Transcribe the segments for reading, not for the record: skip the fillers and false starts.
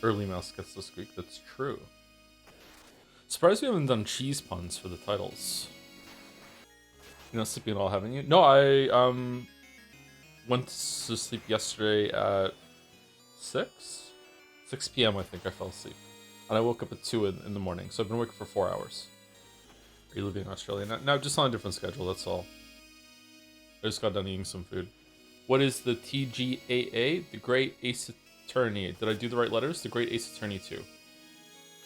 Early mouse gets the squeak. That's true. Surprised we haven't done cheese puns for the titles. You're not sleeping at all, haven't you? No, I went to sleep yesterday at 6 p.m. I think I fell asleep, and I woke up at 2 in the morning. So I've been awake for 4 hours. Are you living in Australia now? No, just on a different schedule. That's all. I just got done eating some food. What is the TGAA? The Great Ace Attorney. Did I do the right letters? The Great Ace Attorney 2.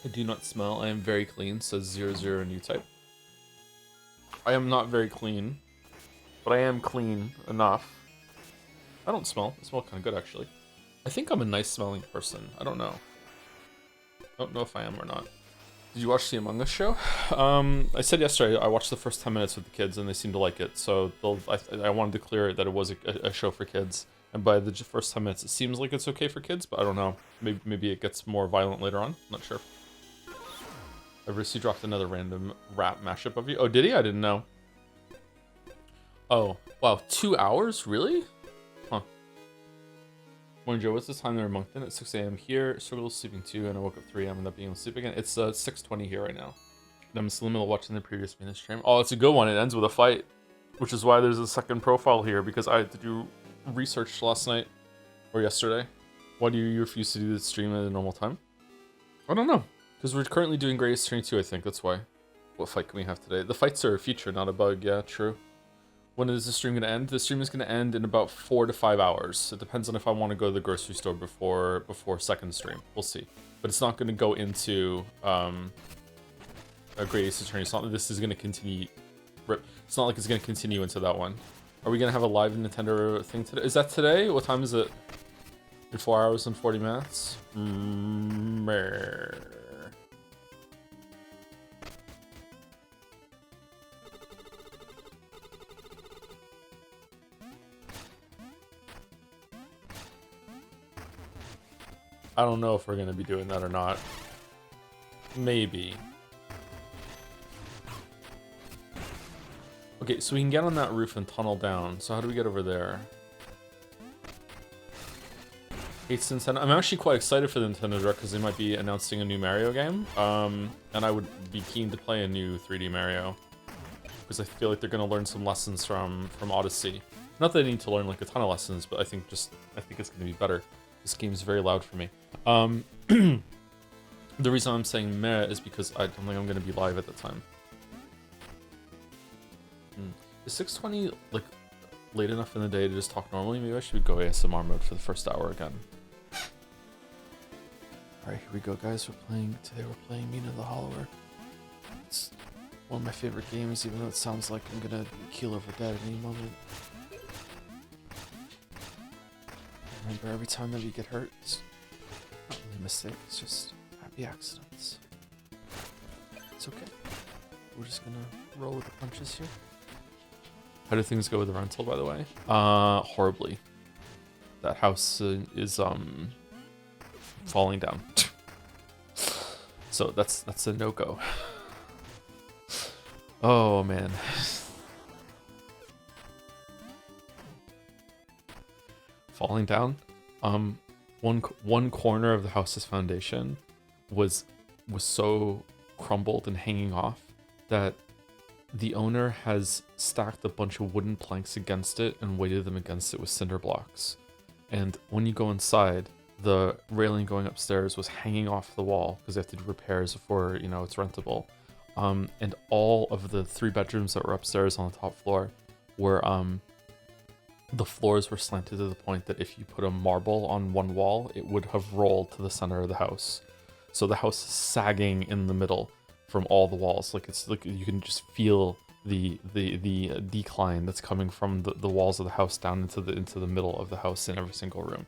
I do not smell. I am very clean, says 00 new type. I am not very clean, but I am clean enough. I don't smell. I smell kind of good, actually. I think I'm a nice smelling person. I don't know. I don't know if I am or not. Did you watch the Among Us show? I said yesterday I watched the first 10 minutes with the kids and they seemed to like it. So I wanted to clear it that it was a show for kids. And by the first 10 minutes, it seems like it's okay for kids, but I don't know. Maybe it gets more violent later on. Not sure. He dropped another random rap mashup of you. Oh, did he? I didn't know. Oh, wow. 2 hours? Really? Huh. Morning, Joe. What's the time there in Moncton? At 6 a.m. here. Struggled sleeping too, and I woke up 3 a.m. and up being able to sleep again. It's 6:20 here right now. And I'm still in the middle of watching the previous Mina stream. Oh, it's a good one. It ends with a fight, which is why there's a second profile here, because I had to do research last night or yesterday. Why do you refuse to do the stream at a normal time? I don't know. Because we're currently doing Greatest 22, I think. That's why. What fight can we have today? The fights are a feature, not a bug. Yeah, true. When is the stream going to end? The stream is going to end in about 4 to 5 hours. It depends on if I want to go to the grocery store before second stream. We'll see. But it's not going to go into a Greatest Attorney. It's not that this is going to continue. It's not like it's going to continue into that one. Are we going to have a live Nintendo thing today? Is that today? What time is it? In 4 hours and 40 minutes? I don't know if we're going to be doing that or not. Maybe. Okay, so we can get on that roof and tunnel down. So how do we get over there? Hates Nintendo. I'm actually quite excited for the Nintendo Direct because they might be announcing a new Mario game. And I would be keen to play a new 3D Mario. Because I feel like they're going to learn some lessons from Odyssey. Not that they need to learn like a ton of lessons, but I think it's going to be better. This game is very loud for me. The reason I'm saying meh is because I don't think I'm going to be live at the time. Is 6:20 like late enough in the day to just talk normally? Maybe I should go ASMR mode for the first hour again. Alright, here we go, guys. Today we're playing Mina the Hollower. It's one of my favorite games, even though it sounds like I'm gonna keel over dead at any moment. Remember, every time that you get hurt, it's not really a mistake, it's just happy accidents. It's okay. We're just gonna roll with the punches here. How do things go with the rental, by the way? Horribly. That house is falling down. So that's a no-go. Oh man. Falling down. One corner of the house's foundation was so crumbled and hanging off that the owner has stacked a bunch of wooden planks against it and weighted them against it with cinder blocks. And when you go inside, the railing going upstairs was hanging off the wall because they have to do repairs before, it's rentable. And all of the 3 bedrooms that were upstairs on the top floor were, the floors were slanted to the point that if you put a marble on one wall, it would have rolled to the center of the house. So the house is sagging in the middle from all the walls. It's like you can just feel the decline that's coming from the walls of the house down into the middle of the house in every single room.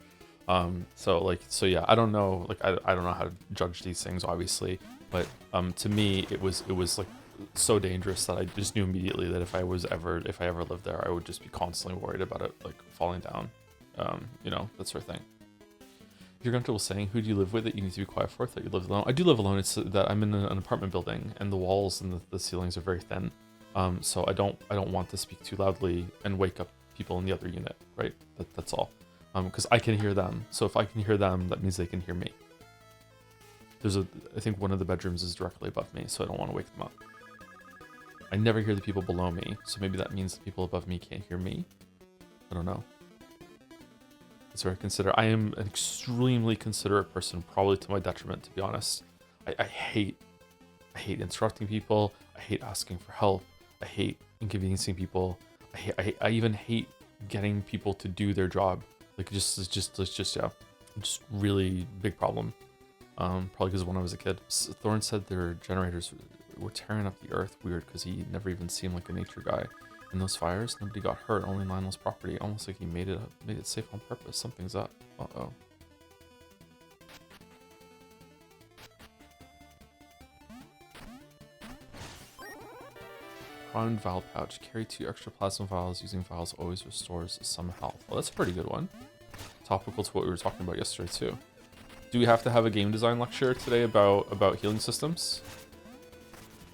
So yeah, I don't know, I don't know how to judge these things, obviously, but to me it was like so dangerous that I just knew immediately that if I ever lived there, I would just be constantly worried about it like falling down, that sort of thing. If you're comfortable saying who do you live with that you need to be quiet for, that you live alone. I do live alone. It's that I'm in an apartment building and the walls and the ceilings are very thin. So I don't want to speak too loudly and wake up people in the other unit, right? That's all. Because I can hear them. So if I can hear them, that means they can hear me. I think one of the bedrooms is directly above me, so I don't want to wake them up. I never hear the people below me, so maybe that means the people above me can't hear me. I don't know. So I am an extremely considerate person, probably to my detriment, to be honest. I hate interrupting people. I hate asking for help. I hate inconveniencing people. I even hate getting people to do their job. Like it's just really big problem. Probably because when I was a kid, Thorne said their generators were tearing up the earth. Weird, because he never even seemed like a nature guy. In those fires, nobody got hurt. Only Lionel's property. Almost like he made it safe on purpose. Something's up. Uh-oh. Prawn vial pouch. Carry 2 extra plasma vials. Using vials always restores some health. Well, that's a pretty good one. Topical to what we were talking about yesterday too. Do we have to have a game design lecture today about healing systems?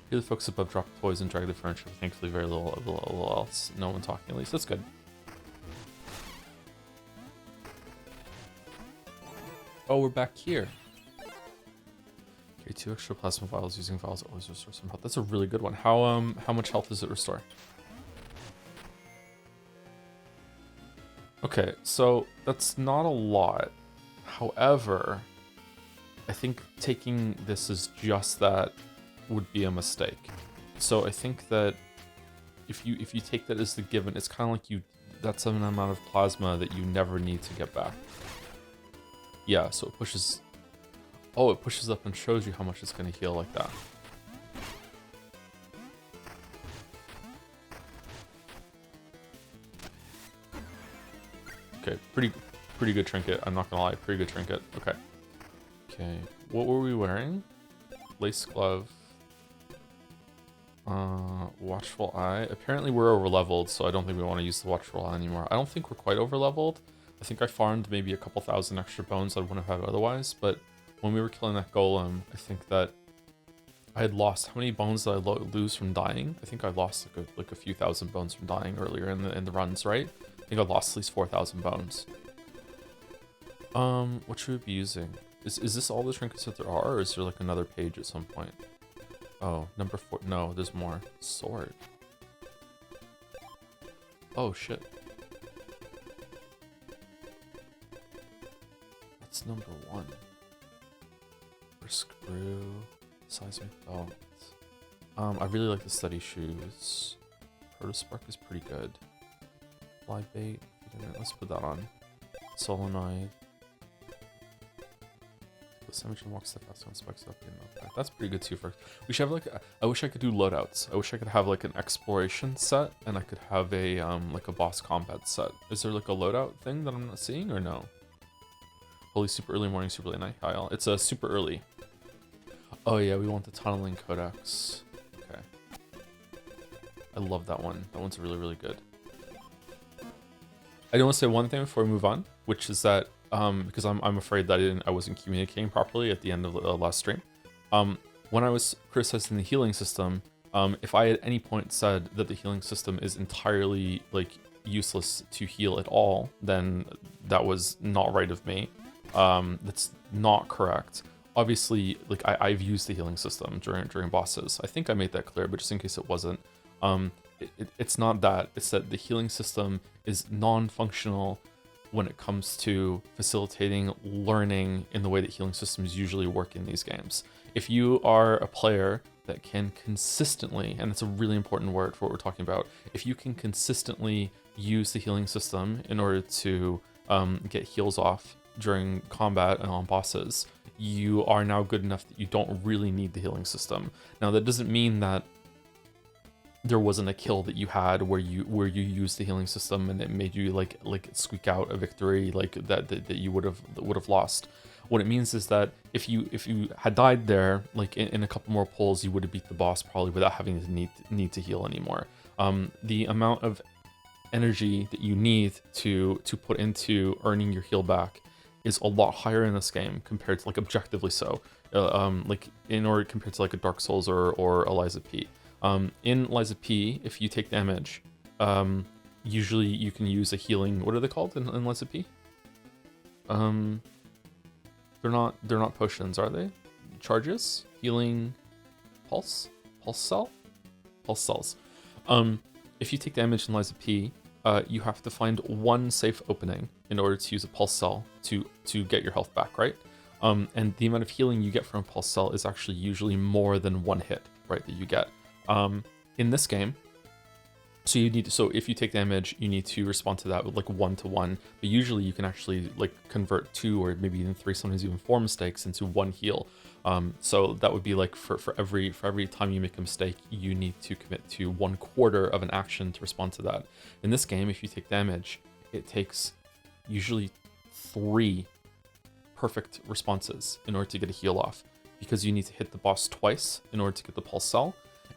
Heal the folks above, drop toys and drag the furniture. Thankfully, very little else. No one talking at least. That's good. Oh, we're back here. Okay, 2 extra plasma vials. Using vials always restore some health. That's a really good one. How much health does it restore? Okay, so that's not a lot. However, I think taking this as just that would be a mistake. So I think that if you take that as the given, it's kind of like that's an amount of plasma that you never need to get back. Yeah, so it pushes up and shows you how much it's going to heal like that. Okay, pretty good trinket. I'm not gonna lie, pretty good trinket. Okay, what were we wearing? Lace glove. Watchful eye. Apparently we're over leveled, so I don't think we want to use the watchful eye anymore. I don't think we're quite over leveled. I think I farmed maybe a couple thousand extra bones I wouldn't have had otherwise, but when we were killing that golem, I think that I had lost, how many bones did I lose from dying? I think I lost like a few thousand bones from dying earlier in the runs, right? I think I lost at least 4,000 bones. What should we be using? Is this all the trinkets that there are, or is there like another page at some point? Oh, number 4. No, there's more. Sword. Oh, shit. That's number 1. Screw. Seismic belt. I really like the study shoes. Protospark is pretty good. Fly bait. Let's put that on. Solenoid. Sandwich and walk step fast on spikes up in the That's pretty good too. We should have like I wish I could do loadouts. I wish I could have like an exploration set and I could have a like a boss combat set. Is there like a loadout thing that I'm not seeing or no? Holy super early morning, super late night, Kyle. It's a super early. Oh yeah, we want the tunneling codex. Okay. I love that one. That one's really, really good. I do want to say one thing before we move on, which is that because I'm afraid that I wasn't communicating properly at the end of the last stream. When I was criticizing the healing system, if I at any point said that the healing system is entirely like useless to heal at all, then that was not right of me. That's not correct. Obviously, like I've used the healing system during bosses. I think I made that clear, but just in case it wasn't, it's not that. It's that the healing system is non-functional when it comes to facilitating learning in the way that healing systems usually work in these games. If you are a player that can consistently, and it's a really important word for what we're talking about, if you can consistently use the healing system in order to get heals off during combat and on bosses, you are now good enough that you don't really need the healing system. Now that doesn't mean that there wasn't a kill that you had where you used the healing system and it made you like squeak out a victory like that you would have lost. What it means is that if you had died there, like in a couple more pulls, you would have beat the boss probably without having to need to heal anymore. The amount of energy that you need to put into earning your heal back is a lot higher in this game compared to like objectively so, like in order compared to like a Dark Souls or Eliza P. In Eliza P, if you take damage, usually you can use a healing. What are they called in Eliza P? They're not potions, are they? charges, healing pulse cells. If you take damage in Lies of P, you have to find one safe opening in order to use a pulse cell to get your health back, right? And the amount of healing you get from a pulse cell is actually usually more than one hit, right, that you get. In this game, so if you take damage, you need to respond to that with like 1-to-1, but usually you can actually like convert 2 or maybe even 3, sometimes even 4 mistakes into 1 heal. So that would be like for every time you make a mistake, you need to commit to 1/4 of an action to respond to that. In this game, if you take damage, it takes usually 3 perfect responses in order to get a heal off, because you need to hit the boss twice in order to get the pulse cell,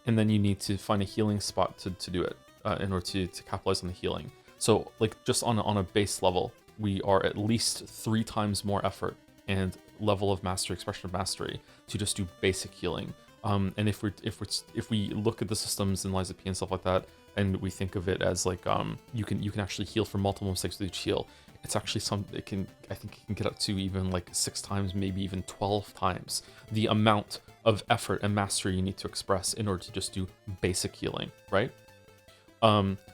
and then you need to find a healing spot to do it in order to capitalize on the healing. So like just on a base level, we are at least 3 times more effort and level of mastery, expression of mastery, to just do basic healing. And if we look at the systems in Lies of P and stuff like that, and we think of it as like you can actually heal for multiple mistakes with each heal, it's actually I think it can get up to even like 6 times, maybe even 12 times the amount of effort and mastery you need to express in order to just do basic healing, right?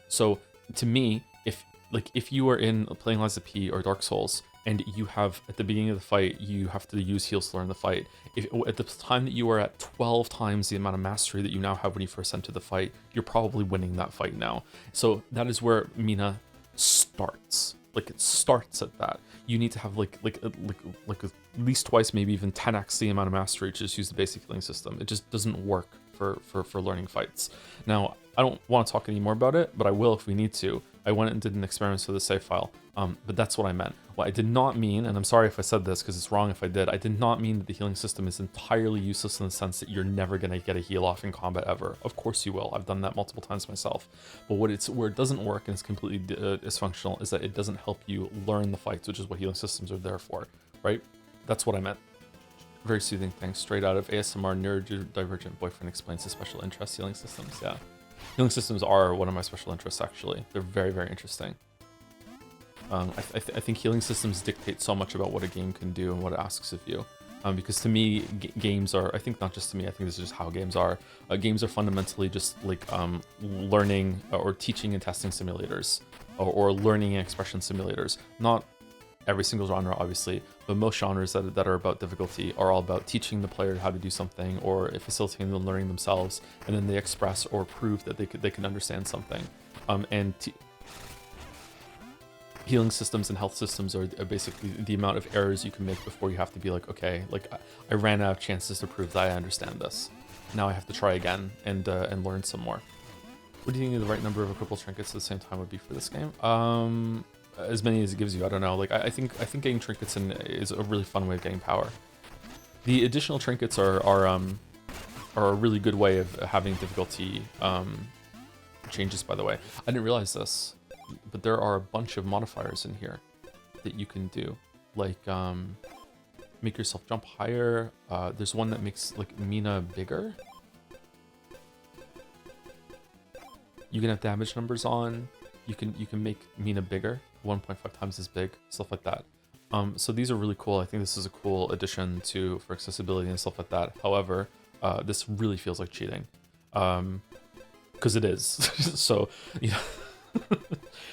So to me, if you are playing Lies of P or Dark Souls, and you have at the beginning of the fight, you have to use heals to learn the fight. If at the time that you are at 12 times the amount of mastery that you now have when you first enter the fight, you're probably winning that fight now. So that is where Mina starts. Like it starts at that. You need to have like at least twice, maybe even 10x the amount of mastery to just use the basic healing system. It just doesn't work for learning fights. Now, I don't want to talk any more about it, but I will if we need to. I went and did an experiment with the save file, but that's what I meant. What I did not mean, and I'm sorry if I said this because it's wrong if I did, I did not mean that the healing system is entirely useless in the sense that you're never going to get a heal off in combat ever. Of course you will. I've done that multiple times myself. But where it doesn't work and it's completely dysfunctional is that it doesn't help you learn the fights, which is what healing systems are there for, right? That's what I meant. Very soothing thing, straight out of ASMR neurodivergent boyfriend explains his special interest healing systems. Yeah. Healing systems are one of my special interests, actually. They're very, very interesting. I think healing systems dictate so much about what a game can do and what it asks of you. Because to me, games are, I think not just to me, I think this is just how games are. Games are fundamentally just like learning or teaching and testing simulators, or learning and expression simulators. Not every single genre, obviously, but most genres that are about difficulty are all about teaching the player how to do something, or facilitating them learning themselves, and then they express or prove that they can understand something. Healing systems and health systems are basically the amount of errors you can make before you have to be like, okay, like I ran out of chances to prove that I understand this. Now I have to try again and learn some more. What do you think the right number of equipable trinkets at the same time would be for this game? As many as it gives you. I don't know. Like I think getting trinkets is a really fun way of getting power. The additional trinkets are a really good way of having difficulty changes. By the way, I didn't realize this, but there are a bunch of modifiers in here that you can do, like make yourself jump higher. There's one that makes like Mina bigger. You can have damage numbers on. You can make Mina bigger, 1.5 times as big, stuff like that. So these are really cool. I think this is a cool addition for accessibility and stuff like that. However, this really feels like cheating, because it is. So, you know,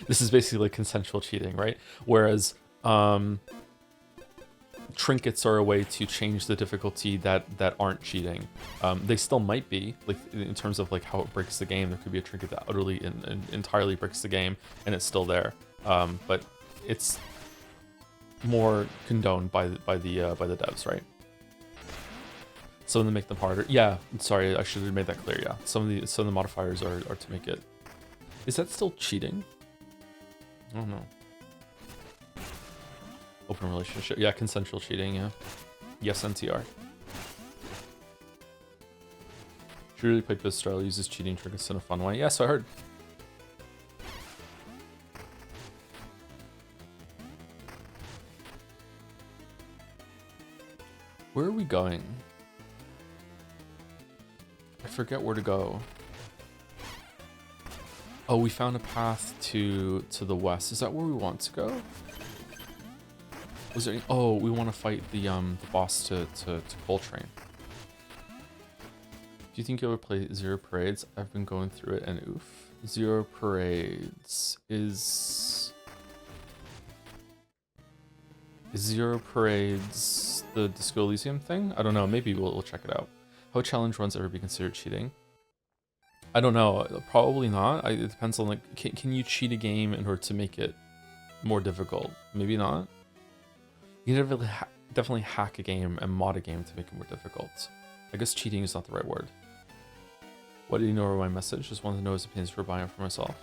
this is basically like consensual cheating, right? Whereas trinkets are a way to change the difficulty that aren't cheating. They still might be, like in terms of like how it breaks the game. There could be a trinket that utterly and entirely breaks the game, and it's still there. But it's more condoned by the devs, right? Some of them make them harder. Yeah, sorry, I should have made that clear. Yeah, some of the modifiers are to make it. Is that still cheating? I don't know. Open relationship. Yeah, consensual cheating, yeah. Yes, NTR. She really played this style, uses cheating trinkets in a fun way. Yes, I heard. Where are we going? I forget where to go. Oh, we found a path to the west. Is that where we want to go? Was there any, oh, we want to fight the boss to Coltrane. Do you think you'll ever play Zero Parades? I've been going through it and oof. Zero Parades is Zero Parades the Disco Elysium thing? I don't know, maybe we'll check it out. How challenge runs ever be considered cheating? I don't know, probably not. It depends on like, can you cheat a game in order to make it more difficult? Maybe not. You can definitely hack a game and mod a game to make it more difficult. I guess cheating is not the right word. What do you know about my message? Just wanted to know his opinions for buying it for myself.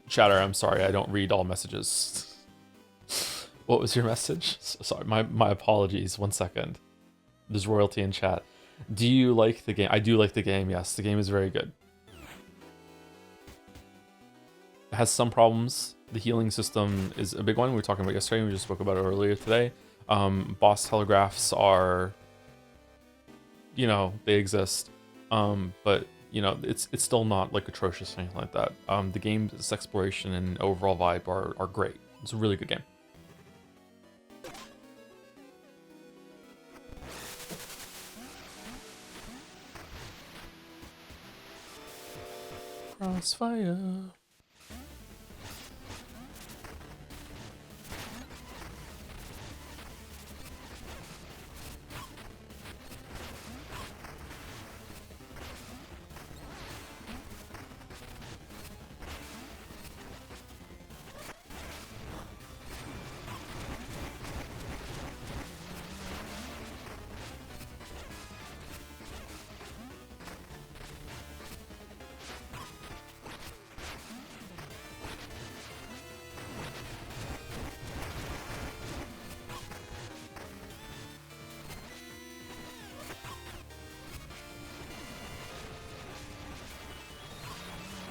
Chatter, I'm sorry, I don't read all messages. What was your message? Sorry, my apologies, 1 second. There's royalty in chat. Do you like the game? I do like the game, yes. The game is very good. It has some problems. The healing system is a big one. We were talking about yesterday. We just spoke about it earlier today. Boss telegraphs are, you know, they exist. But, you know, it's still not like atrocious or anything like that. The game's exploration and overall vibe are great. It's a really good game. Crossfire.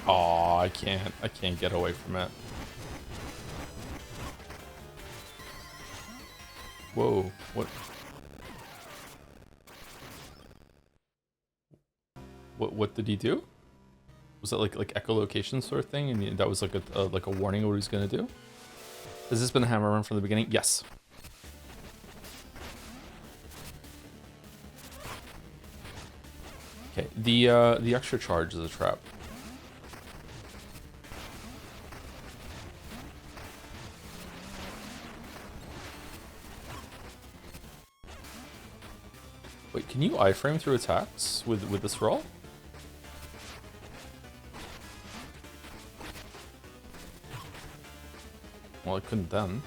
Oh, I can't get away from it. Whoa, what did he do? Was that like echolocation sort of thing, and that was like a warning of what he's gonna do? Has this been a hammer run from the beginning? Yes. Okay, the extra charge is a trap. Wait, can you iframe through attacks with this roll? Well, I couldn't then.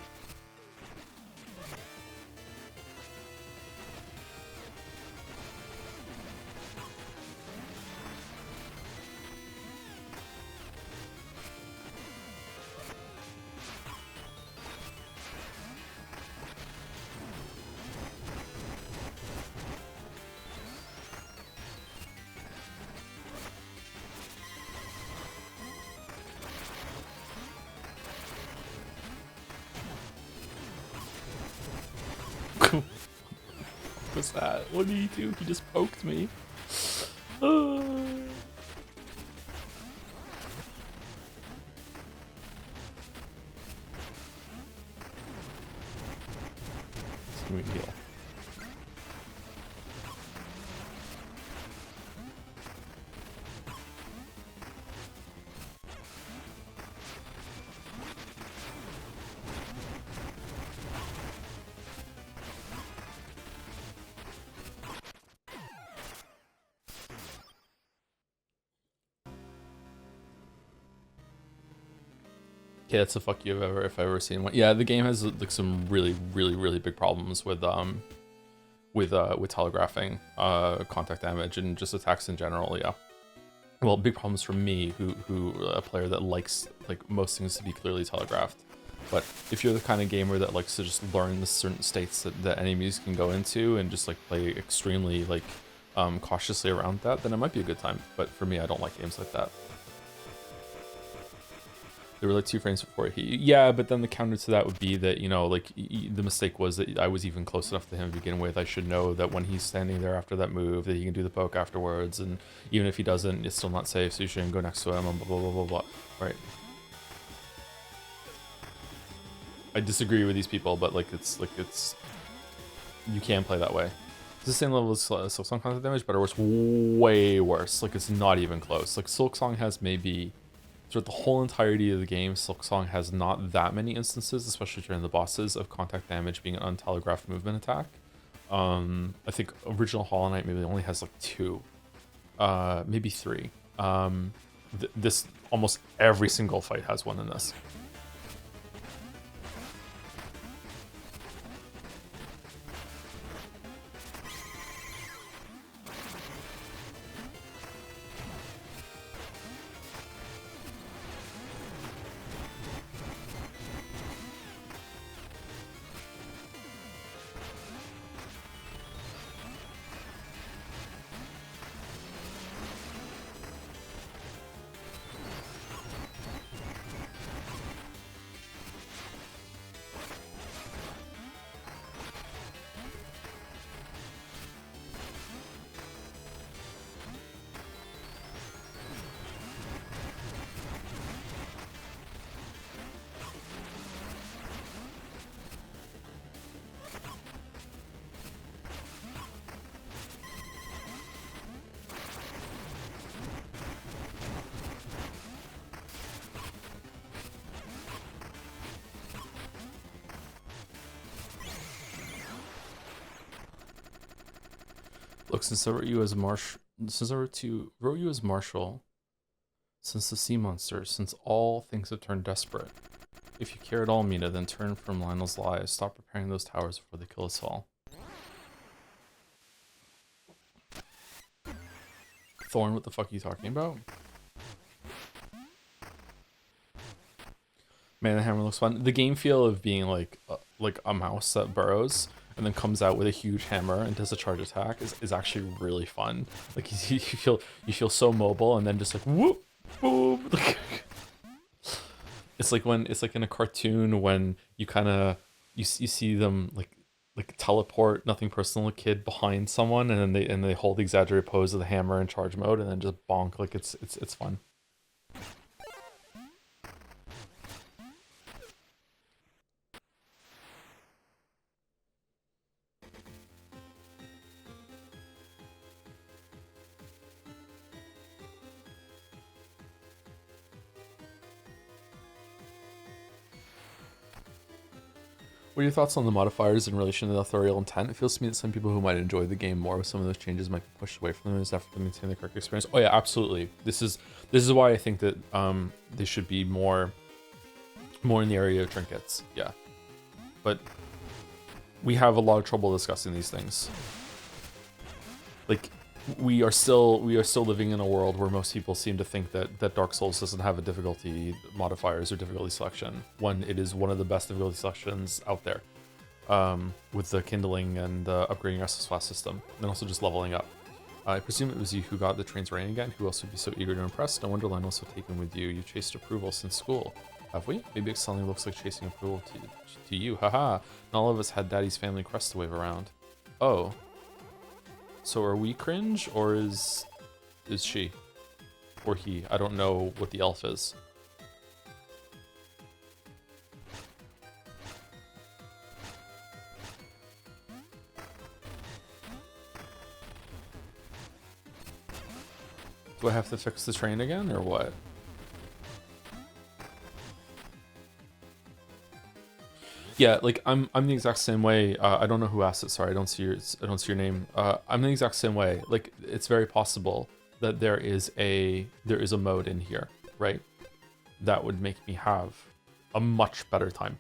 What was that? What did he do? He just poked me. Let me heal. Okay, that's a fuck you if I've ever seen one. Yeah, the game has like some really big problems with telegraphing, contact damage and just attacks in general. Yeah. Well, big problems for me, who a player that likes like most things to be clearly telegraphed. But if you're the kind of gamer that likes to just learn the certain states that enemies can go into and just like play extremely like cautiously around that, then it might be a good time. But for me, I don't like games like that. There were like 2 frames before he... Yeah, but then the counter to that would be that, you know, like, the mistake was that I was even close enough to him to begin with. I should know that when he's standing there after that move, that he can do the poke afterwards, and even if he doesn't, it's still not safe, so you shouldn't go next to him, and blah, blah, blah, blah, blah. Right. I disagree with these people, but like it's you can play that way. It's the same level as Silksong content damage, but it was way worse. Like it's not even close. Like Silksong has maybe throughout the whole entirety of the game, Silksong has not that many instances, especially during the bosses, of contact damage being an untelegraphed movement attack. I think original Hollow Knight maybe only has like 2, maybe 3. This almost every single fight has one in this. Look, since I wrote you as Marshall, since the sea monster, since all things have turned desperate. If you care at all, Mina, then turn from Lionel's lies. Stop preparing those towers before they kill us all. Thorn, what the fuck are you talking about? Man, the hammer looks fun. The game feel of being like a mouse that burrows and then comes out with a huge hammer and does a charge attack is actually really fun. Like you feel so mobile, and then just like whoop, boom. It's like in a cartoon when you kind of you see them like teleport nothing personal kid behind someone, and then they hold the exaggerated pose of the hammer in charge mode and then just bonk. Like it's fun. What are your thoughts on the modifiers in relation to the authorial intent? It feels to me that some people who might enjoy the game more with some of those changes might be pushed away from them as effort to maintain the correct experience. Oh yeah, absolutely. This is why I think that they should be more in the area of trinkets. Yeah, but we have a lot of trouble discussing these things. Like we are still living in a world where most people seem to think that Dark Souls doesn't have a difficulty modifiers or difficulty selection, when it is one of the best difficulty selections out there, with the kindling and upgrading Restless Fast system, and also just leveling up. I presume it was you who got the train's reign again. Who else would be so eager to impress? No wonder Len was so taken with you. You chased approval since school. Have we? Maybe it suddenly looks like chasing approval to you. Haha. Not all of us had Daddy's family crest to wave around. Oh. So are we cringe, or is she? Or he? I don't know what the elf is. Do I have to fix the train again, or what? Yeah, like I'm the exact same way. I don't know who asked it. Sorry, I don't see your name. I'm the exact same way. Like it's very possible that there is a mode in here, right? That would make me have a much better time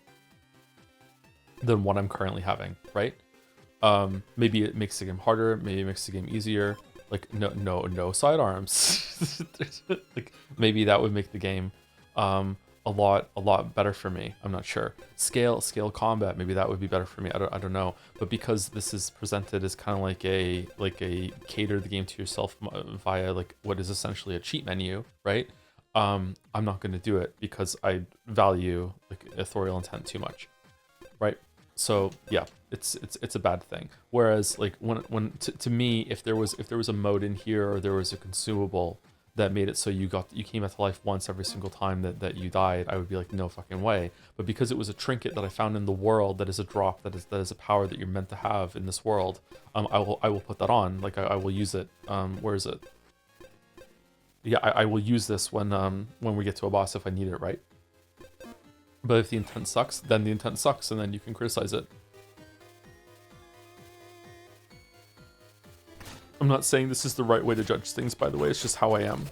than what I'm currently having, right? Maybe it makes the game harder. Maybe it makes the game easier. Like no sidearms. Like maybe that would make the game a lot better for me. I'm not sure. Scale combat, maybe that would be better for me. I don't know. But because this is presented as kind of like a cater the game to yourself via like what is essentially a cheat menu, right? I'm not going to do it because I value like authorial intent too much, right? So yeah, it's a bad thing. Whereas like when to me, if there was a mode in here or there was a consumable that made it so you came back to life once every single time that you died, I would be like, no fucking way. But because it was a trinket that I found in the world, that is a drop, that is a power that you're meant to have in this world, I will put that on. Like I will use it. Where is it? Yeah, I will use this when we get to a boss if I need it, right? But if the intent sucks, then the intent sucks, and then you can criticize it. I'm not saying this is the right way to judge things, by the way, it's just how I am.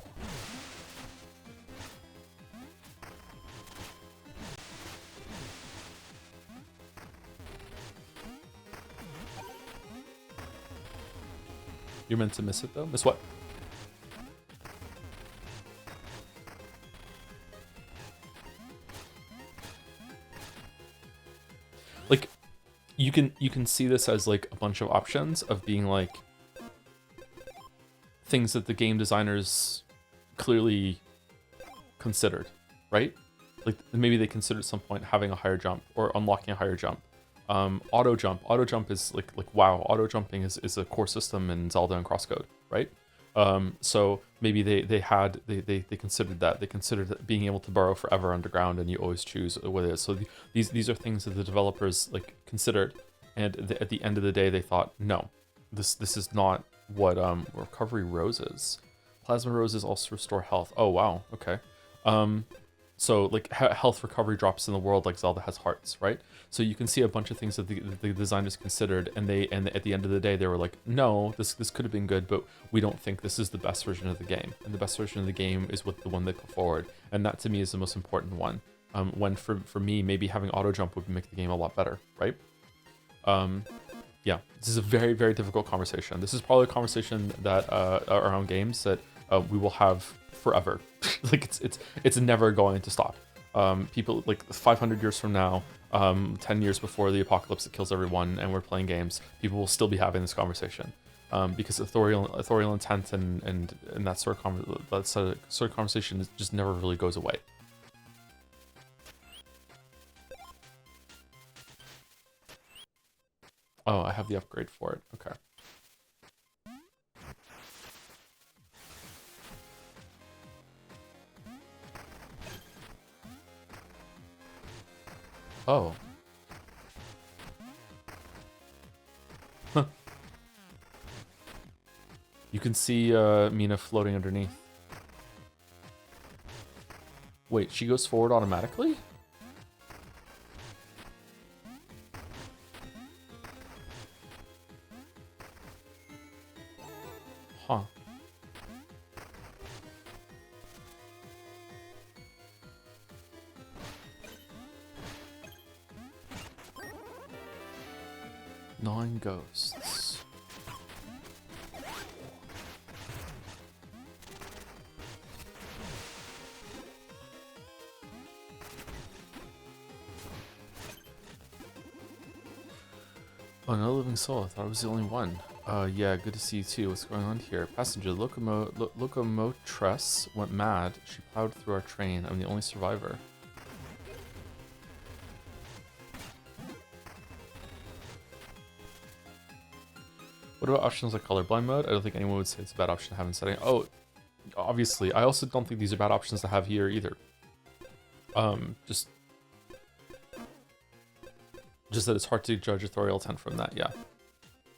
You're meant to miss it, though? Miss what? Like, you can see this as, like, a bunch of options of being, like, things that the game designers clearly considered, right? Like, maybe they considered at some point having a higher jump or unlocking a higher jump. Auto jump is like wow, auto jumping is a core system in Zelda and Crosscode, right? So maybe they considered that. They considered that being able to burrow forever underground, and you always choose what it is. So these are things that the developers like considered, and at the end of the day they thought, no, this is not what recovery roses. Plasma roses also restore health. Oh wow, okay. So like health recovery drops in the world, like Zelda has hearts, right? So you can see a bunch of things that the designers considered, and at the end of the day they were like, no, this could have been good, but we don't think this is the best version of the game, and the best version of the game is with the one they put forward, and that to me is the most important one. When for me, maybe having auto jump would make the game a lot better, right? Yeah, this is a very, very difficult conversation. This is probably a conversation that around games that we will have forever. Like it's never going to stop. People like 500 years from now, 10 years before the apocalypse that kills everyone, and we're playing games, people will still be having this conversation because authorial intent and that sort of conversation just never really goes away. Oh, I have the upgrade for it. Okay. Oh. Huh. You can see Mina floating underneath. Wait, she goes forward automatically? Huh. Nine ghosts. Oh, no living soul. I thought I was the only one. Yeah, good to see you too. What's going on here? Passenger, locomotress went mad. She plowed through our train. I'm the only survivor. What about options like colorblind mode? I don't think anyone would say it's a bad option to have in setting. Oh, obviously. I also don't think these are bad options to have here either. Just that it's hard to judge authorial intent from that, yeah.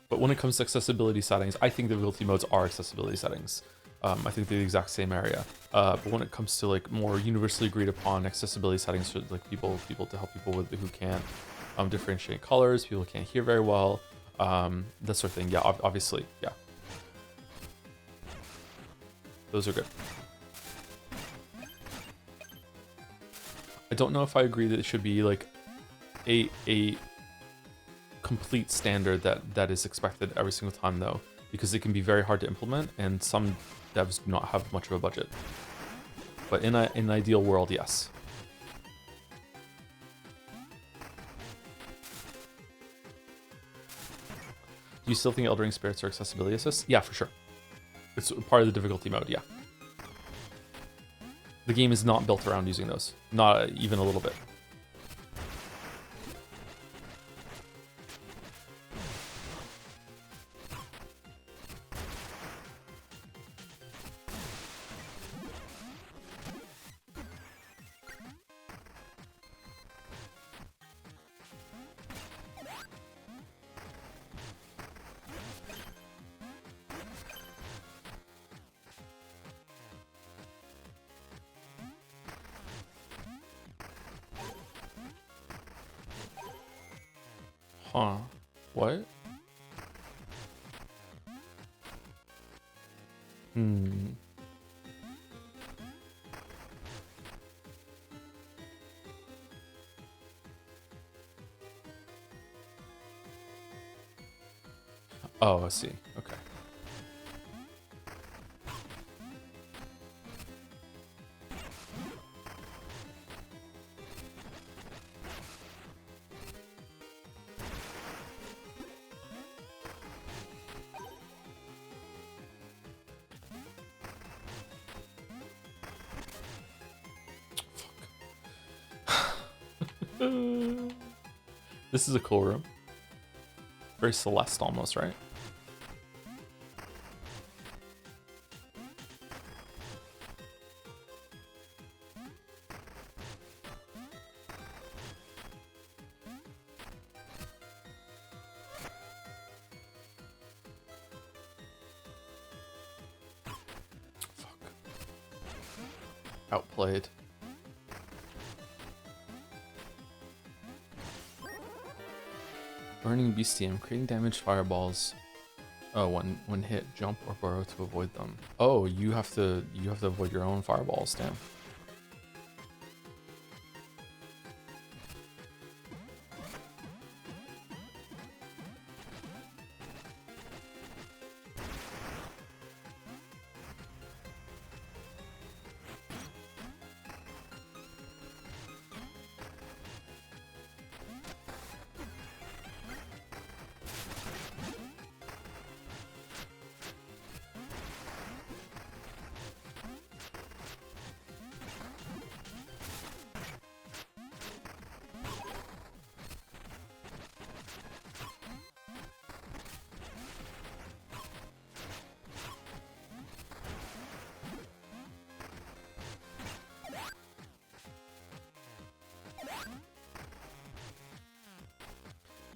But when it comes to accessibility settings, I think the difficulty modes are accessibility settings. I think they're the exact same area. But when it comes to like more universally agreed upon accessibility settings for like people to help people with who can't differentiate colors, people who can't hear very well, that sort of thing. Yeah, obviously, yeah. Those are good. I don't know if I agree that it should be like a complete standard that is expected every single time though, because it can be very hard to implement and some devs do not have much of a budget. But in an ideal world, yes. Do you still think Elder Ring spirits are accessibility assists? Yeah, for sure. It's part of the difficulty mode, yeah. The game is not built around using those. Not even a little bit. Huh. What? Hmm. Oh, I see. Okay. This is a cool room. Very Celeste almost, right? Fuck. Outplayed. Burning Beastium, creating damaged fireballs. Oh, when hit, jump or burrow to avoid them. Oh, you have to avoid your own fireballs, damn.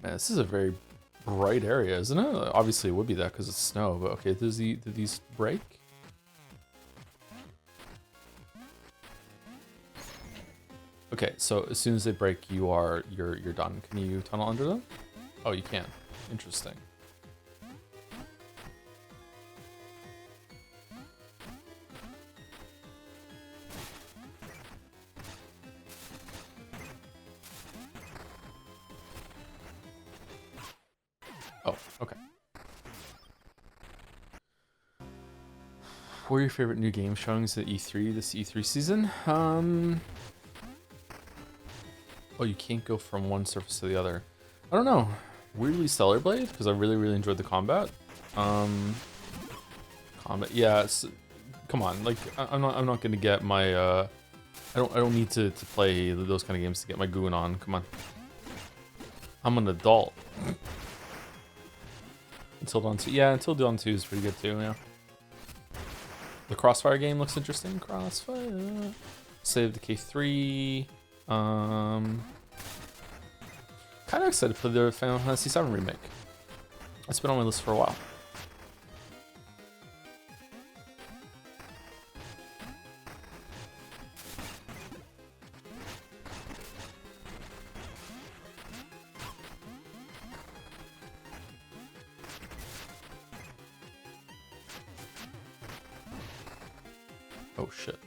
Man, this is a very bright area, isn't it? Obviously, it would be that because it's snow. But okay, do these break? Okay, so as soon as they break, you're done. Can you tunnel under them? Oh, you can. Interesting. Oh, okay. What are your favorite new game showings at E3 this E3 season? Oh, you can't go from one surface to the other. I don't know. Weirdly Stellar Blade, because I really enjoyed the combat. Combat, yeah. Come on, like I'm not gonna get my I don't need to play those kind of games to get my goon on. Come on. I'm an adult. Until Dawn 2, yeah. Until Dawn 2 is pretty good too. Yeah. The Crossfire game looks interesting. Crossfire. Save the K3. Kind of excited for the Final Fantasy VII remake. It's been on my list for a while. Oh shit.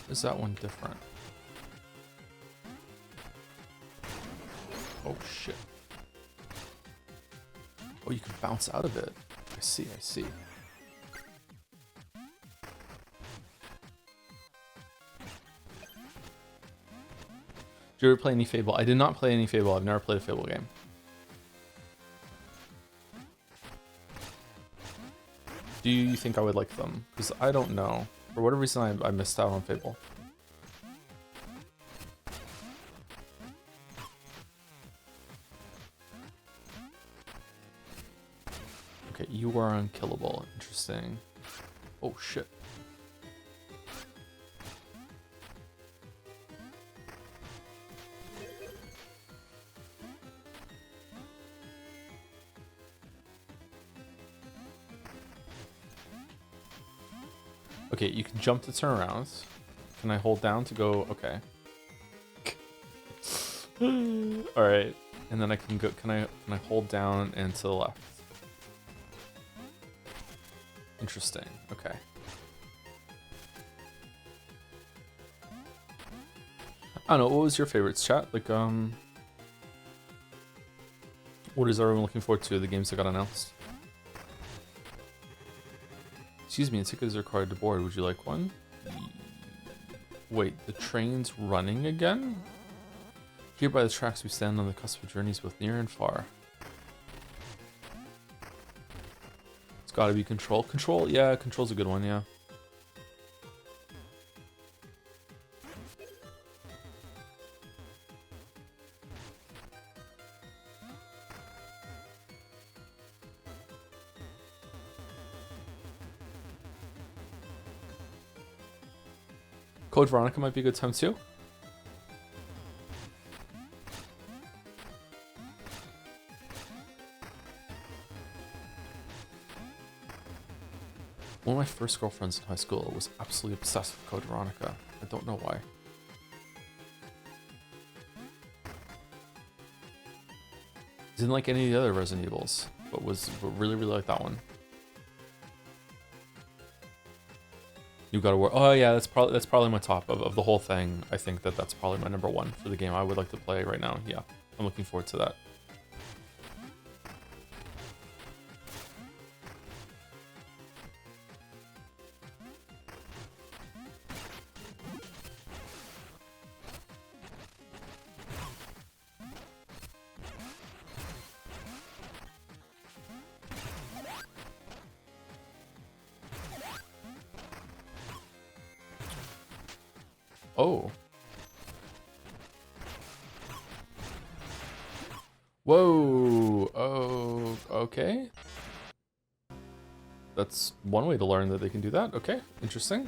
Is that one different? Oh shit. Oh, you can bounce out of it. I see, I see. Did you ever play any Fable? I did not play any Fable. I've never played a Fable game. Do you think I would like them? Because I don't know. For whatever reason, I missed out on Fable. Okay, you are unkillable. Interesting. Oh shit. Okay, you can jump to turn around. Can I hold down to go? Okay. All right, and then I can go. Can I hold down and to the left? Interesting. Okay. I don't know. What was your favorites, chat? Like, what is everyone looking forward to? The games that got announced. Excuse me, a ticket is required to board. Would you like one? Wait, the train's running again? Here by the tracks we stand on the cusp of journeys both near and far. It's gotta be Control. Control? Yeah, Control's a good one, yeah. Code Veronica might be a good time too. One of my first girlfriends in high school was absolutely obsessed with Code Veronica. I don't know why. Didn't like any of the other Resident Evils, but really like that one. You gotta work. Oh yeah, that's probably my top of the whole thing. I think that's probably my number one for the game I would like to play right now. Yeah, I'm looking forward to that. Oh. Whoa. Oh, okay. That's one way to learn that they can do that. Okay, interesting.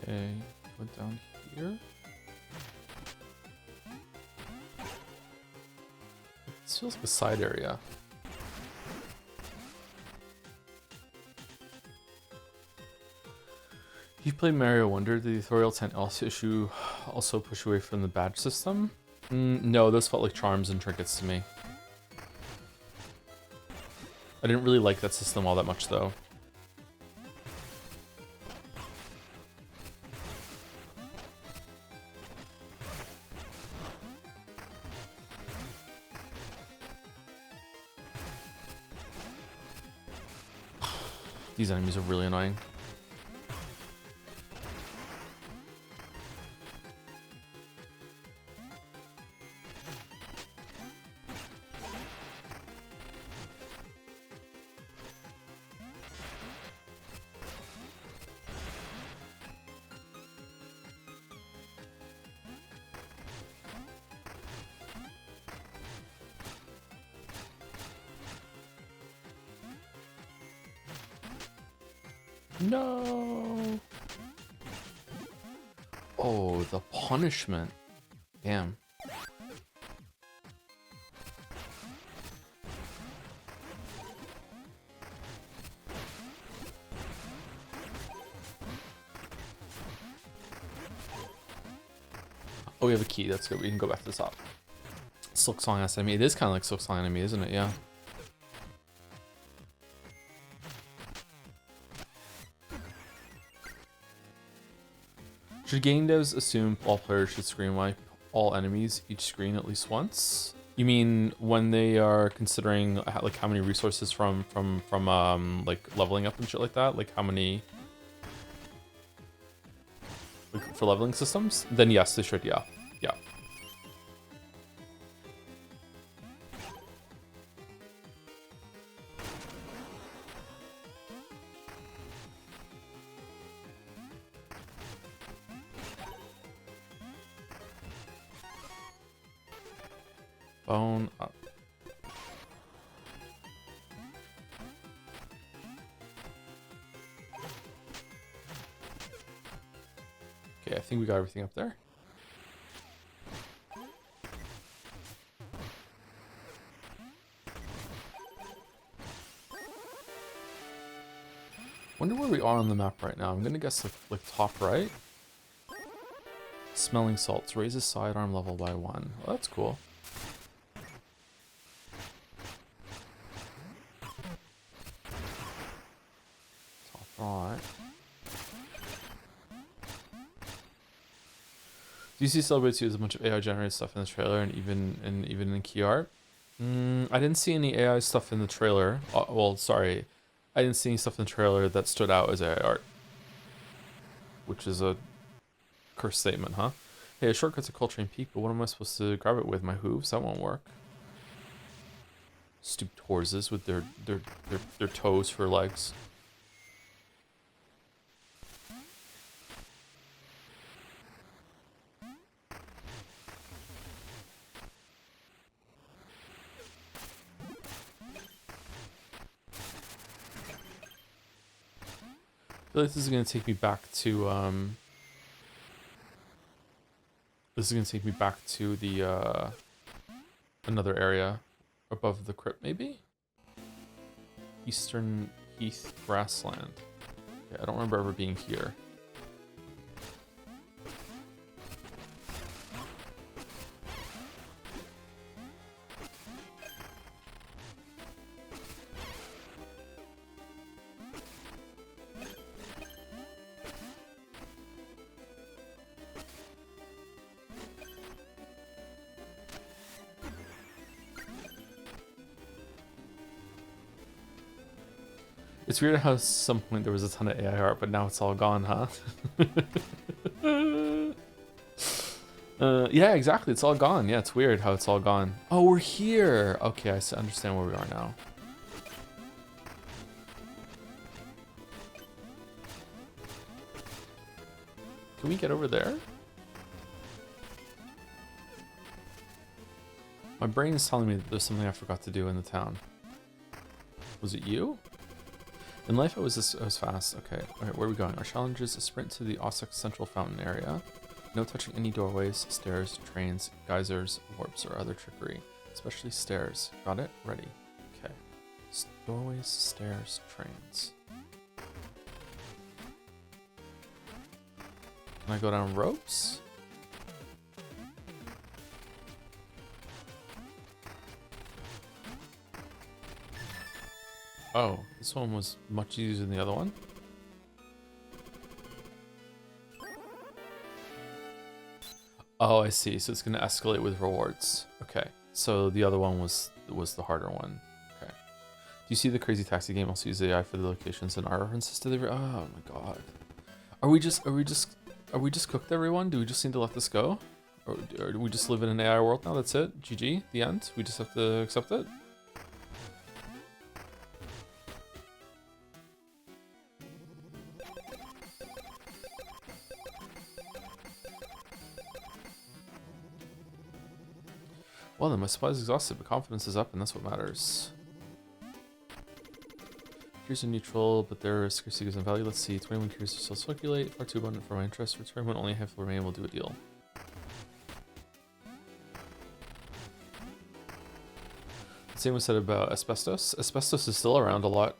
Okay, go down here. This feels like a side area. You played Mario Wonder. Did the Authorial 10 issue also push away from the badge system? No, those felt like charms and trinkets to me. I didn't really like that system all that much though. These enemies are really annoying. No. Oh, the punishment. Damn. Oh, we have a key. That's good. We can go back to the top. Silk Song enemy. It is kind of like Silk Song enemy, isn't it? Yeah. Should game devs assume all players should screen wipe all enemies each screen at least once? You mean when they are considering like how many resources from like leveling up and shit like that? Like how many like, for leveling systems? Then yes, they should. Yeah, yeah. Bone up. Okay, I think we got everything up there. Wonder where we are on the map right now. I'm gonna guess like top right. Smelling salts raises sidearm level by 1. Well, that's cool. Top right. DC celebrates you as a bunch of AI generated stuff in the trailer and even in key art. I didn't see any AI stuff in the trailer. Well, sorry, I didn't see any stuff in the trailer that stood out as AI art, which is a cursed statement, huh? Hey, a shortcut's a Coltrane Peak, but what am I supposed to grab it with? My hooves? That won't work. Stooped horses with their toes for legs. I feel like this is gonna take me back to the another area above the crypt, maybe? Eastern Heath Grassland. Yeah, I don't remember ever being here. It's weird how at some point there was a ton of AI art, but now it's all gone, huh? Yeah, exactly. It's all gone. Yeah, it's weird how it's all gone. Oh, we're here. Okay, I understand where we are now. Can we get over there? My brain is telling me that there's something I forgot to do in the town. Was it you? In life, I was fast. Okay, alright, where are we going? Our challenge is a sprint to the Ossex Central Fountain area. No touching any doorways, stairs, trains, geysers, warps, or other trickery. Especially stairs. Got it? Ready. Okay. Doorways, stairs, trains. Can I go down ropes? Oh, this one was much easier than the other one. Oh, I see. So it's going to escalate with rewards. Okay. So the other one was the harder one. Okay. Do you see the crazy taxi game? Also use AI for the locations and our references to the. Oh my god. Are we just cooked, everyone? Do we just need to let this go? Or do we just live in an AI world now? That's it? GG? The end? We just have to accept it? Well then, my supply is exhausted, but confidence is up, and that's what matters. Cures are neutral, but their scarcity goes in value. Let's see, 21 cures still circulate. Far too abundant for my interest. Return when only half will remain. We'll do a deal. The same was said about asbestos. Asbestos is still around a lot.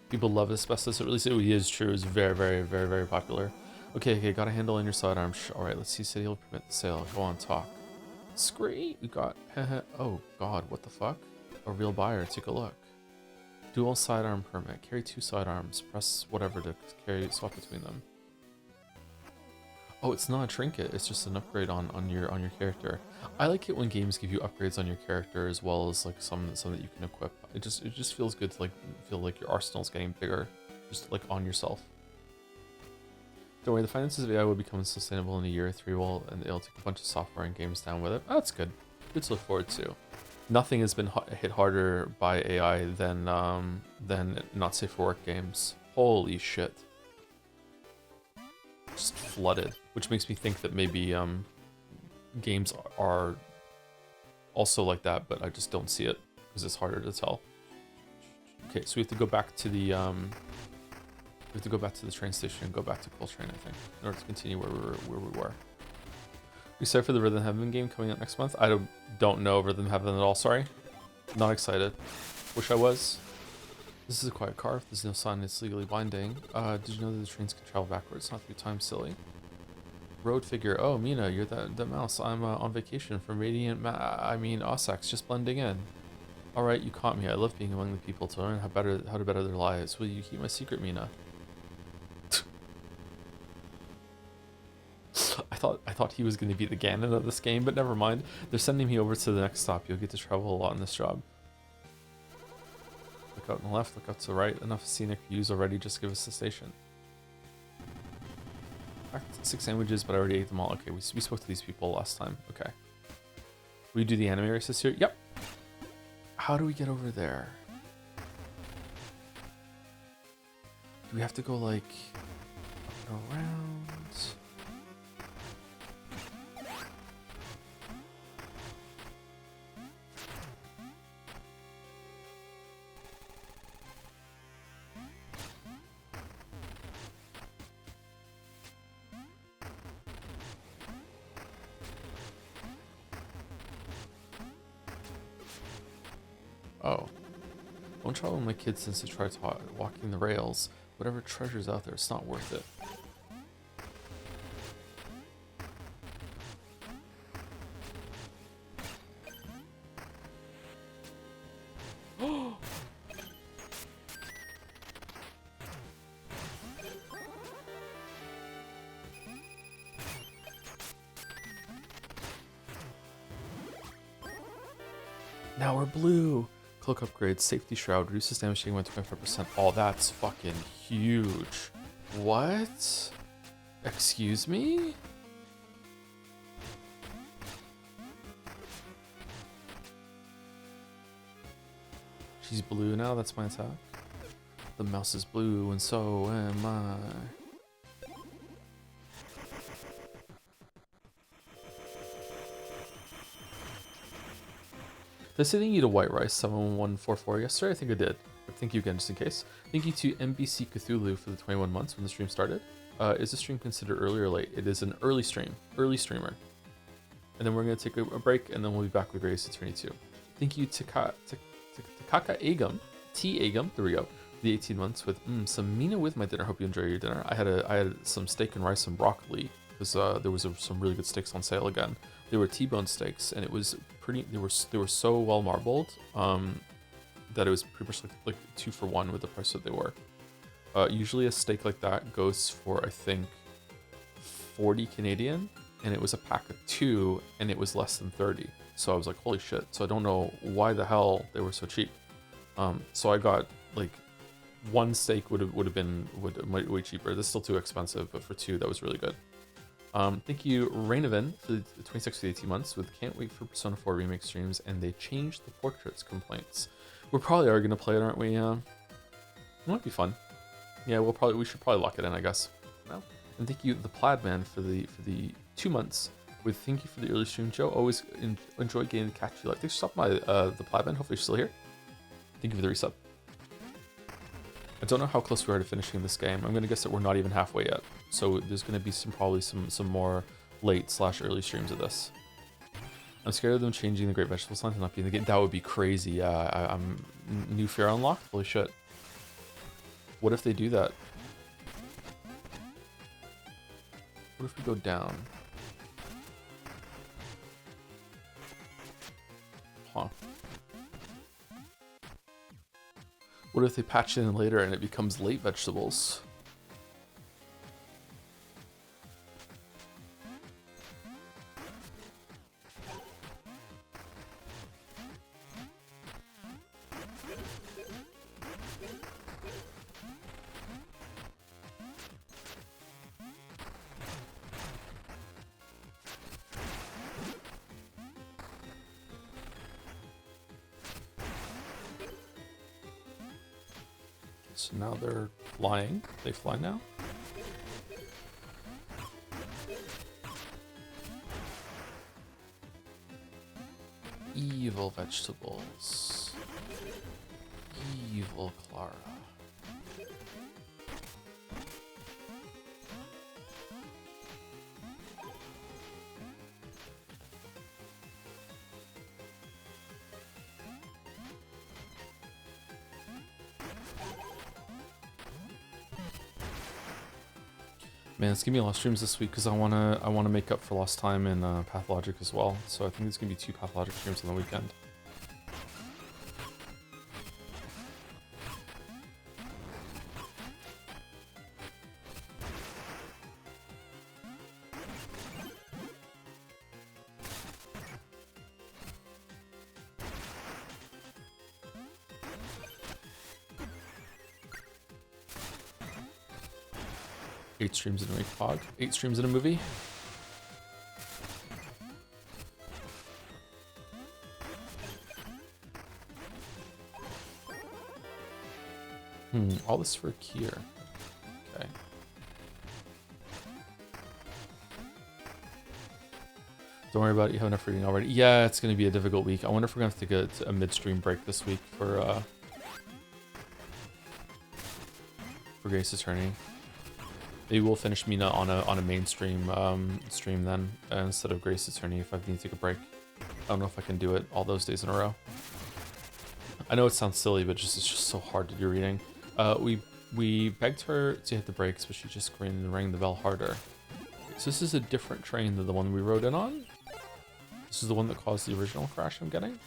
People love asbestos. At least it is true. It's very, very, very, very popular. Okay, got a handle on your sidearm. Alright, let's see. City will permit the sale. Go on, talk. Scree! We got. Oh god, what the fuck? A real buyer. Take a look. Dual sidearm permit. Carry 2 sidearms. Press whatever to swap between them. Oh, it's not a trinket. It's just an upgrade on your character. I like it when games give you upgrades on your character as well as like some that you can equip. It just feels good to like feel like your arsenal's getting bigger, just like on yourself. Don't worry, the finances of AI will become sustainable in a year or 3, and it'll take a bunch of software and games down with it. Oh, that's good. Good to look forward to. Nothing has been hit harder by AI than not safe for work games. Holy shit. Just flooded, which makes me think that maybe games are also like that, but I just don't see it because it's harder to tell. Okay, so we have to go back to the train station and go back to Coltrane, I think, in order to continue where we were. We excited for the Rhythm Heaven game coming out next month? I don't know Rhythm Heaven at all, sorry. Not excited. Wish I was. This is a quiet car. If there's no sign, it's legally binding. Did you know that the trains can travel backwards? Not to be time silly. Road figure. Oh, Mina, you're that mouse. I'm on vacation from Ossex, just blending in. Alright, you caught me. I love being among the people to learn how to better their lives. Will you keep my secret, Mina? I thought he was going to be the Ganon of this game, but never mind. They're sending me over to the next stop. You'll get to travel a lot in this job. Look out on the left, look out to the right. Enough scenic views already, just give us the station. 6 sandwiches, but I already ate them all. Okay, we spoke to these people last time. Okay. We do the anime races here? Yep. How do we get over there? Do we have to go like up and around? Oh. Won't travel with my kids since they tried walking the rails. Whatever treasure's out there, it's not worth it. Now we're blue. Cloak upgrade, safety shroud, reduces damage taken by 25%. Oh, that's fucking huge. What? Excuse me? She's blue now, that's my attack. The mouse is blue and so am I. Did I say they eat a white rice 7144 yesterday? I think I did. But thank you again, just in case. Thank you to MBC Cthulhu for the 21 months when the stream started. Is the stream considered early or late? It is an early stream. Early streamer. And then we're going to take a break, and then we'll be back with Race Eternity 2. Thank you to Takaka Agum. T Agum. There we go. The 18 months with some Mina with my dinner. Hope you enjoy your dinner. I had some steak and rice and broccoli because there was some really good steaks on sale again. They were T-bone steaks, and it was pretty. They were so well marbled that it was pretty much like 2 for 1 with the price that they were. Usually a steak like that goes for I think 40 Canadian, and it was a pack of 2, and it was less than 30. So I was like, holy shit! So I don't know why the hell they were so cheap. So I got like 1 steak would have been way cheaper. This is still too expensive, but for 2 that was really good. Thank you, Rainovan, for the 26 to 18 months with can't wait for Persona 4 remake streams, and they changed the portraits complaints. We probably are gonna play it, aren't we? It might be fun. Yeah, we should probably lock it in, I guess. No. And thank you, the Plaid Man, for the 2 months with thank you for the early stream, Joe. Always enjoy getting to catch you. Like, thanks for stopping by, the Plaid Man. Hopefully you're still here. Thank you for the resub. I don't know how close we are to finishing this game. I'm gonna guess that we're not even halfway yet. So there's gonna be probably some more late/early streams of this. I'm scared of them changing the Great Vegetable Sign to not be in the game. That would be crazy. Yeah, I'm new fear unlocked. Holy shit! What if they do that? What if we go down? Huh. What if they patch it in later and it becomes late vegetables? So now they're flying. They fly now? Evil vegetables. Evil Clara. Man, it's gonna be a lot of streams this week because I wanna make up for lost time in Pathologic as well. So I think it's gonna be 2 Pathologic streams on the weekend. Eight streams in a week, Pog. 8 streams in a movie. All this for Kier. Okay. Don't worry about it, you have enough reading already. Yeah, it's gonna be a difficult week. I wonder if we're gonna have to get a midstream break this week for Grace Attorney. Maybe we'll finish Mina on a mainstream stream then instead of Grace Attorney if I need to take a break. I don't know if I can do it all those days in a row. I know it sounds silly, but it's just so hard to do reading. We begged her to hit the brakes, but she just screamed and rang the bell harder. So this is a different train than the one we rode in on? This is the one that caused the original crash I'm guessing?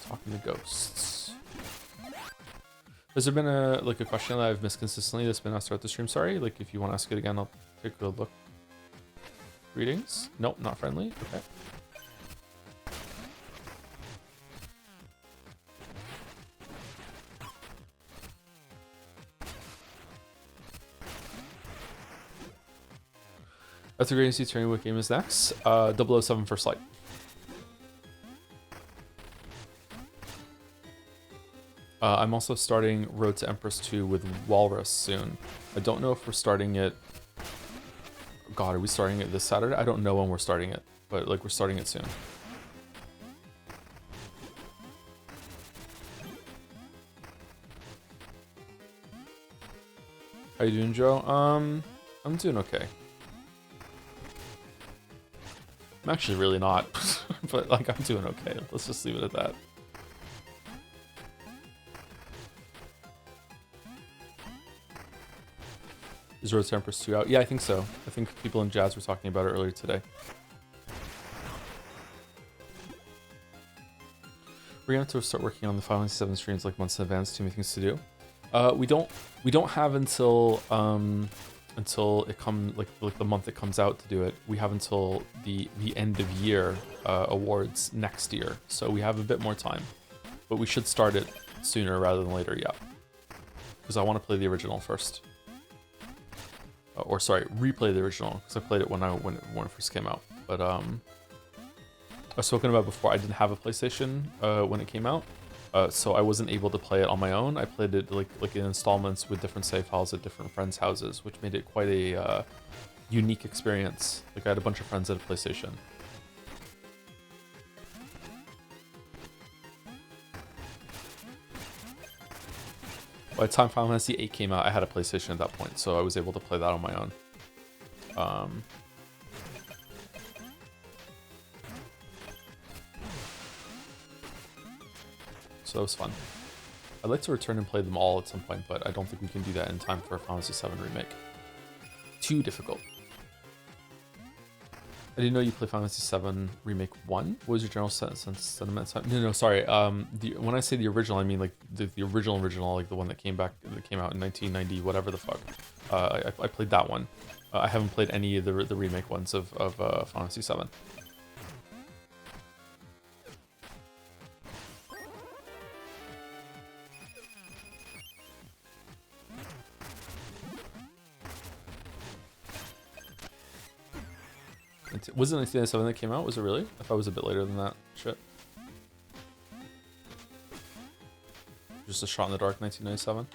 Talking to ghosts. Has there been a question that I've missed consistently that's been asked throughout the stream? Sorry, like if you want to ask it again, I'll take a look. Greetings? Nope, not friendly. Okay. That's a great to see. Turning what game is next? 007 First Light. I'm also starting Road to Empress 2 with Walrus soon. I don't know if we're starting it... God, are we starting it this Saturday? I don't know when we're starting it, but like we're starting it soon. How you doing, Joe? I'm doing okay. I'm actually really not, but like I'm doing okay. Let's just leave it at that. Is Road to Empress 2 out? Yeah, I think so. I think people in Jazz were talking about it earlier today. We're gonna have to start working on the Final Fantasy 7 streams like months in advance. Too many things to do. We don't have until it comes like the month it comes out to do it. We have until the end of year awards next year, so we have a bit more time. But we should start it sooner rather than later, yeah. Because I want to play the original first. Or sorry, replay the original because I played it when it first came out. But I've spoken about before. I didn't have a PlayStation when it came out, so I wasn't able to play it on my own. I played it like in installments with different save files at different friends' houses, which made it quite a unique experience. Like I had a bunch of friends that had a PlayStation. By the time Final Fantasy VIII came out, I had a PlayStation at that point, so I was able to play that on my own. So that was fun. I'd like to return and play them all at some point, but I don't think we can do that in time for a Final Fantasy VII Remake. Too difficult. I didn't know you played Final Fantasy VII Remake 1. What was your general sentiment? No, sorry. When I say the original, I mean like the original, like the one that came out in 1990, whatever the fuck. I played that one. I haven't played any of the remake ones of Final Fantasy VII. Was it 1997 that came out? Was it really? I thought it was a bit later than that. Shit. Just a shot in the dark, 1997.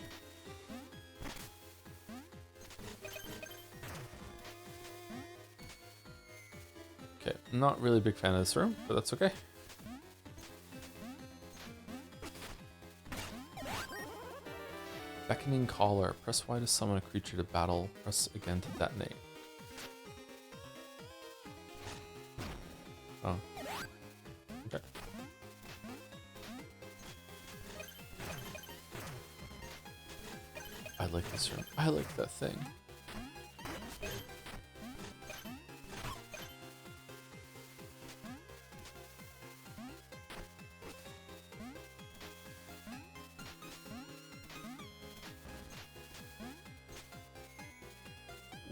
Not really a big fan of this room, but that's okay. Beckoning Caller. Press Y to summon a creature to battle. Press again to detonate. Oh. Okay. I like this room. I like that thing.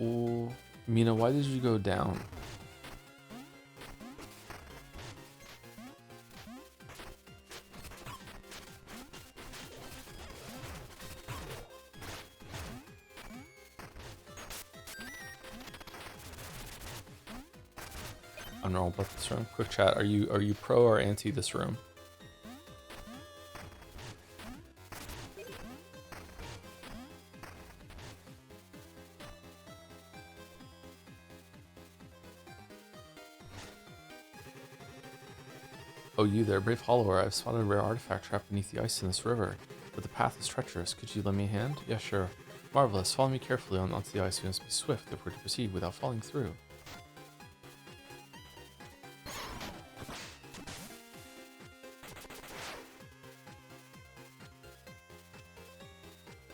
Ooh. Mina, why did you go down? I don't know about this room. Quick chat. Are you pro or anti this room? Oh, you there, brave Hollower. I've spotted a rare artifact trapped beneath the ice in this river, but the path is treacherous. Could you lend me a hand? Yeah, sure. Marvelous. Follow me carefully onto the ice. We must be swift if we're to proceed without falling through.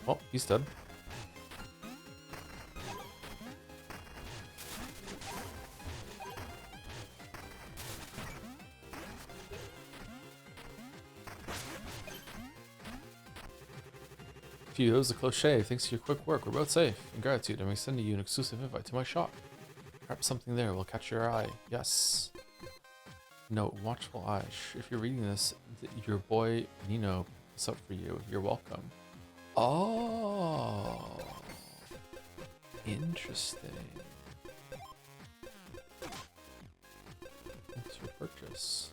Oh, he's dead. Phew, that was a close shave. Thanks to your quick work, we're both safe. In gratitude, I'm sending you an exclusive invite to my shop. Perhaps something there will catch your eye. Yes. Note, watchful eye. If you're reading this, your boy Nino put this up for you. You're welcome. Oh. Interesting. Thanks for purchase.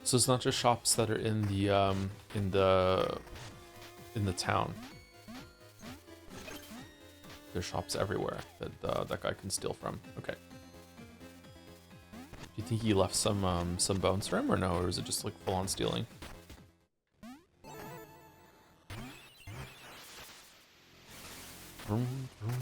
So it's not just shops that are in the town. There's shops everywhere that that guy can steal from. Okay. Do you think he left some bones for him or no, or is it just like full on stealing? Vroom, vroom.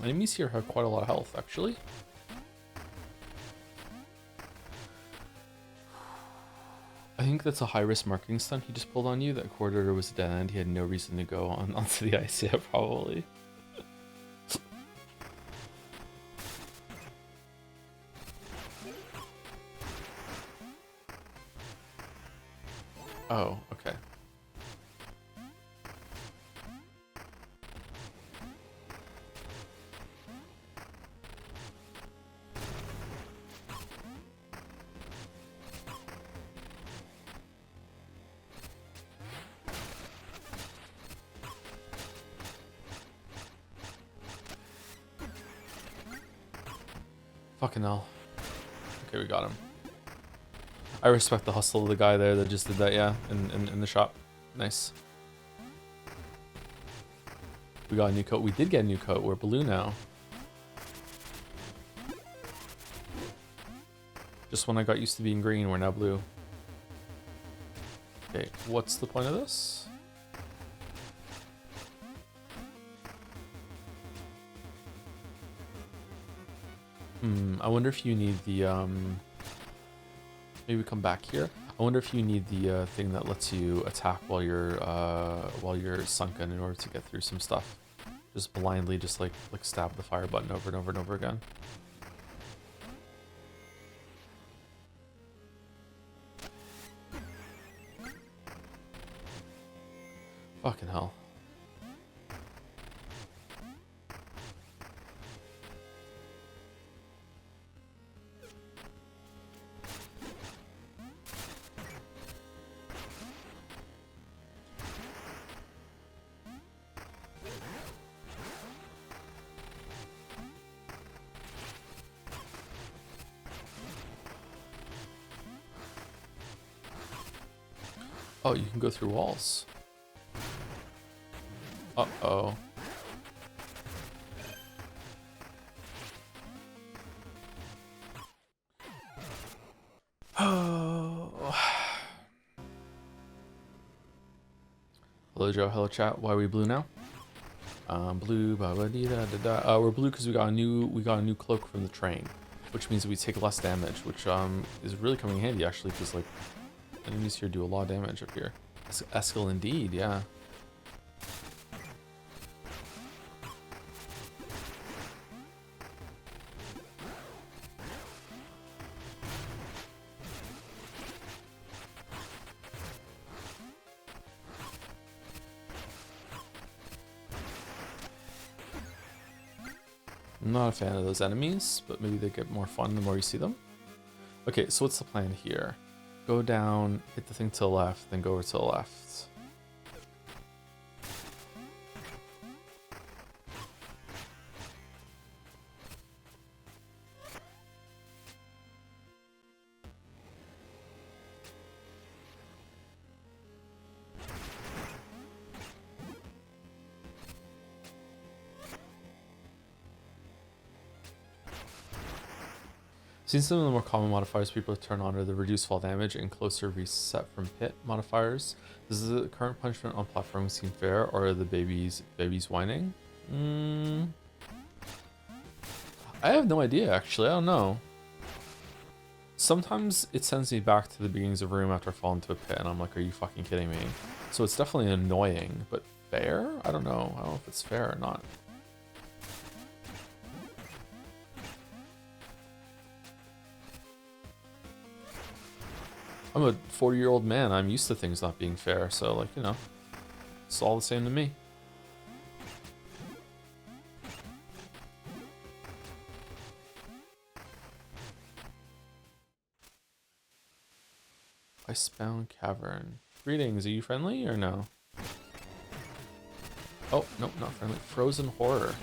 Enemies here have quite a lot of health, actually. I think that's a high-risk marketing stunt he just pulled on you. That corridor was a dead end. He had no reason to go onto the ice yet, probably. Oh, okay. Fucking hell. Okay, we got him. I respect the hustle of the guy there that just did that, yeah, in the shop. Nice. We got a new coat. We did get a new coat. We're blue now. Just when I got used to being green, we're now blue. Okay, what's the point of this? I wonder if you need the, maybe come back here. I wonder if you need the thing that lets you attack while you're sunken in order to get through some stuff. Just blindly just like stab the fire button over and over and over again. Fucking hell. Oh, you can go through walls. Uh-oh. Oh. Hello, Joe. Hello, chat. Why are we blue now? Blue. We're blue because we got a new cloak from the train, which means we take less damage, which is really coming in handy actually, because like enemies here do a lot of damage up here. Eskel indeed, yeah. I'm not a fan of those enemies, but maybe they get more fun the more you see them. Okay, so what's the plan here? Go down, hit the thing to the left, then go over to the left. Since some of the more common modifiers people turn on are the reduced fall damage and closer reset from hit modifiers, does the current punishment on platforming seem fair, or are the babies whining? I have no idea actually, I don't know. Sometimes it sends me back to the beginnings of a room after I fall into a pit and I'm like, are you fucking kidding me? So it's definitely annoying, but fair? I don't know if it's fair or not. I'm a 40-year-old man. I'm used to things not being fair, so like, you know, it's all the same to me. Icebound Cavern. Greetings, are you friendly or no? Oh, nope, not friendly. Frozen Horror.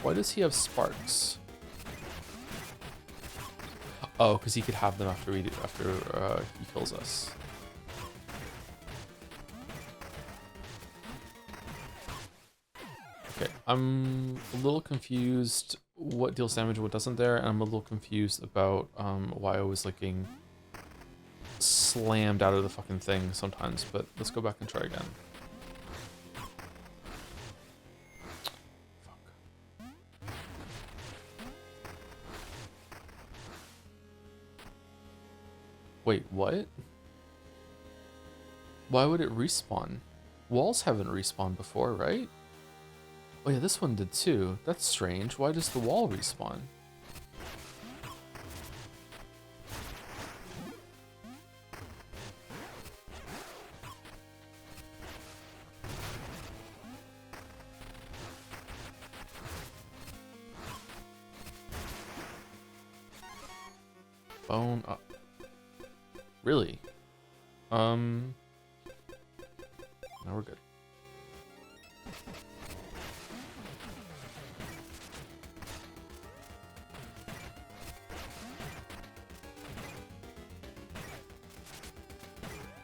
Why does he have sparks? Oh, because he could have them after he kills us. Okay, I'm a little confused what deals damage and what doesn't there, and I'm a little confused about why I was like getting slammed out of the fucking thing sometimes, but let's go back and try again. Wait, what? Why would it respawn? Walls haven't respawned before, right? Oh yeah, this one did too. That's strange. Why does the wall respawn? Bone up. Really? Now we're good.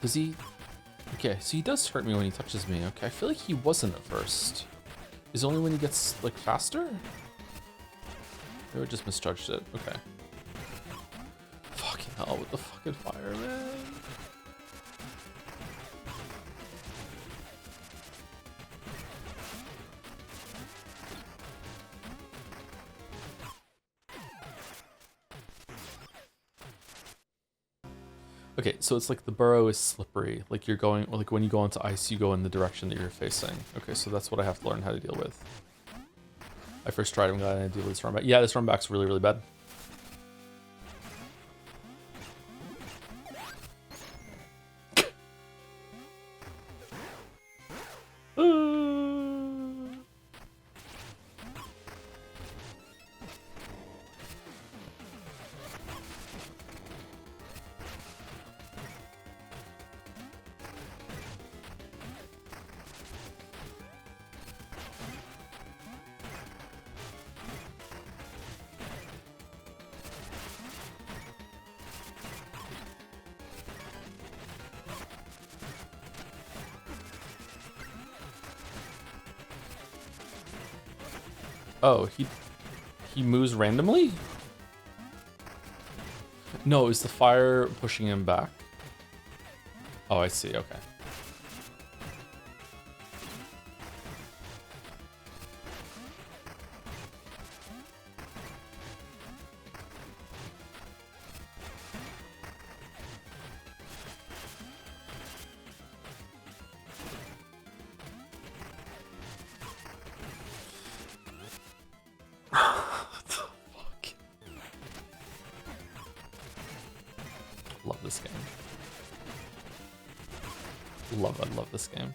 Does he? Okay, so he does hurt me when he touches me. Okay, I feel like he wasn't at first. Is it only when he gets, like, faster? Maybe I just misjudged it. Okay. Fucking hell with the fucking fire, man. Okay, so it's like the burrow is slippery. Like you're going, like when you go into ice, you go in the direction that you're facing. Okay, so that's what I have to learn how to deal with. I first tried, I'm glad I deal with this run back. Yeah, this run back's really, really bad. Oh, he moves randomly? No, is the fire pushing him back? Oh, I see, okay. What the fuck? Love this game. I love this game.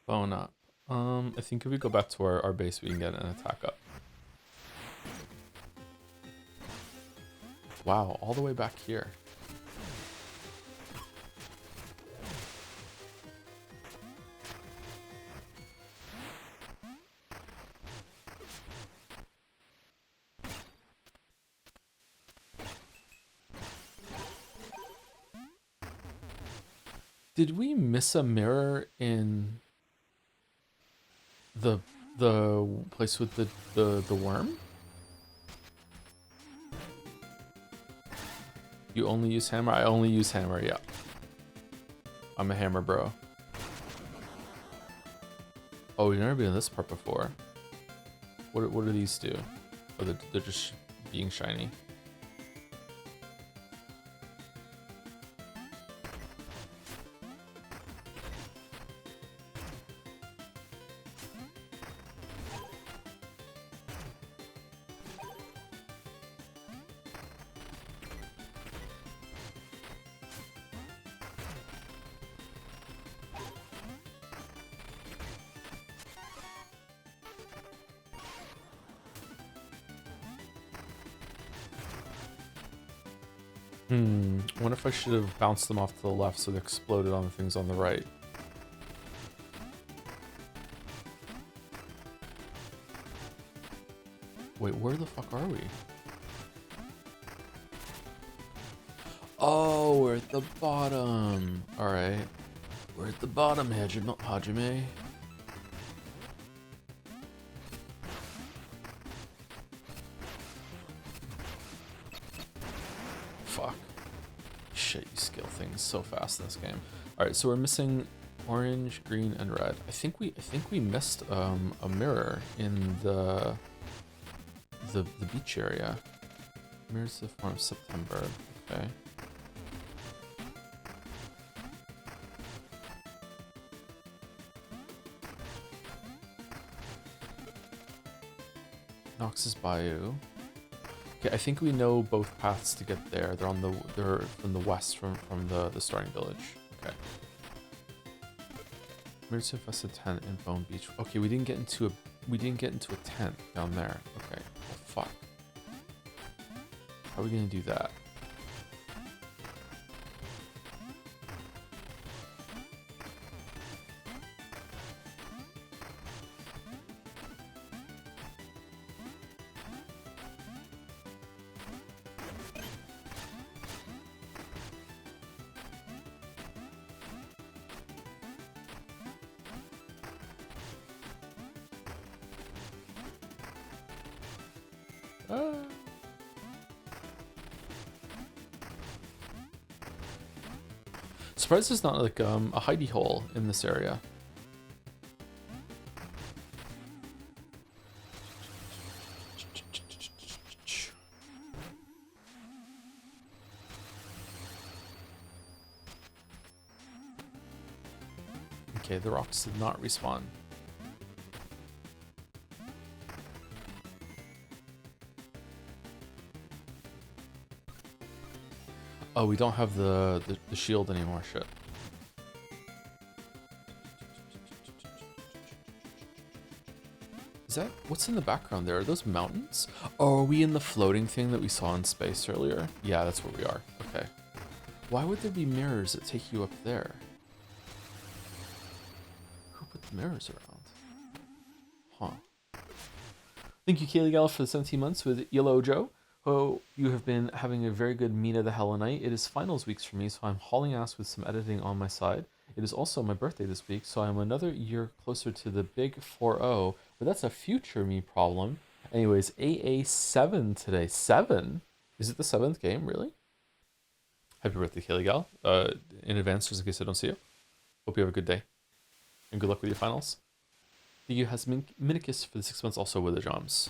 Bone up. I think if we go back to our base, we can get an attack up. Wow, all the way back here. Did we miss a mirror in the place with the worm? You only use hammer? I only use hammer, yeah. I'm a hammer bro. Oh, we've never been in this part before. What do these do? Oh, they're just being shiny. I wonder if I should have bounced them off to the left so they exploded on the things on the right. Wait, where the fuck are we? Oh, we're at the bottom. Alright. We're at the bottom, Hajime. Fuck. Shit, you scale things so fast in this game. Alright, so we're missing orange, green, and red. I think we missed a mirror in the beach area. Mirrors the form of September. Okay. Nox's Bayou. Okay, I think we know both paths to get there. They're from the west from the starting village. Okay. Mirrors infested tent in Bone Beach. Okay, we didn't get into a tent down there. Okay. Well, fuck. How are we gonna do that? Surprised there's not like a hidey hole in this area. Okay, the rocks did not respawn. Oh, we don't have the shield anymore, shit. Is that, what's in the background there? Are those mountains? Oh, are we in the floating thing that we saw in space earlier? Yeah, that's where we are. Okay. Why would there be mirrors that take you up there? Who put the mirrors around? Huh. Thank you, Kaylee Gal, for the 17 months with Yellow Joe. Oh, you have been having a very good Mina the Hollower night. It is finals weeks for me, so I'm hauling ass with some editing on my side. It is also my birthday this week, so I'm another year closer to the big 4-0, but that's a future me problem. Anyways, AA7 today. 7? Is it the 7th game, really? Happy birthday, Kaylee Gal. In advance, just in case I don't see you. Hope you have a good day. And good luck with your finals. You has Minicus for the 6 months also with the Joms.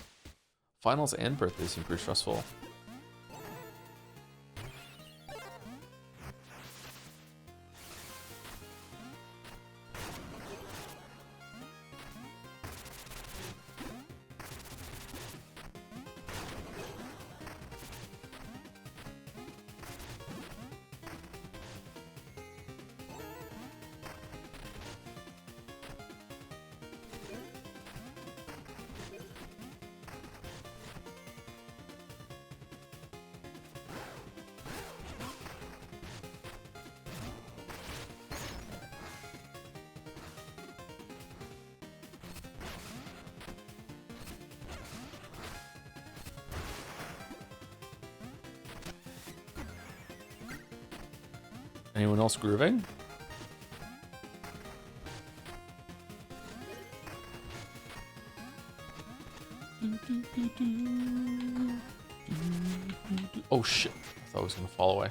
Finals and birthdays seem pretty stressful. Anyone else grooving? Oh shit, I thought I was gonna fall away.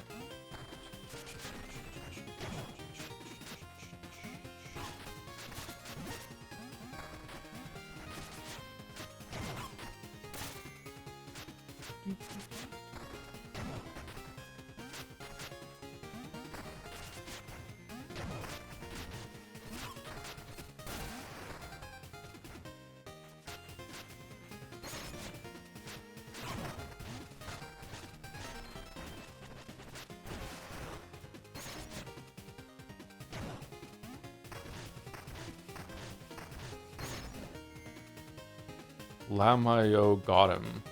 Lamayo got him.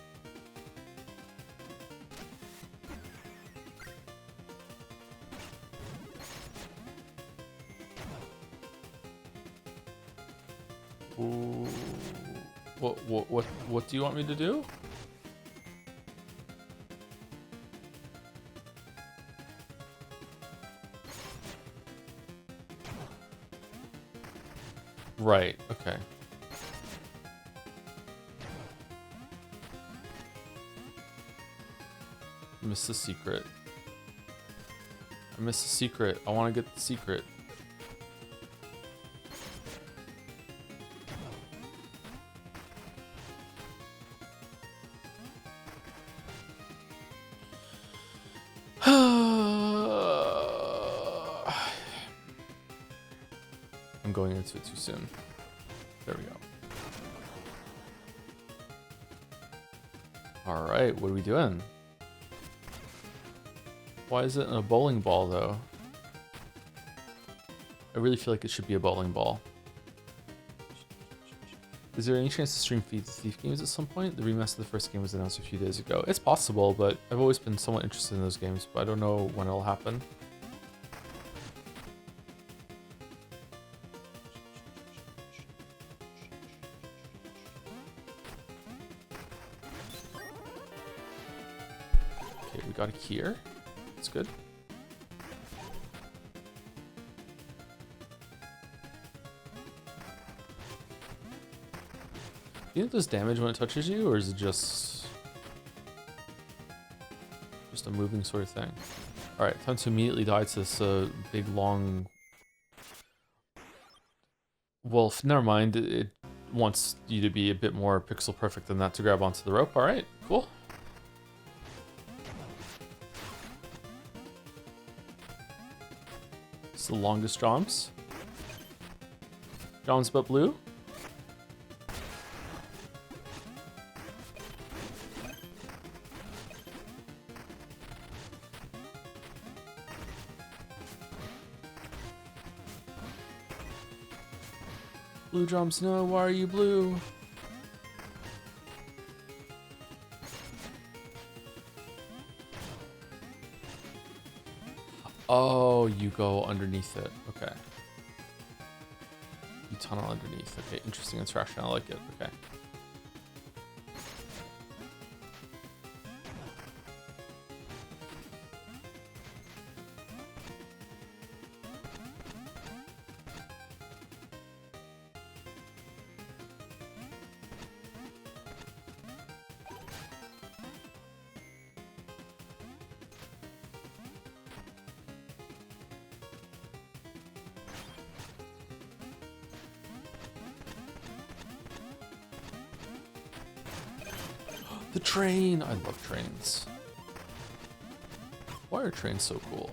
Ooh. What do you want me to do? Right, okay. I missed the secret. I missed the secret. I want to get the secret. I'm going into it too soon. There we go. All right, what are we doing? Why is it in a bowling ball, though? I really feel like it should be a bowling ball. Is there any chance to stream Feed Thief games at some point? The remaster of the first game was announced a few days ago. It's possible, but I've always been somewhat interested in those games, but I don't know when it'll happen. Okay, we got a key here. That's good. Do you think it does damage when it touches you, or is it just just a moving sort of thing. Alright, time to immediately die to this big, long... Well, never mind. It wants you to be a bit more pixel perfect than that to grab onto the rope. Alright, cool. It's the longest jumps. Jumps but blue. Blue jumps, no, why are you blue? Oh, you go underneath it. Okay. You tunnel underneath. Okay, interesting interaction. I like it. Okay. The train! I love trains. Why are trains so cool?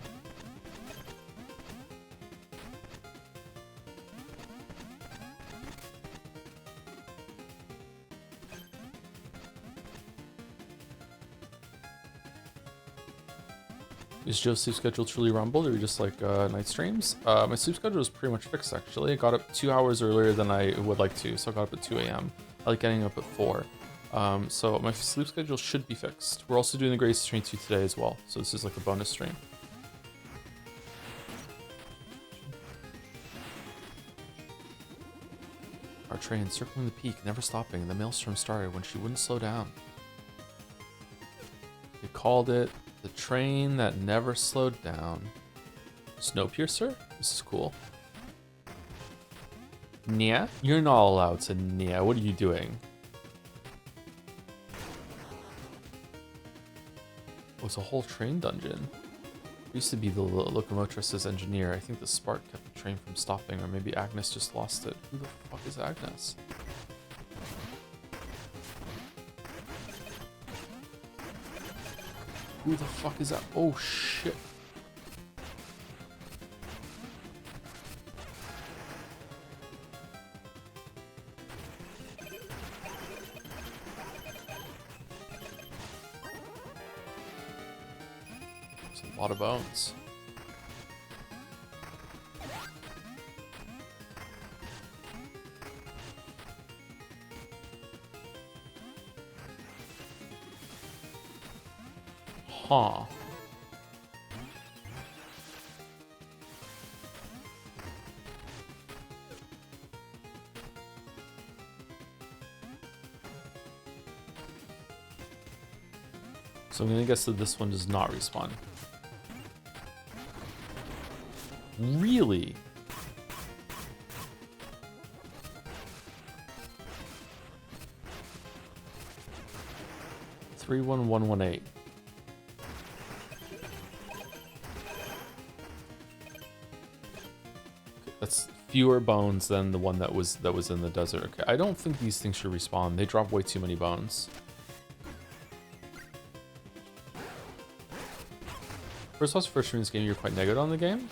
Is Joe's sleep schedule truly rumbled, or just like night streams? My sleep schedule is pretty much fixed actually. I got up 2 hours earlier than I would like to, so I got up at 2 a.m. I like getting up at 4. So my sleep schedule should be fixed. We're also doing the Grace Train 2 today as well, so this is like a bonus stream. Our train circling the peak, never stopping. The maelstrom started when she wouldn't slow down. We called it the train that never slowed down. Snowpiercer? This is cool. Nia? You're not allowed to Nia. What are you doing? Oh, it's a whole train dungeon. I used to be the locomotress's engineer. I think the spark kept the train from stopping, or maybe Agnes just lost it. Who the fuck is Agnes? Who the fuck is that? Oh shit. A lot of bones. Huh. So I'm gonna guess that this one does not respawn. Really? Three 1-1-1-8. That's fewer bones than the one that was in the desert. Okay, I don't think these things should respawn. They drop way too many bones. First off, first stream this game, you're quite negative on the game.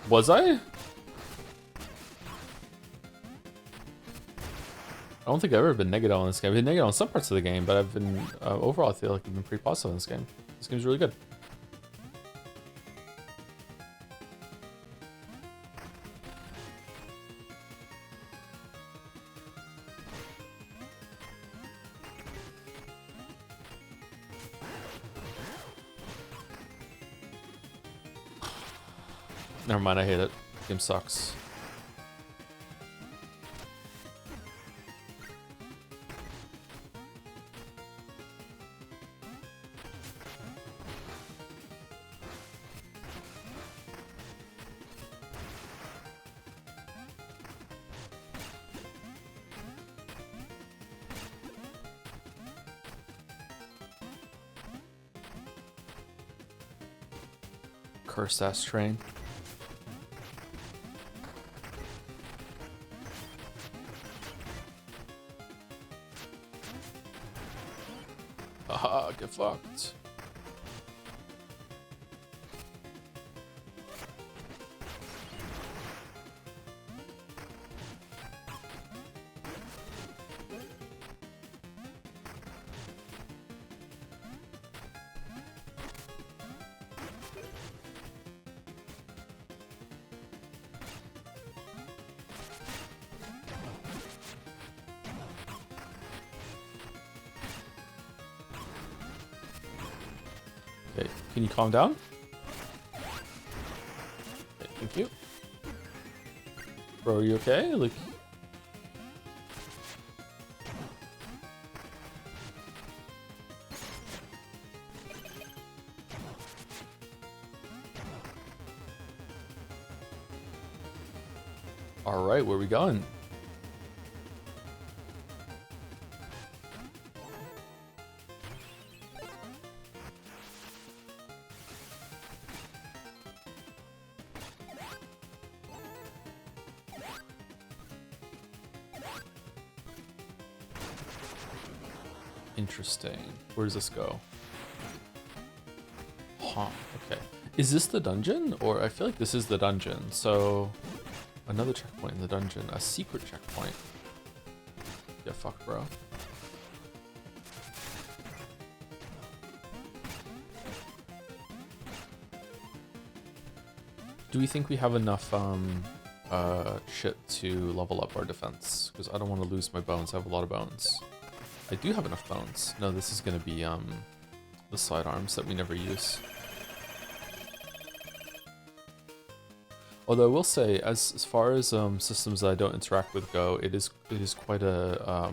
Was I? I don't think I've ever been negative on this game. I've been negative on some parts of the game, but I've been, overall, I feel like I've been pretty positive on this game. This game's really good. Never mind, I hate it. This game sucks. Cursed ass train. Haha, get fucked. Okay, can you calm down? Okay, thank you. Bro, are you okay? Like... Alright, where are we going? Interesting. Where does this go? Huh, okay. Is this the dungeon? Or I feel like this is the dungeon, so... Another checkpoint in the dungeon. A secret checkpoint. Yeah, fuck, bro. Do we think we have enough shit to level up our defense? Because I don't want to lose my bones. I have a lot of bones. I do have enough bones. No, this is gonna be the sidearms that we never use. Although I will say, as far as systems that I don't interact with go, it is quite a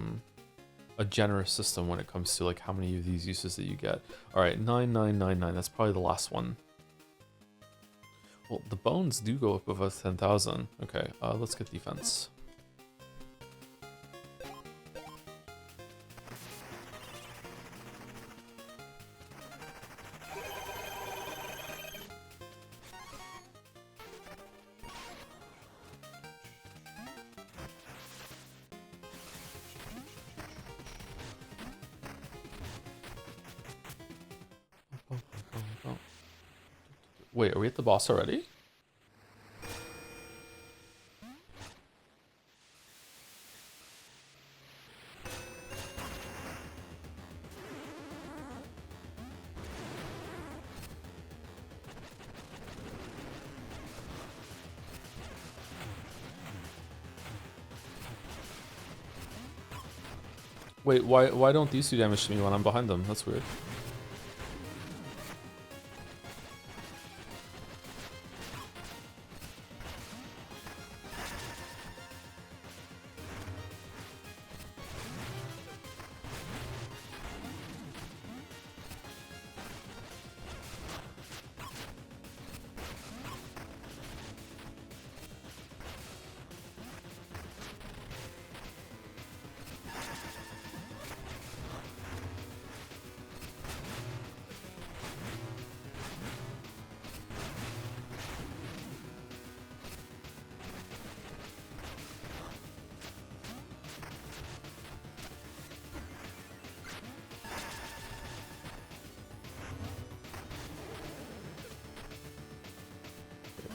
generous system when it comes to like how many of these uses that you get. All right, 9999. That's probably the last one. Well, the bones do go up above 10,000. Okay, let's get defense. Wait, are we at the boss already? Wait, why don't these do damage to me when I'm behind them? That's weird.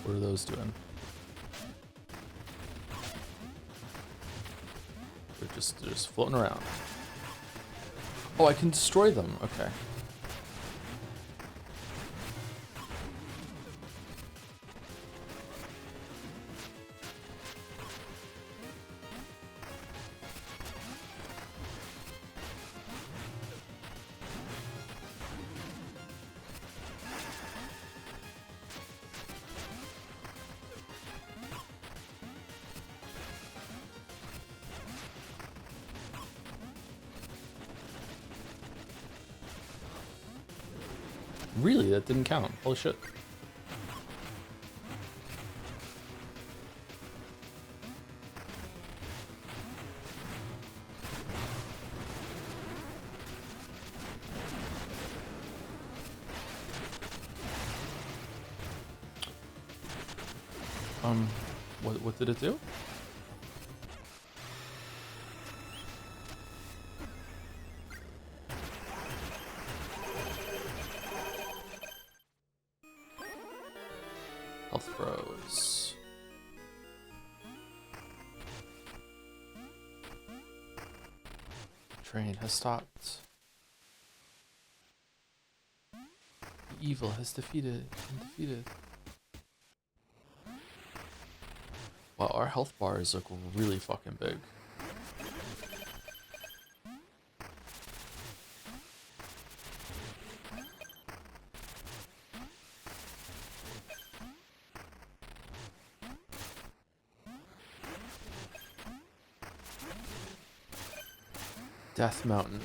What are those doing? They're just floating around. Oh, I can destroy them. Okay. Really? That didn't count. Holy shit. What did it do? Health froze. Train has stopped. The evil has been defeated. Wow, our health bars look really fucking big. Death Mountain.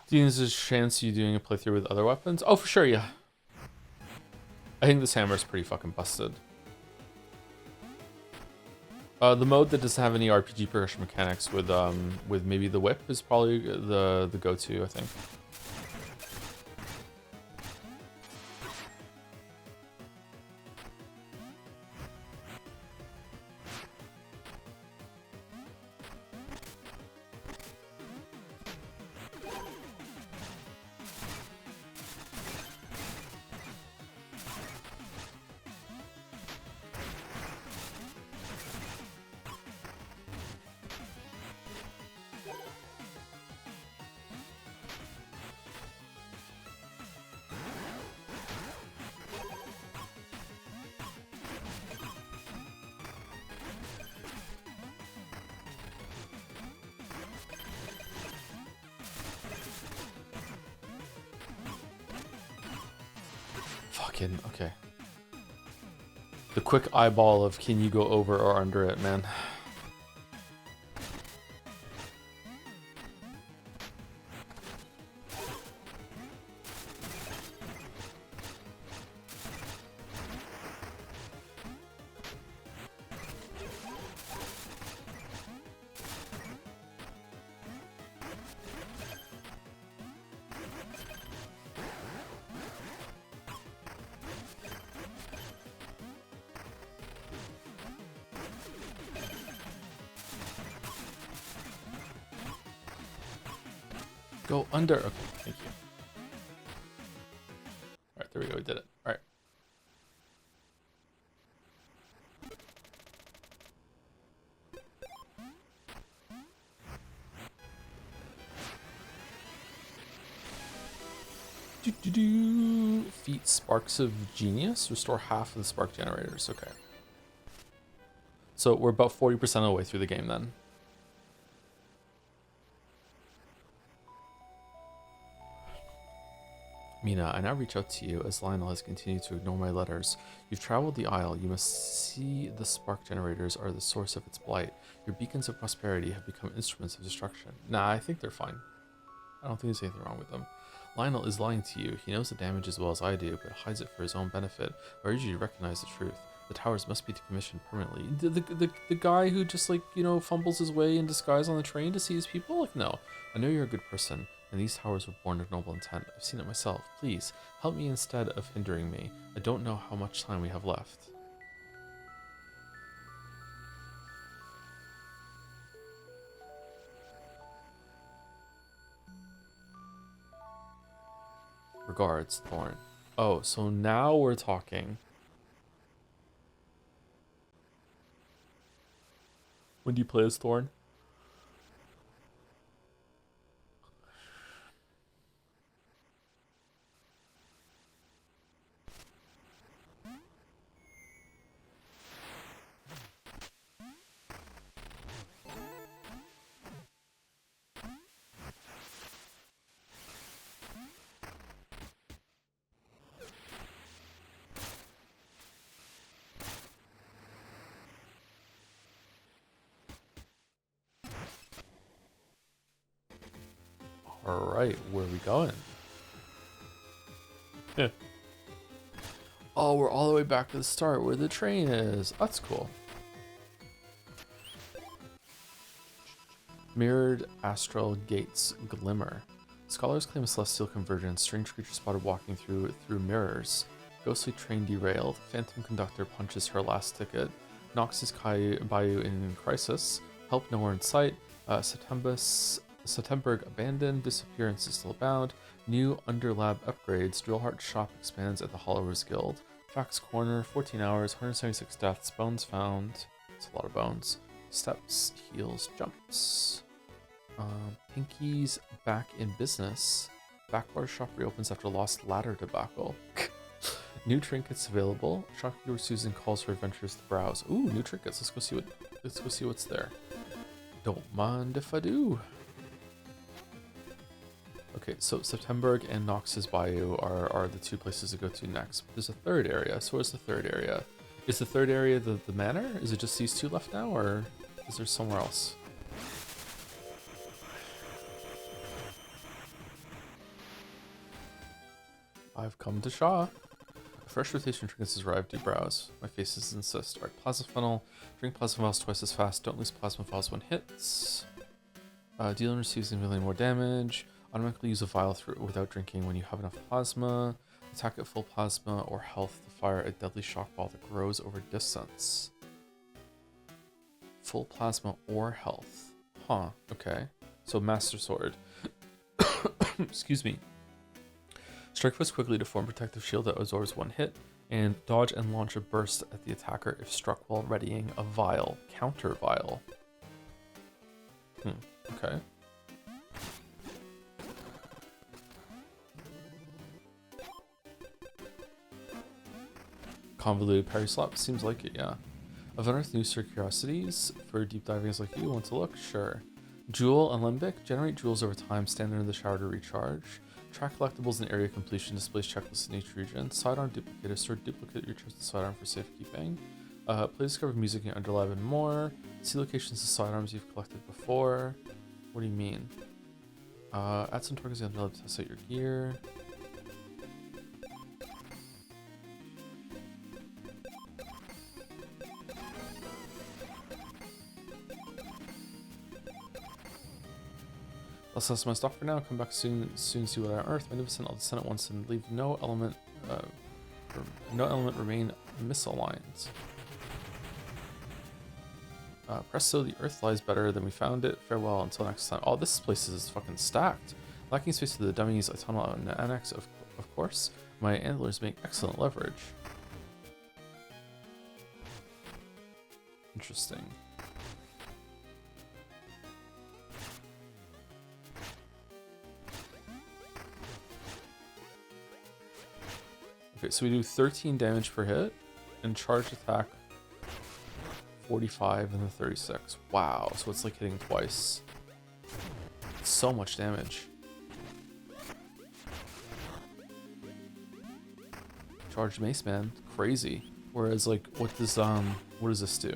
Do you think there's a chance you doing a playthrough with other weapons? Oh, for sure, yeah. I think this hammer is pretty fucking busted. The mode that doesn't have any RPG progression mechanics with maybe the whip is probably the go-to, I think. Okay. The quick eyeball of can you go over or under it, man. Go under. Okay, thank you. Alright, there we go. We did it. Alright. Feet sparks of genius. Restore half of the spark generators. Okay. So we're about 40% of the way through the game then. Mina, I now reach out to you as Lionel has continued to ignore my letters. You've traveled the Isle. You must see the spark generators are the source of its blight. Your beacons of prosperity have become instruments of destruction. Nah, I think they're fine. I don't think there's anything wrong with them. Lionel is lying to you. He knows the damage as well as I do, but hides it for his own benefit. I urge you to recognize the truth. The towers must be decommissioned permanently. The guy who just, like, you know, fumbles his way in disguise on the train to see his people? Like, no. I know you're a good person. And these towers were born of noble intent. I've seen it myself. Please, help me instead of hindering me. I don't know how much time we have left. Regards, Thorn. Oh, so now we're talking. When do you play as Thorn? Alright, where are we going? Yeah. Oh, we're all the way back to the start where the train is. That's cool. Mirrored astral gates glimmer. Scholars claim a celestial convergence. Strange creature spotted walking through mirrors. Ghostly train derailed. Phantom conductor punches her last ticket. Nox's Bayou in crisis. Help nowhere in sight. Septemberg abandoned. Disappearances still abound. New underlab upgrades. Drillheart shop expands at the Hollowers Guild. Facts corner. 14 hours. 176 deaths. Bones found. It's a lot of bones. Steps, heals, jumps. Pinky's back in business. Backwater shop reopens after lost ladder debacle. New trinkets available. Shopkeeper Susan calls her adventurers to browse. Ooh, new trinkets. Let's go see what's there. Don't mind if I do. Okay, so Septemberg and Nox's Bayou are the two places to go to next. There's a third area. So where's the third area? Is the third area the manor? Is it just these two left now, or is there somewhere else? I've come to Shaw. A fresh rotation trinkets has arrived. Do browse. My faces insist. Alright, plasma funnel. Drink plasma vials twice as fast. Don't lose plasma vials when hits. Dealer receives significantly more damage. Automatically use a vial without drinking when you have enough plasma. Attack at full plasma or health to fire a deadly shock ball that grows over distance. Full plasma or health. Huh, okay. So Master Sword. Excuse me. Strike first quickly to form protective shield that absorbs one hit, and dodge and launch a burst at the attacker if struck while readying a vial. Counter vial. Okay. Convoluted parry slap? Seems like it, yeah. I've unearthed new curiosities for deep divers like you. Want to look? Sure. Jewel and Limbic. Generate jewels over time. Stand under the shower to recharge. Track collectibles and area completion. Displays checklists in each region. Sidearm duplicator. Store duplicate your trusted sidearm for safekeeping. Play discover music in Underlab and more. See locations of sidearms you've collected before. What do you mean? Add some targets in Underlab to test out your gear. That's my stock for now. Come back soon. See what I unearth. Magnificent. I'll descend at once and leave no element remain misaligned. Presto, the earth lies better than we found it. Farewell until next time. Oh, this place is fucking stacked. Lacking space for the dummies, I tunnel out an annex. Of course, my antlers make excellent leverage. Interesting. Okay, so we do 13 damage per hit, and charged attack 45 and the 36. Wow, so it's like hitting twice. So much damage. Charged mace, man, crazy. Whereas like, what does this do?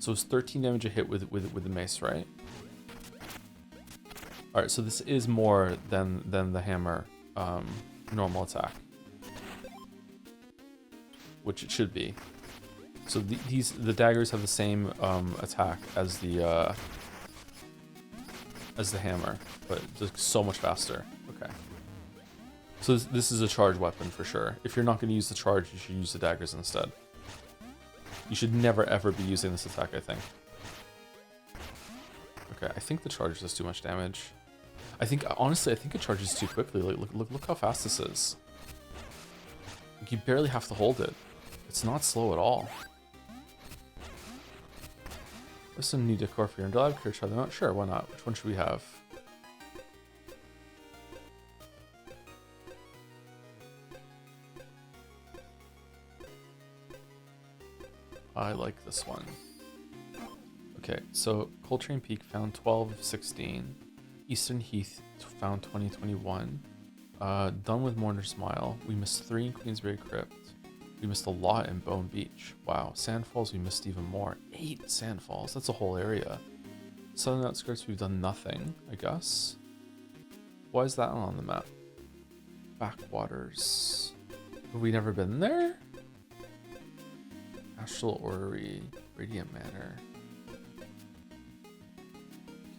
So it's 13 damage a hit with the mace, right? All right, so this is more than the hammer normal attack. Which it should be. So the daggers have the same attack as the hammer, but just so much faster. Okay. So this is a charge weapon for sure. If you're not going to use the charge, you should use the daggers instead. You should never ever be using this attack, I think. Okay, I think the charge does too much damage. Honestly, I think it charges too quickly. Like, look how fast this is. Like, you barely have to hold it. It's not slow at all. There's some new decor for your Underlab. Care to try them out? Sure, why not? Which one should we have? I like this one. Okay, so Coltrane Peak found 12 of 16. Eastern Heath found 2021. Done with Mourner's Mile. We missed 3 in Queensberry Crypt. We missed a lot in Bone Beach. Wow. Sandfalls, we missed even more. 8 Sandfalls. That's a whole area. Southern outskirts, we've done nothing, I guess. Why is that on the map? Backwaters. Have we never been there? Astral Orrery, Radiant Manor.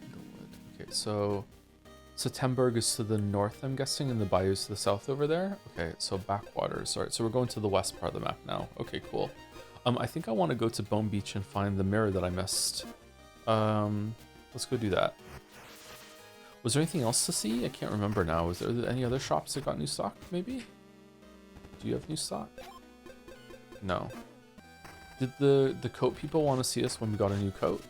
Kindlewood. Okay, so Settemberg is to the north, I'm guessing, and the Bayou is to the south over there. Okay, so Backwaters. Alright, so we're going to the west part of the map now. Okay, cool. I think I want to go to Bone Beach and find the mirror that I missed. Let's go do that. Was there anything else to see? I can't remember now. Was there any other shops that got new stock, maybe? Do you have new stock? No. Did the coat people want to see us when we got a new coat?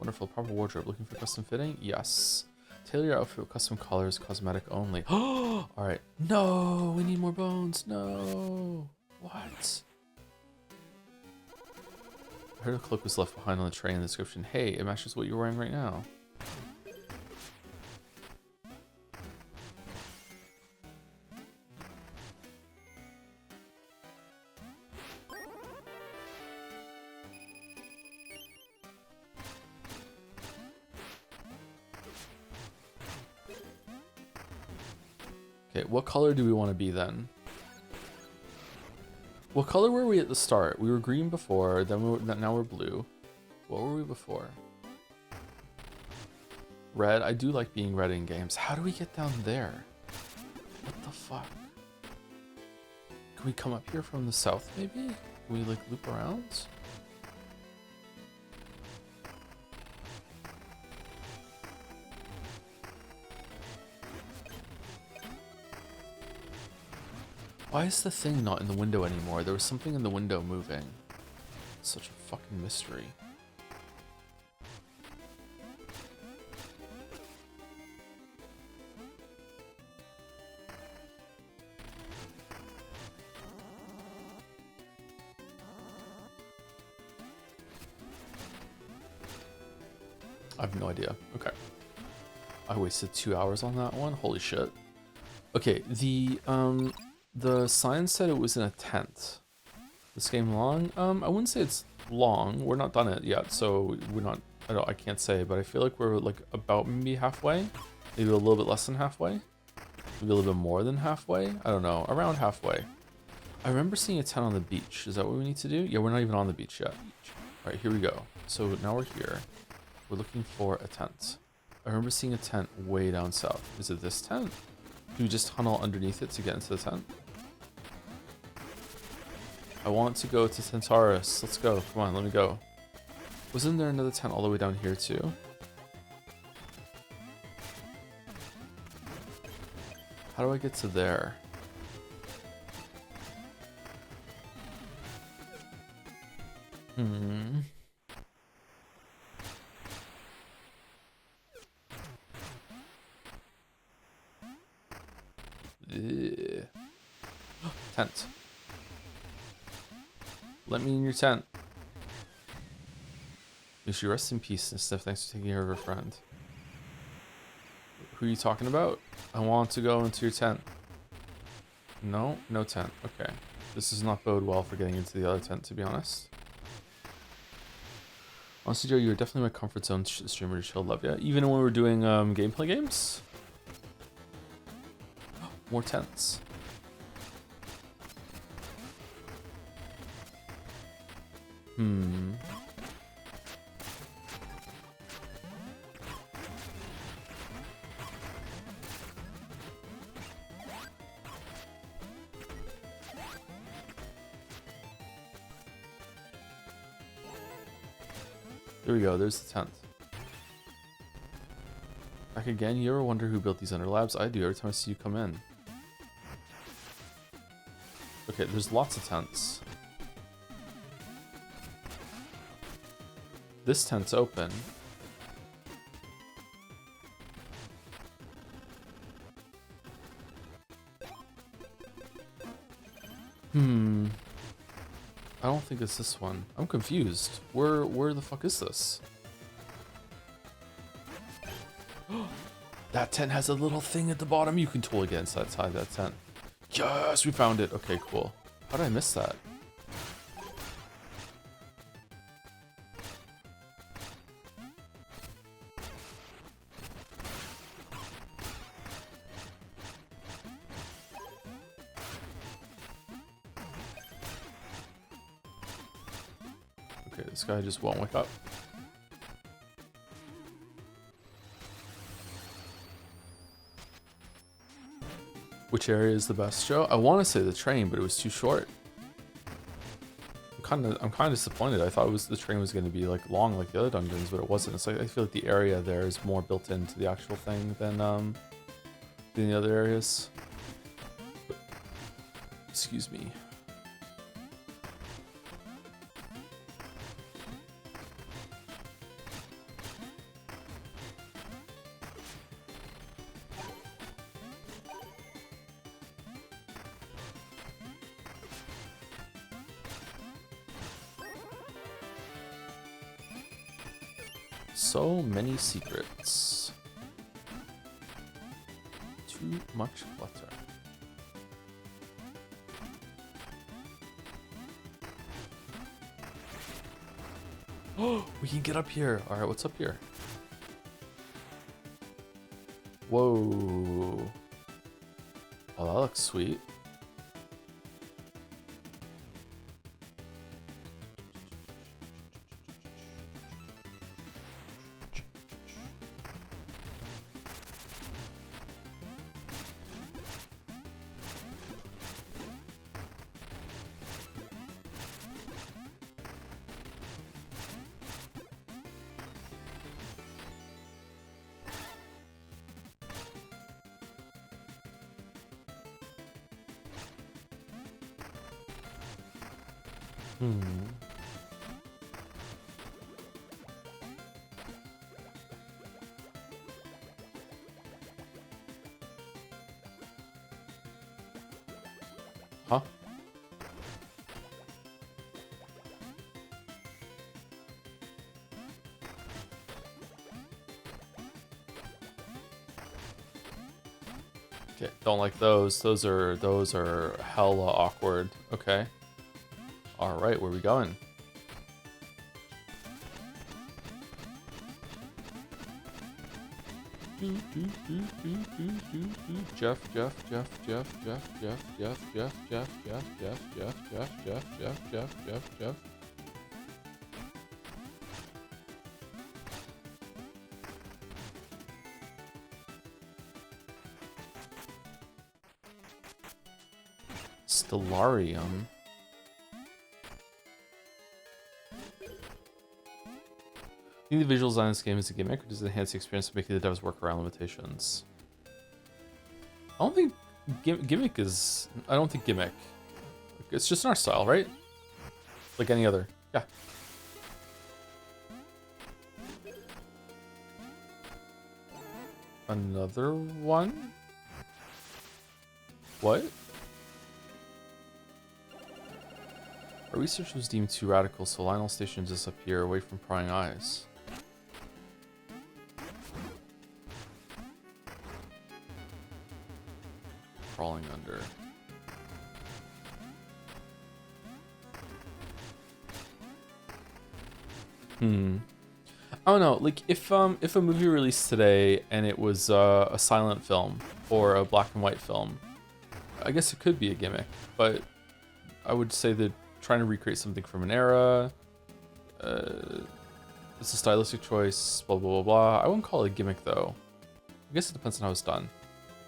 Wonderful, proper wardrobe. Looking for custom fitting? Yes. Tailor your outfit with custom colors, cosmetic only. Oh, all right. No, we need more bones. No. What? I heard a cloak was left behind on the tray in the description. Hey, it matches what you're wearing right now. Okay, what color do we want to be then? What color were we at the start? We were green before, then now we're blue. What were we before? Red. I do like being red in games. How do we get down there? What the fuck? Can we come up here from the south maybe? Can we like loop around? Why is the thing not in the window anymore? There was something in the window moving. Such a fucking mystery. I have no idea. Okay. I wasted 2 hours on that one. Holy shit. Okay, the sign said it was in a tent. This game long? I wouldn't say it's long. We're not done it yet, so we're not. I can't say, but I feel like we're like about maybe halfway, maybe a little bit less than halfway, maybe a little bit more than halfway. I don't know, around halfway. I remember seeing a tent on the beach. Is that what we need to do? Yeah, we're not even on the beach yet. All right, here we go. So now we're here. We're looking for a tent. I remember seeing a tent way down south. Is it this tent? Do we just tunnel underneath it to get into the tent? I want to go to Centaurus. Let's go. Come on, let me go. Wasn't there another tent all the way down here too? How do I get to there? Tent. Let me in your tent. You should rest in peace and stuff. Thanks for taking care of her friend. Who are you talking about? I want to go into your tent. No? No tent. Okay. This does not bode well for getting into the other tent, to be honest. Honestly, Joe, you were definitely my comfort zone streamer to chill. Love ya. Even when we were doing gameplay games? More tents. There we go, there's the tent. Back again, you ever wonder who built these underlabs? I do every time I see you come in. Okay, there's lots of tents. This tent's open. I don't think it's this one. I'm confused. Where the fuck is this? That tent has a little thing at the bottom. You can totally get inside that tent. Yes, we found it. Okay, cool. How did I miss that? Okay, this guy just won't wake up. Which area is the best, Joe? I want to say the train, but it was too short. I'm kind of disappointed. I thought the train was going to be like long like the other dungeons, but it wasn't. It's like I feel like the area there is more built into the actual thing than the other areas. Excuse me. So many secrets. Too much clutter. Oh, we can get up here. All right, what's up here? Whoa. Oh, that looks sweet. Huh? Okay, don't like those. Those are hella awkward. Okay. All right, where are we going? Jeff. Stellarium. Do you think the visual design of this game is a gimmick, or does it enhance the experience by making the devs work around limitations? I don't think gimmick is... I don't think gimmick. It's just an art style, right? Like any other. Yeah. Another one? What? Our research was deemed too radical, so Lionel stations disappear away from prying eyes. Crawling under. I don't know, like if a movie released today and it was a silent film or a black and white film, I guess it could be a gimmick, but I would say that trying to recreate something from an era, it's a stylistic choice, blah blah blah blah. I wouldn't call it a gimmick though. I guess it depends on how it's done.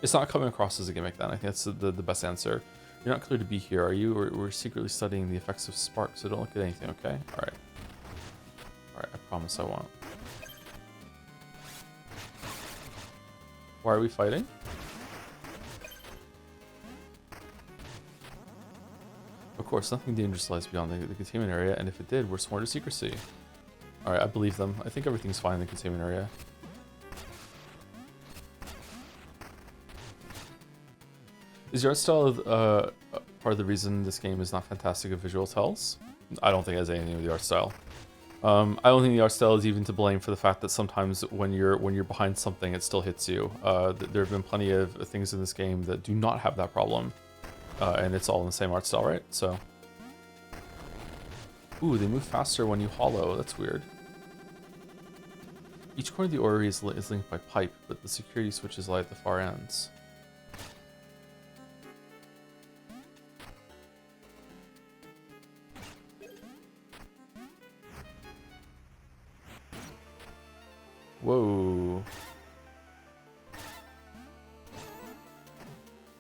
It's not coming across as a gimmick then. I think that's the best answer. You're not clear to be here, are you? We're secretly studying the effects of sparks, so don't look at anything, okay? Alright. Alright, I promise I won't. Why are we fighting? Of course, nothing dangerous lies beyond the containment area, and if it did, we're sworn to secrecy. Alright, I believe them. I think everything's fine in the containment area. Is your art style part of the reason this game is not fantastic at visual tells? I don't think it has anything with the art style. I don't think the art style is even to blame for the fact that sometimes when you're behind something, it still hits you. There have been plenty of things in this game that do not have that problem, and it's all in the same art style, right? So, ooh, they move faster when you hollow. That's weird. Each corner of the orrery is linked by pipe, but the security switches lie at the far ends. Whoa.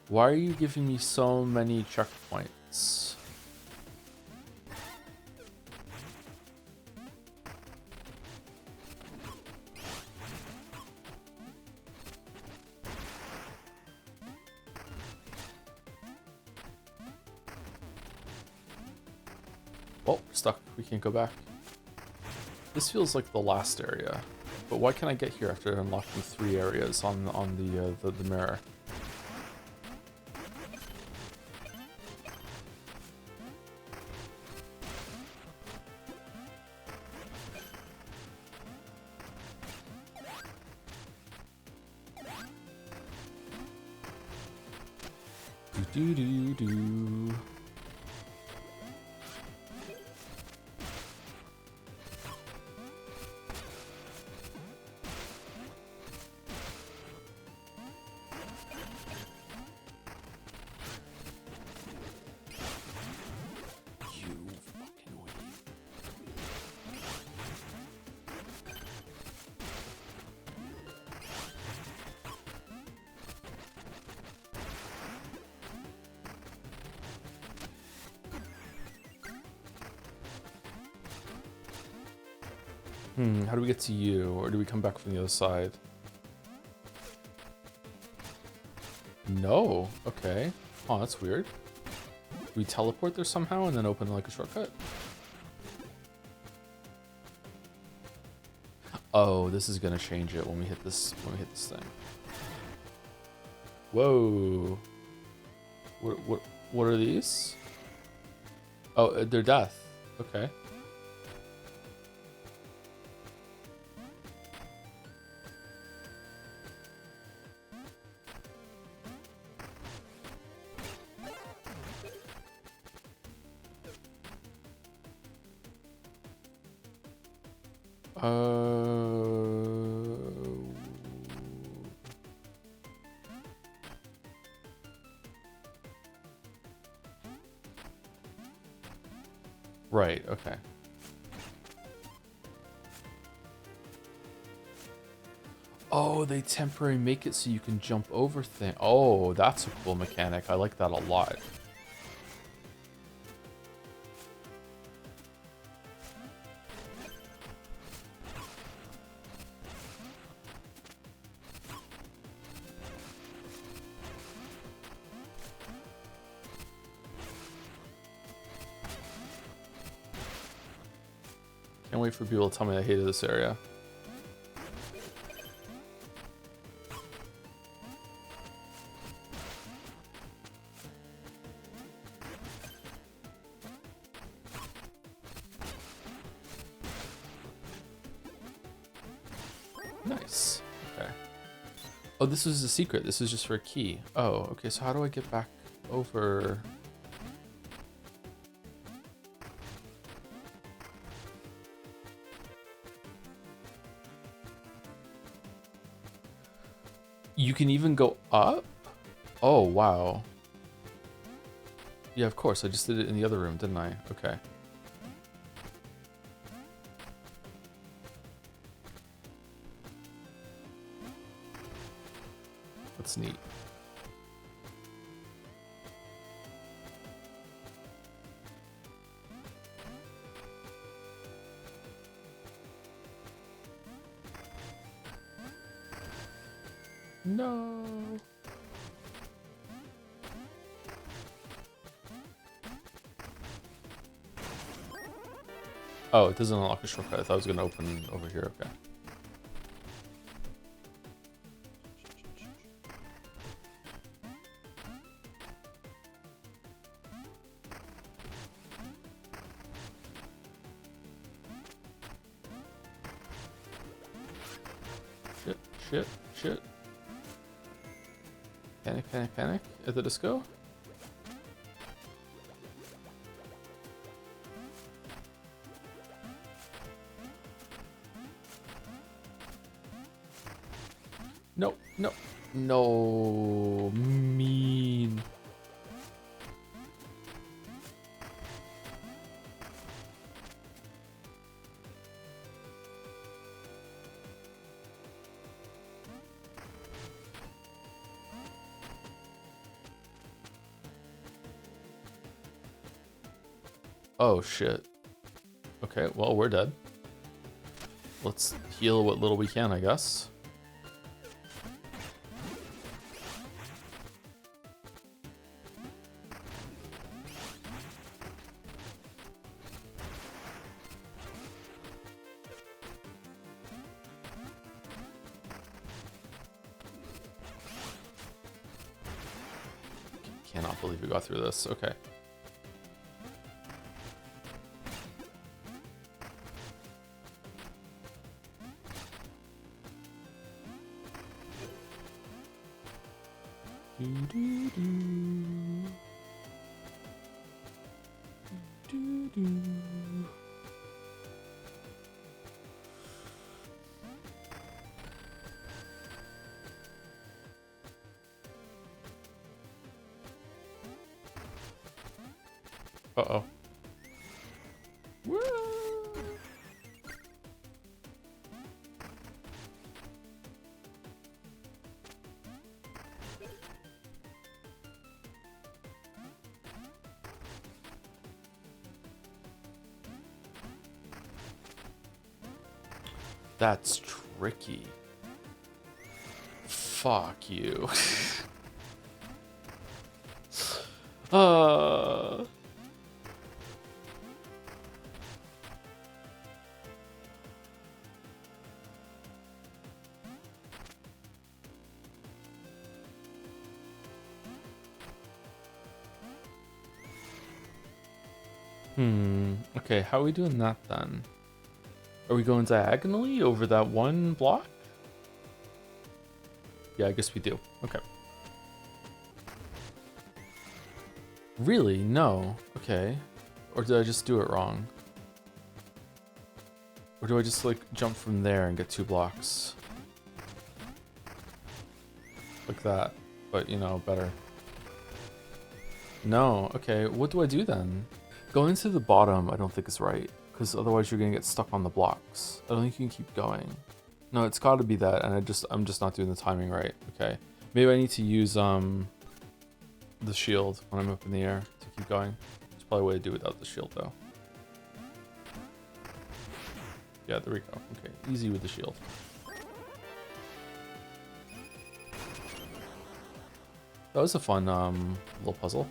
Why are you giving me so many checkpoints? Oh, stuck. We can't go back. This feels like the last area. But why can't I get here after unlocking 3 areas on the mirror? Do do do do. How do we get to you? Or do we come back from the other side? No. Okay. Oh, that's weird. Do we teleport there somehow and then open like a shortcut? Oh, this is gonna change it when we hit this thing. Whoa. What are these? Oh, they're death. Okay. Right, okay. Oh, they temporarily make it so you can jump over things. Oh, that's a cool mechanic. I like that a lot. Can't wait for people to tell me I hated this area. Nice. Okay. Oh, this is a secret. This is just for a key. Oh, okay. So how do I get back over? You can even go up? Oh, wow. Yeah, of course. I just did it in the other room, didn't I? Okay. That's neat. No. Oh, it doesn't unlock a shortcut. I thought it was going to open over here. Okay. Shit, shit, shit. Panic, panic, panic at the disco. No, no, no, mean. Oh, shit. Okay, well, we're dead. Let's heal what little we can, I guess. Cannot believe we got through this. Okay. Uh-oh. Woo! That's tricky. Fuck you. uh... Okay, how are we doing that then? Are we going diagonally over that one block? Yeah, I guess we do. Okay. Really? No. Okay. Or did I just do it wrong? Or do I just, like, jump from there and get 2 blocks? Like that. But, you know, better. No. Okay, what do I do then? Going to the bottom I don't think is right, because otherwise you're gonna get stuck on the blocks. I don't think you can keep going. No, it's gotta be that, and I'm just not doing the timing right. Okay. Maybe I need to use the shield when I'm up in the air to keep going. There's probably a way to do it without the shield though. Yeah, there we go. Okay, easy with the shield. That was a fun little puzzle.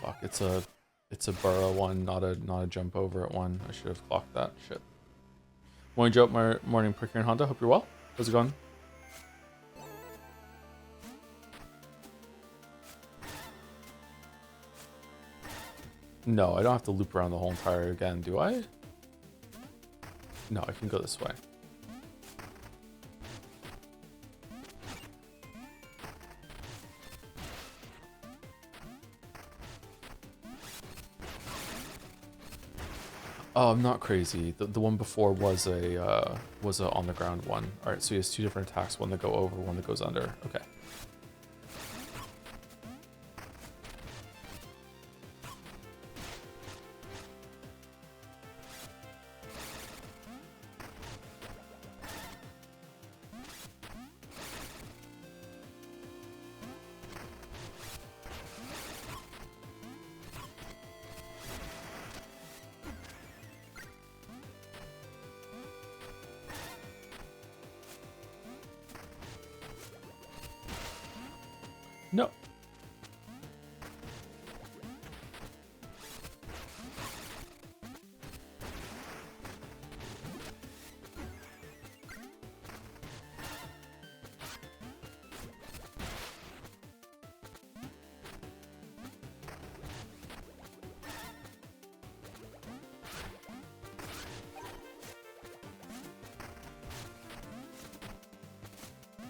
Fuck, it's a burrow one, not a jump over at one. I should have clocked that. Shit. Morning Joe, morning Pricker and Honda. Hope you're well. How's it going? No, I don't have to loop around the whole entire again, do I? No, I can go this way. Oh, I'm not crazy. The one before was a on the ground one. All right, so he has 2 different attacks: one that go over, one that goes under. Okay. No.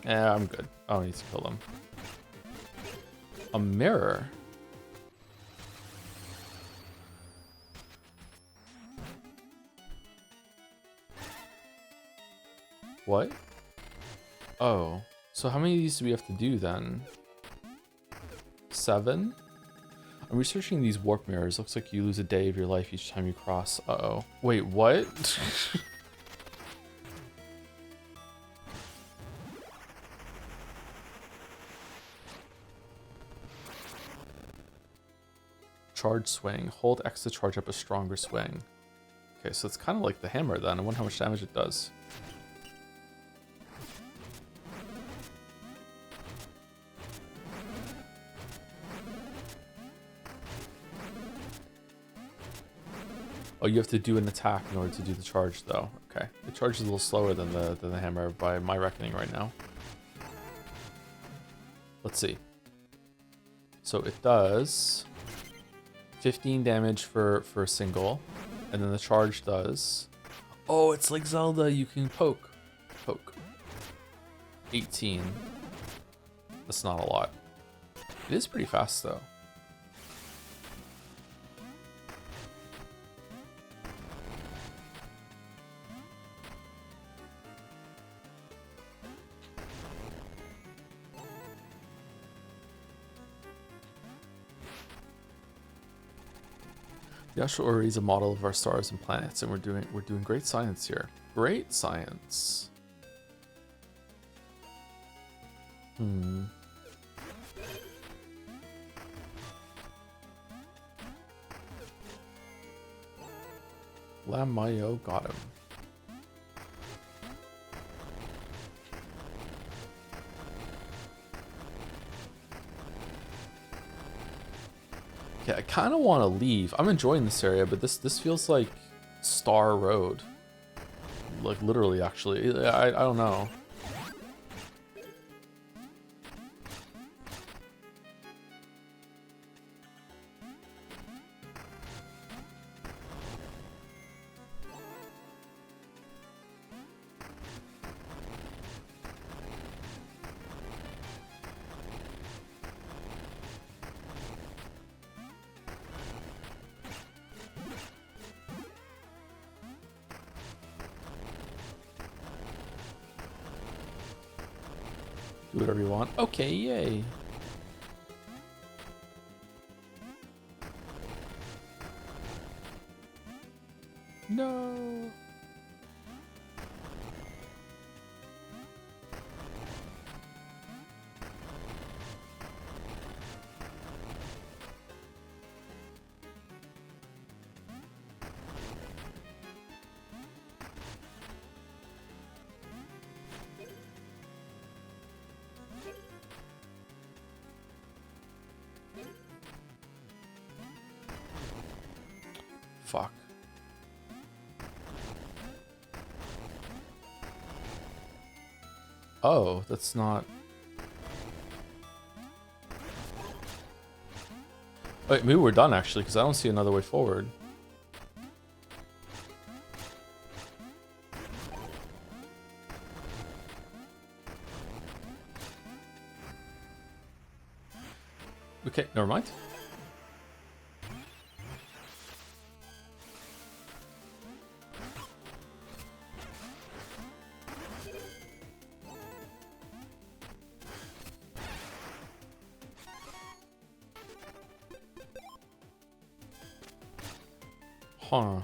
Yeah, I'm good. I don't need to kill them. A mirror? What? Oh. So how many of these do we have to do then? 7? I'm researching these warp mirrors. Looks like you lose a day of your life each time you cross. Uh-oh. Wait, what? Charge swing. Hold X to charge up a stronger swing. Okay, so it's kind of like the hammer then. I wonder how much damage it does. Oh, you have to do an attack in order to do the charge, though. Okay, the charge is a little slower than the hammer by my reckoning right now. Let's see. So it does 15 damage for a single, and then the charge does. Oh, it's like Zelda. You can poke. 18. That's not a lot. It is pretty fast though. The astral orrery is a model of our stars and planets, and we're doing great science here. Great science. Lamayo got him. Okay, I kind of want to leave. I'm enjoying this area, but this feels like Star Road. Like literally, actually. I don't know. Do whatever you want. Okay, yay. No. Fuck. Oh, that's not... Wait, maybe we're done actually, because I don't see another way forward. Okay, never mind. Huh.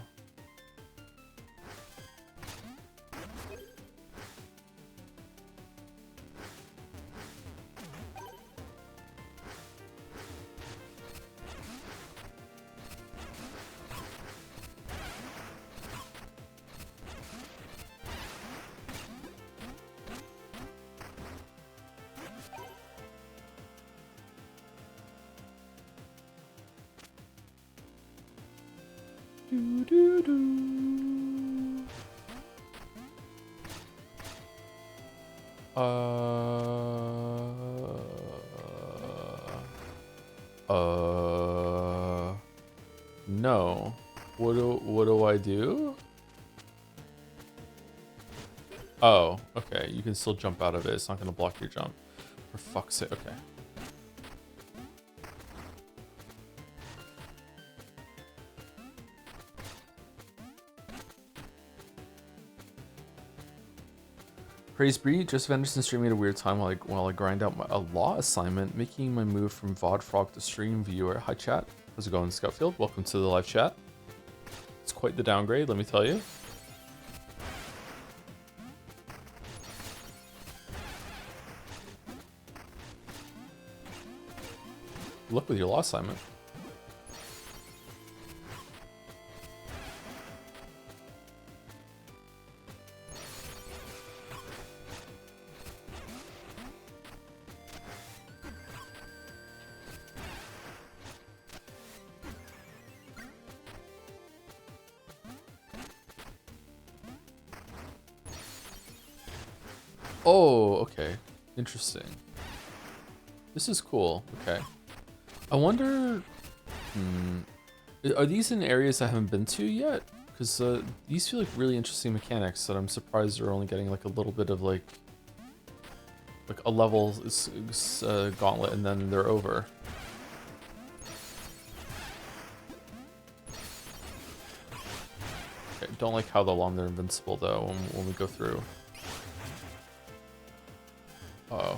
Do, do, do. No. What do I do? Oh, okay. You can still jump out of it. It's not gonna block your jump. For fuck's sake. Okay. Praise be, Joseph Anderson streaming at a weird time while I grind out a law assignment, making my move from VOD Frog to stream viewer. Hi chat, how's it going, Scoutfield? Welcome to the live chat. It's quite the downgrade, let me tell you. Look with your law assignment. Oh, okay. Interesting. This is cool. Okay. I wonder... Are these in areas I haven't been to yet? Because these feel like really interesting mechanics that I'm surprised they're only getting like a little bit of like a level gauntlet and then they're over. Okay, don't like how long they're invincible though when we go through. Uh-oh.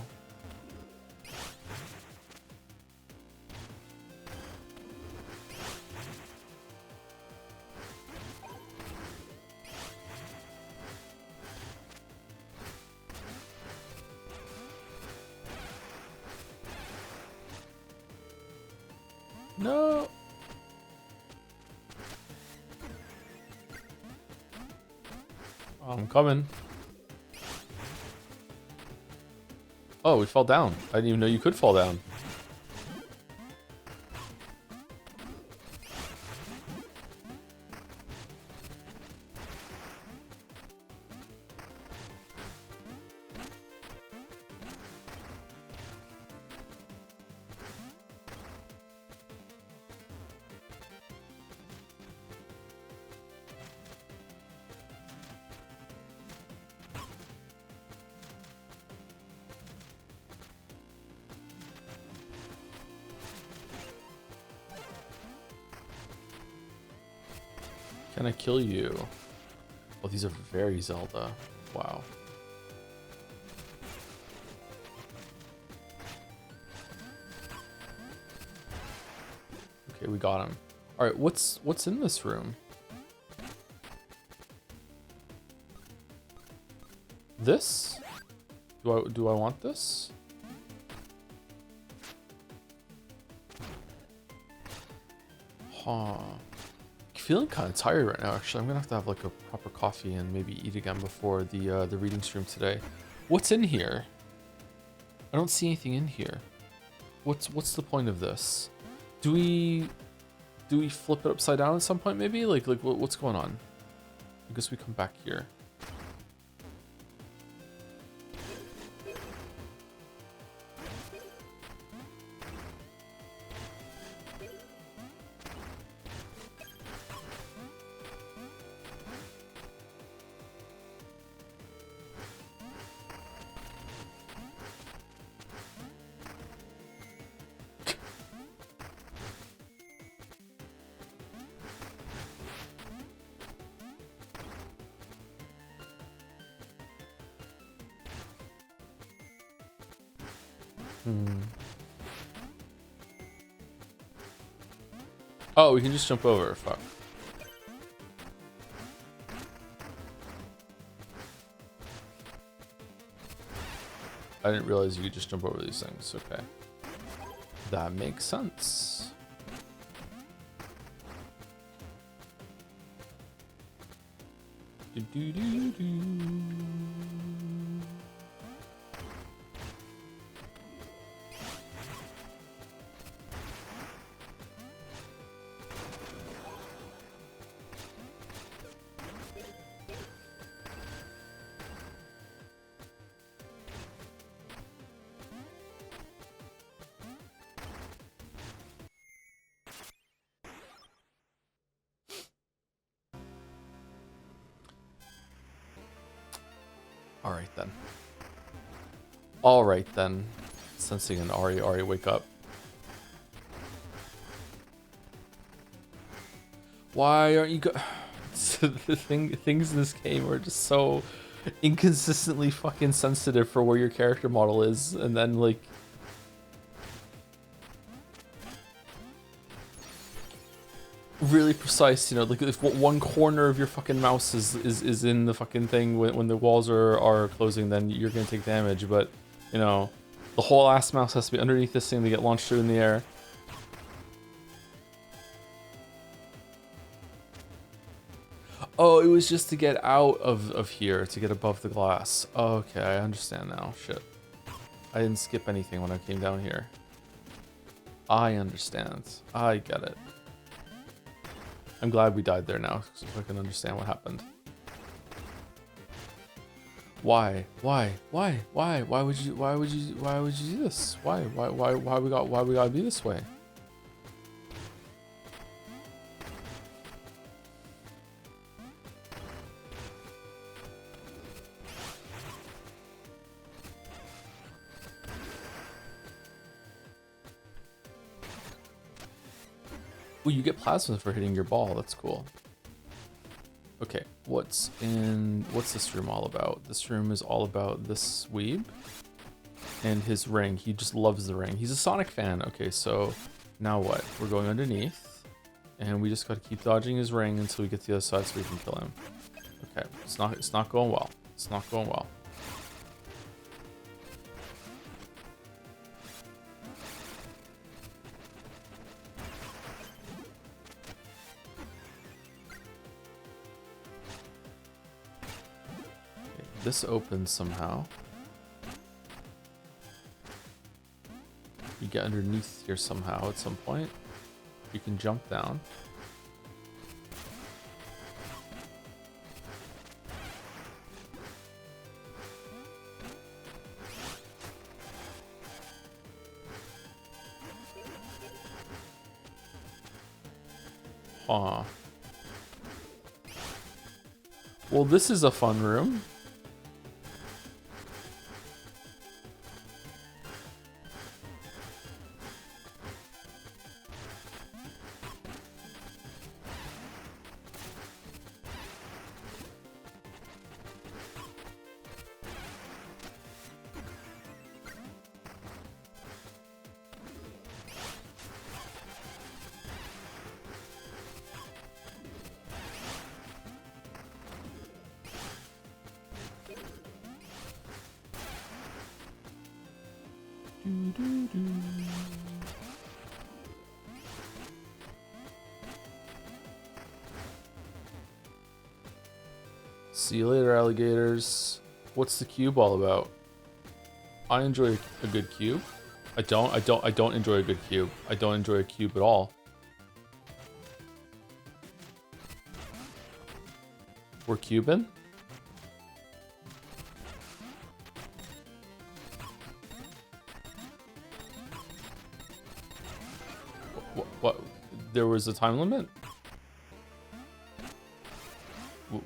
No. I'm coming. Oh, we fell down. I didn't even know you could fall down. Can I kill you? Oh, these are very Zelda. Wow. Okay, we got him. All right, what's in this room? This? Do I want this? Huh. Feeling kind of tired right now. Actually, I'm gonna have to have like a proper coffee and maybe eat again before the reading stream today. What's in here? I don't see anything in here. What's the point of this? Do we flip it upside down at some point? Maybe like what's going on? I guess we come back here. Oh, we can just jump over. Fuck. I didn't realize you could just jump over these things. Okay. That makes sense. Do, do, do, do. All right then. Sensing an Ari, wake up. Why aren't you things in this game are just so inconsistently fucking sensitive for where your character model is, and then like really precise, you know, like if one corner of your fucking mouse is in the fucking thing when the walls are closing, then you're gonna take damage, but you know, the whole ass mouse has to be underneath this thing to get launched through in the air. Oh, it was just to get out of here, to get above the glass. Okay, I understand now. Shit. I didn't skip anything when I came down here. I understand. I get it. I'm glad we died there now, so I can understand what happened. Why? Why would you do this? Why we gotta be this way? Ooh, you get plasma for hitting your ball. That's cool. Okay, what's this room all about? This room is all about this weeb and his ring. He just loves the ring. He's a Sonic fan. Okay, so now what? We're going underneath, and we just got to keep dodging his ring until we get to the other side so we can kill him. Okay, it's not going well. It's not going well. This opens somehow. You get underneath here somehow at some point. You can jump down. Huh. Well, this is a fun room. See you later, alligators. What's the cube all about? I enjoy a good cube. I don't enjoy a good cube. I don't enjoy a cube at all. We're Cuban? What? There was a time limit?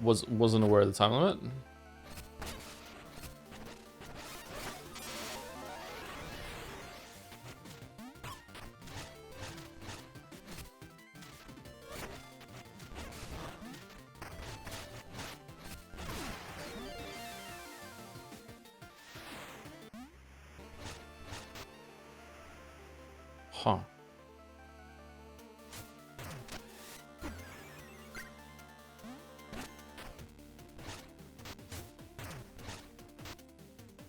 Wasn't aware of the time limit. Huh.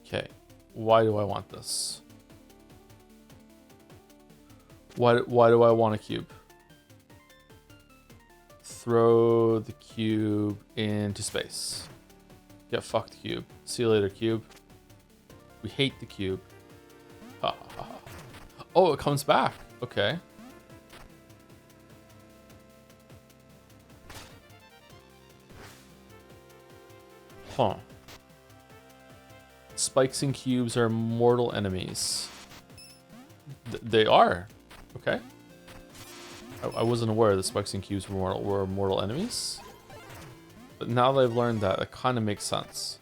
Okay, why do I want this? Why do I want a cube? Throw the cube into space. Get fucked, cube. See you later, cube. We hate the cube. Ha ha ha. Oh, it comes back. Okay. Huh. Spikes and cubes are mortal enemies. They are. Okay. I wasn't aware that spikes and cubes were mortal enemies. But now that I've learned that, it kind of makes sense.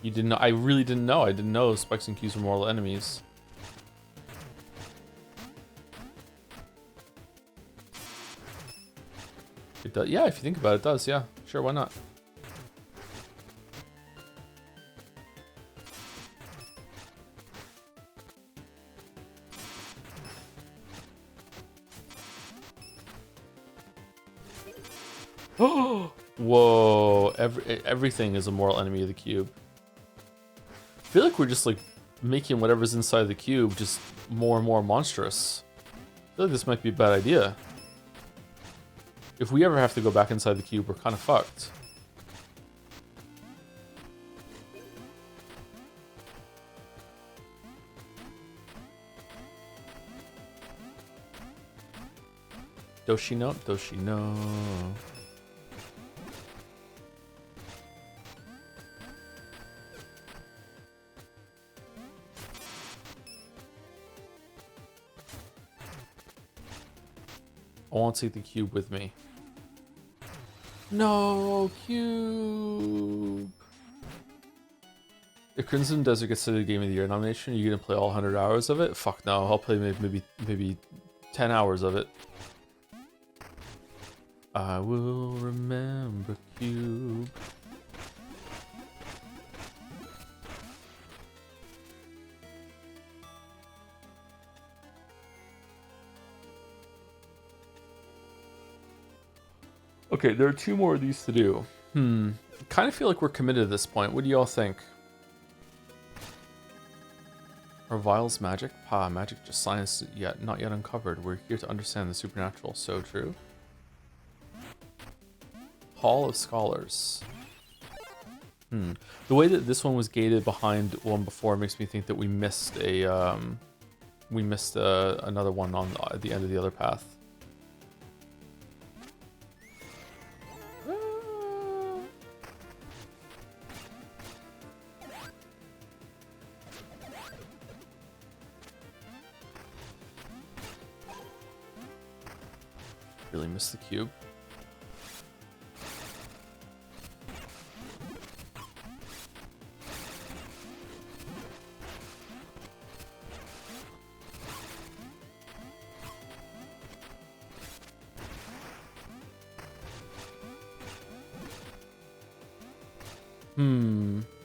You didn't know? I really didn't know. I didn't know spikes and cubes were mortal enemies. It does. Yeah, if you think about it, it does. Yeah, sure. Why not? Oh, whoa! Everything is a mortal enemy of the cube. I feel like we're just like making whatever's inside the cube just more and more monstrous. I feel like this might be a bad idea. If we ever have to go back inside the cube, we're kind of fucked. Doshino, Doshino. I won't take the cube with me. No, cube. If Crimson Desert gets to the Game of the Year nomination, are you gonna play all 100 hours of it? Fuck no, I'll play maybe 10 hours of it. I will remember cube. Okay, there are 2 more of these to do. Kind of feel like we're committed at this point. What do y'all think? Are vials magic? Magic just science not yet uncovered. We're here to understand the supernatural. So true. Hall of Scholars. The way that this one was gated behind one before makes me think that we missed a another one on at the end of the other path. Really missed the cube.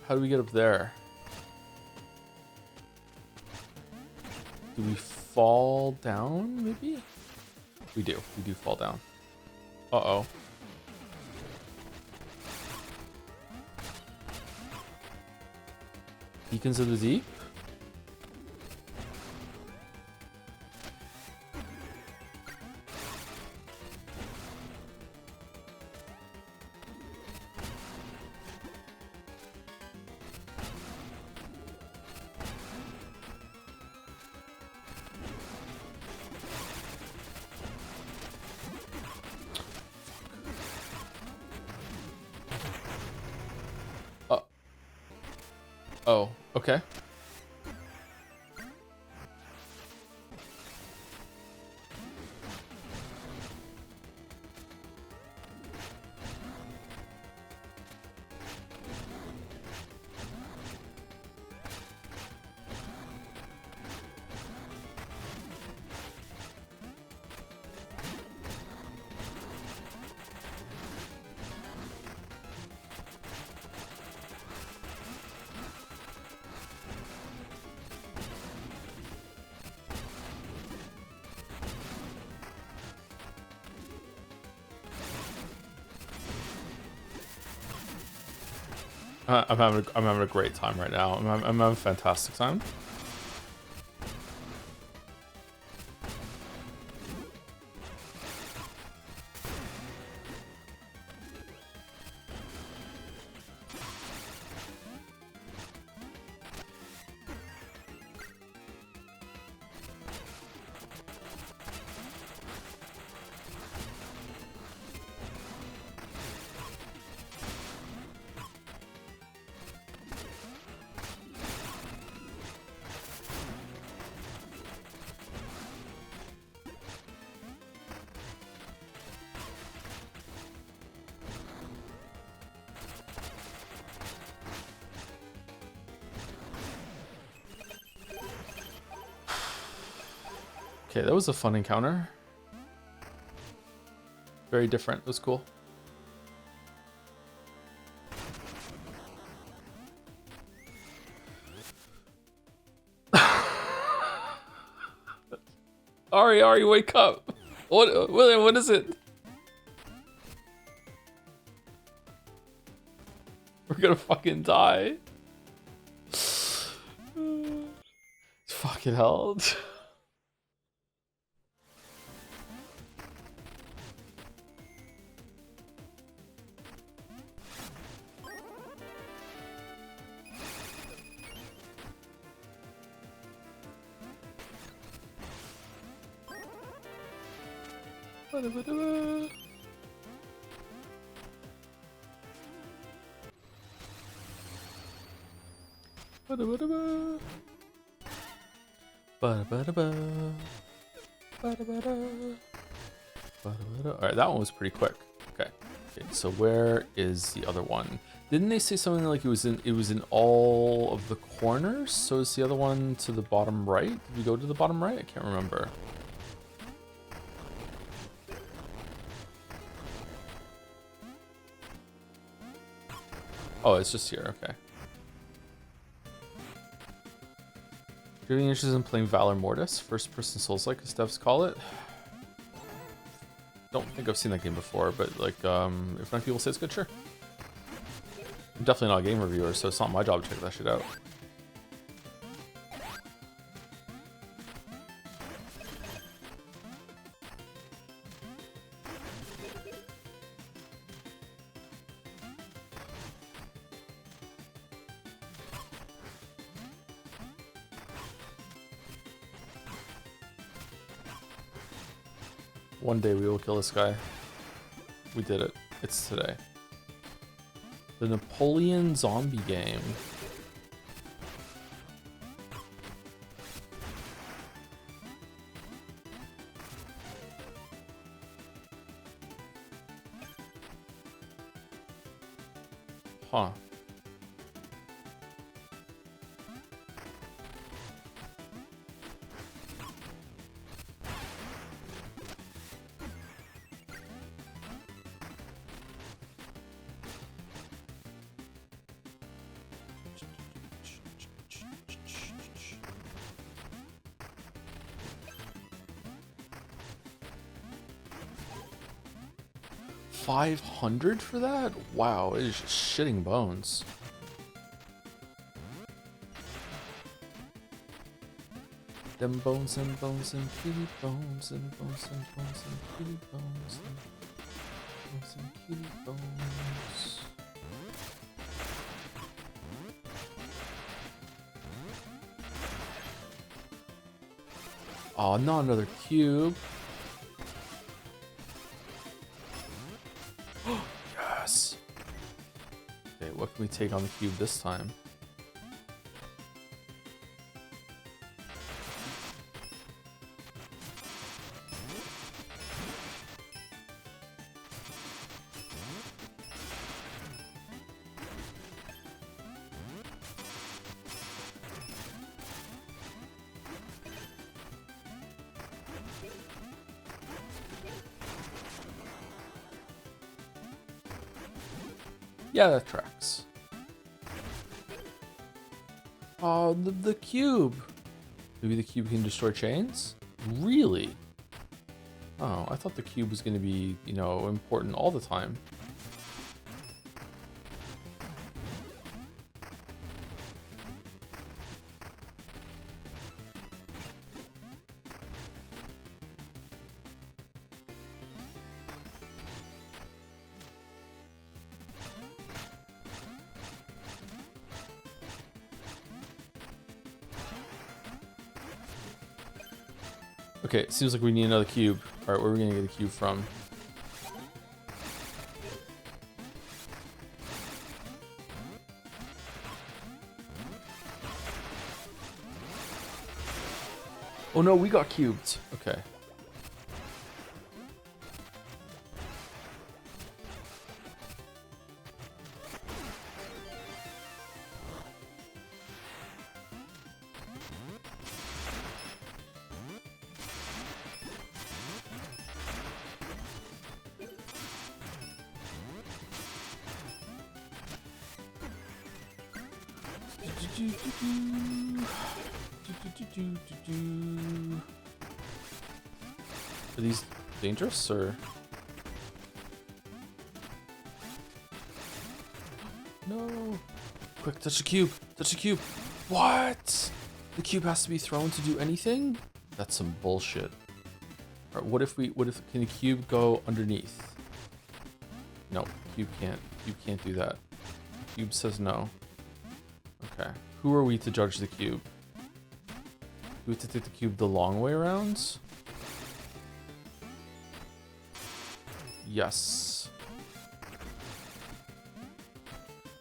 How do we get up there? Do we fall down, maybe? We do. We do fall down. Uh-oh. Beacons of the Deep? Oh, okay. I'm having a great time right now. I'm having a fantastic time. Okay, that was a fun encounter. Very different. It was cool. Ari, wake up! What is it? We're gonna fucking die. Fucking hell. Alright, that one was pretty quick. Okay, so where is the other one? Didn't they say something like it was in all of the corners? So is the other one to the bottom right? Did we go to the bottom right? I can't remember. Oh, it's just here, okay. Do you have any interest in playing Valor Mortis? First person Souls-like, as devs call it? Don't think I've seen that game before, but like, if enough people say it's good, sure. I'm definitely not a game reviewer, so it's not my job to check that shit out. One day we will kill this guy. We did it. It's today. The Napoleon zombie game. Huh. $500 for that? Wow, it is just shitting bones. Them bones and bones and kitty bones and bones and bones and kitty bones and bones and kitty bones. Oh, not another cube. Yes. Okay, what can we take on the cube this time? Yeah, that tracks. Oh, the cube. Maybe the cube can destroy chains? Really? Oh, I thought the cube was going to be, you know, important all the time. Okay, it seems like we need another cube. Alright, where are we gonna get a cube from? Oh no, we got cubed. Okay. Are these dangerous or? No. Quick, touch the cube. Touch the cube. What? The cube has to be thrown to do anything? That's some bullshit. Alright, what if can the cube go underneath? No, cube can't. Cube can't do that. Cube says no. Okay. Who are we to judge the cube? Do we have to take the cube the long way around? Yes.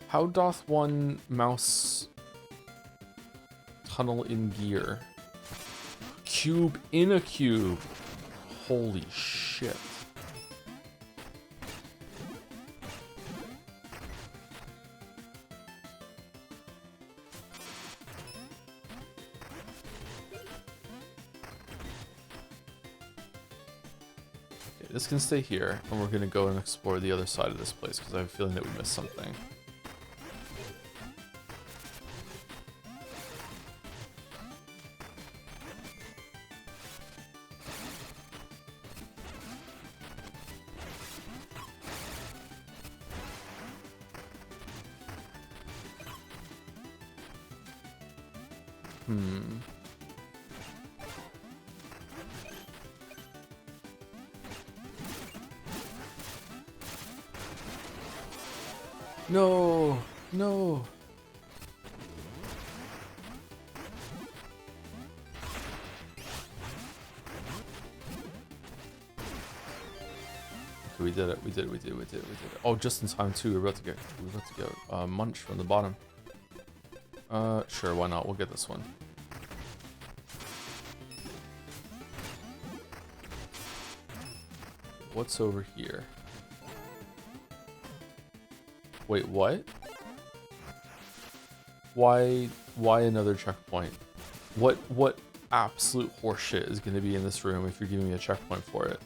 How doth one mouse tunnel in gear? Cube in a cube. Holy shit. Okay, this can stay here, and we're gonna go and explore the other side of this place because I have a feeling that we missed something. No, no. Okay, we did it. We did it. We did it. We did it. We did it. Oh, just in time too. We're about to get munch from the bottom. Sure, why not? We'll get this one. What's over here? Wait, what? Why another checkpoint? What absolute horseshit is going to be in this room if you're giving me a checkpoint for it?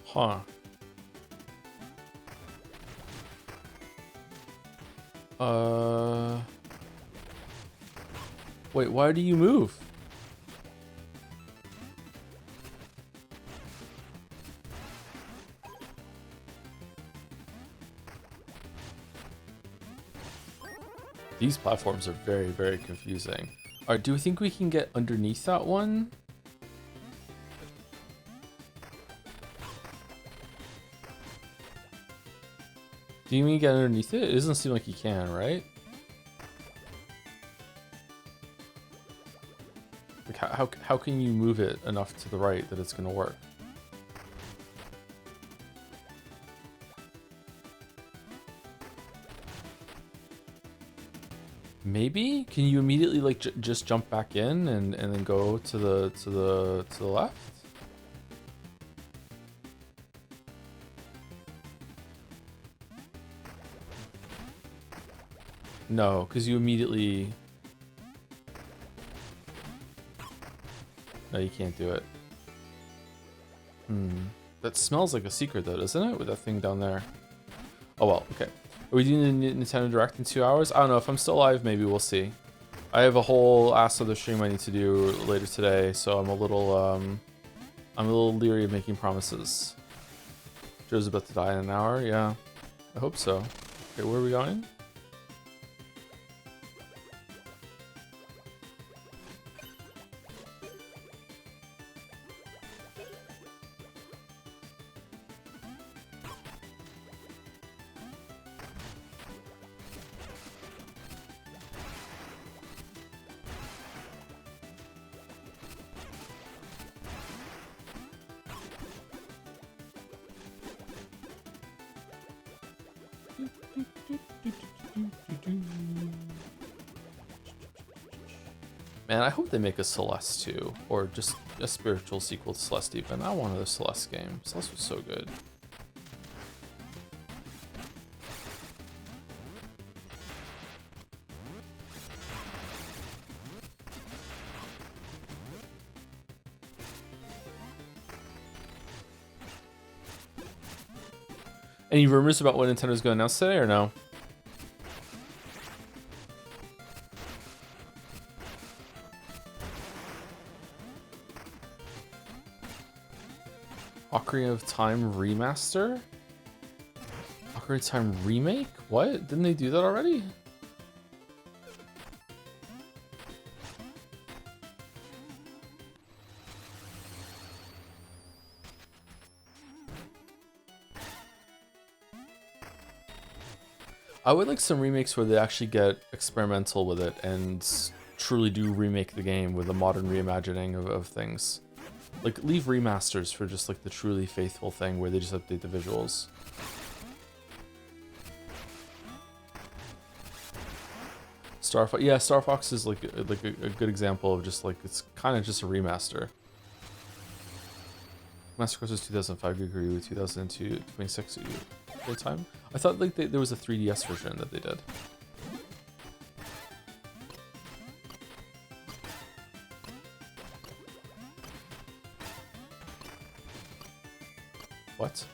Huh. Wait, why do you move? These platforms are very, very confusing. Alright, do we think we can get underneath that one? Do you mean get underneath it? It doesn't seem like you can, right? Like how can you move it enough to the right that it's gonna work? Maybe? Can you immediately like just jump back in and then go to the left? No, because you immediately... No, you can't do it. That smells like a secret though, doesn't it? With that thing down there. Oh well, okay. Are we doing the Nintendo Direct in 2 hours? I don't know. If I'm still alive, maybe we'll see. I have a whole ass other stream I need to do later today, so I'm a little leery of making promises. Joe's about to die in an hour, yeah. I hope so. Okay, where are we going? Man, I hope they make a Celeste too, or just a spiritual sequel to Celeste even. I want another Celeste game. Celeste was so good. Any rumors about what Nintendo's going to announce today or no? Ocarina of Time remaster? Ocarina of Time remake? What? Didn't they do that already? I would like some remakes where they actually get experimental with it and truly do remake the game with a modern reimagining of things. Like, leave remasters for just like the truly faithful thing where they just update the visuals. Star Fox, yeah, Star Fox is like a good example of just like, it's kind of just a remaster. Master Quest was 2005, you agree with 2002, 26 at the time? I thought like there was a 3DS version that they did. What?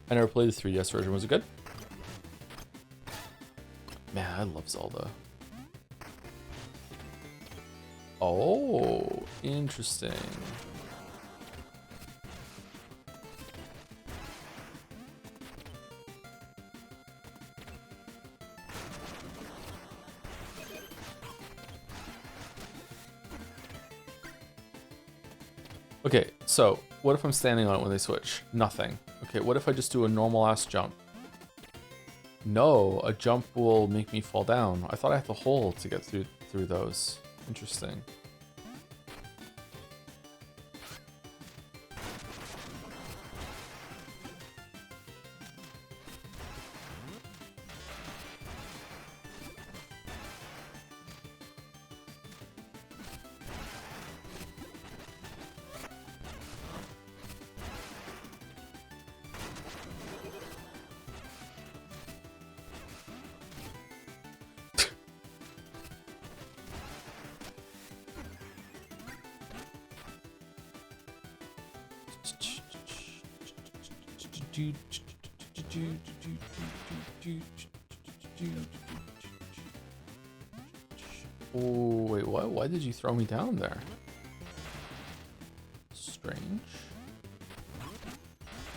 I never played the 3DS version. Was it good? Man, I love Zelda. Oh, interesting. Okay, so what if I'm standing on it when they switch? Nothing. Okay, what if I just do a normal ass jump? No, a jump will make me fall down. I thought I had to hold to get through those. Interesting. Oh, wait, what? Why did you throw me down there? Strange.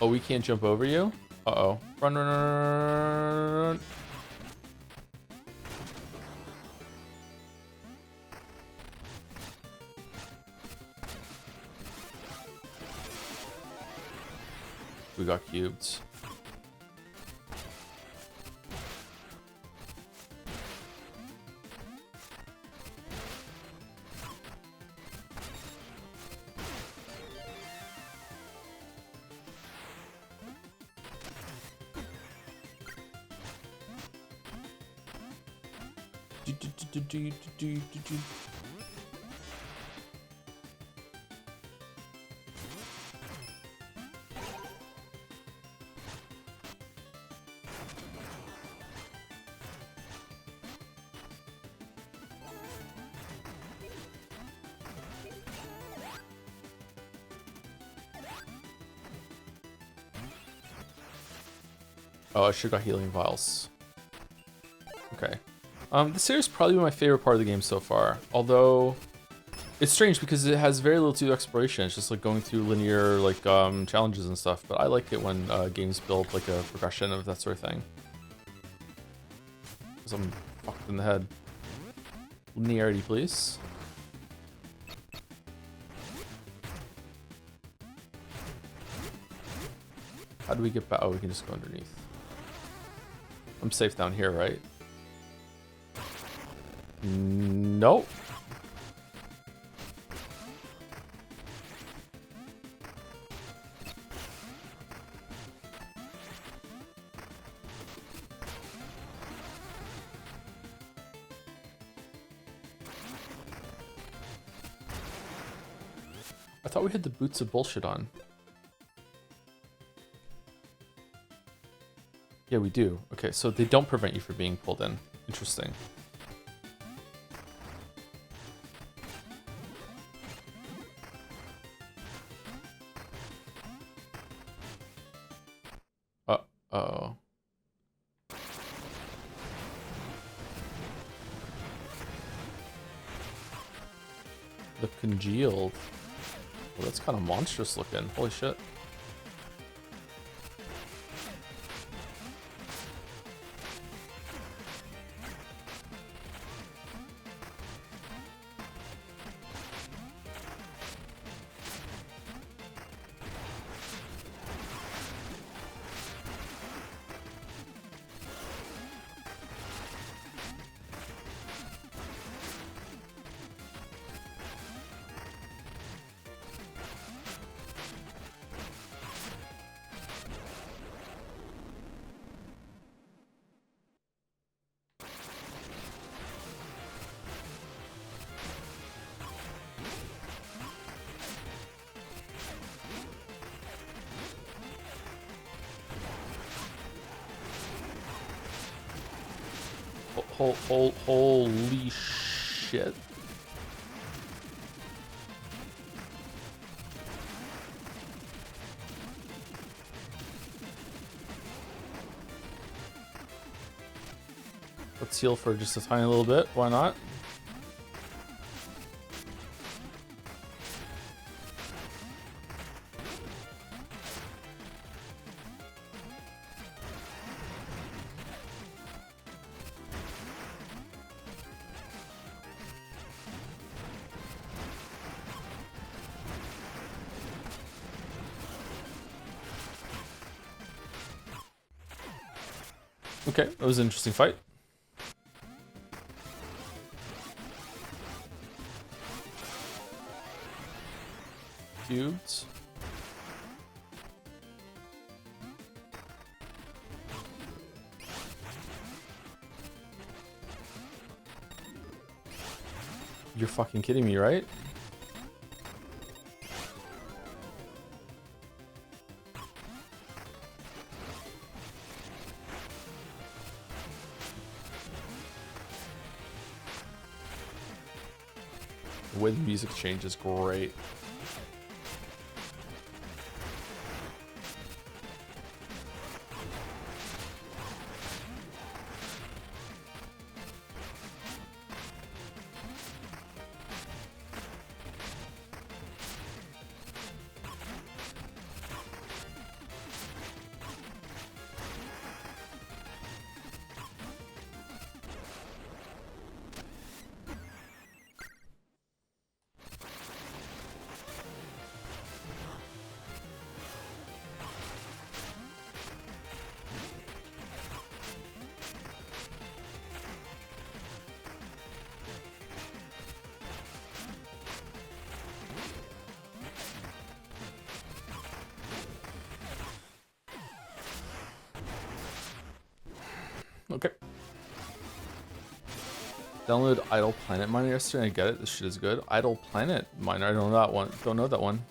Oh, we can't jump over you? Uh-oh. Run, run, run, run, run. We got cubed. Oh, I should have got healing vials. Okay. This series is probably my favorite part of the game so far. Although, It's strange because it has very little to exploration. It's just like going through linear like challenges and stuff. But I like it when games build like a progression of that sort of thing. Because I'm fucked in the head. Linearity, please. How do we get back? Oh, we can just go underneath. I'm safe down here, right? Nope. I thought we had the boots of bullshit on. Yeah, we do. Okay, so they don't prevent you from being pulled in. Interesting. Uh-oh. The congealed. Well, that's kind of monstrous looking. Holy shit. Holy shit. Let's heal for just a tiny little bit. Why not? Okay, that was an interesting fight. Cubes. You're fucking kidding me, right? The way the music changes, great. Okay. Download Idle Planet Miner yesterday. I get it. This shit is good. Idle Planet Miner. I don't know that one. Don't know that one.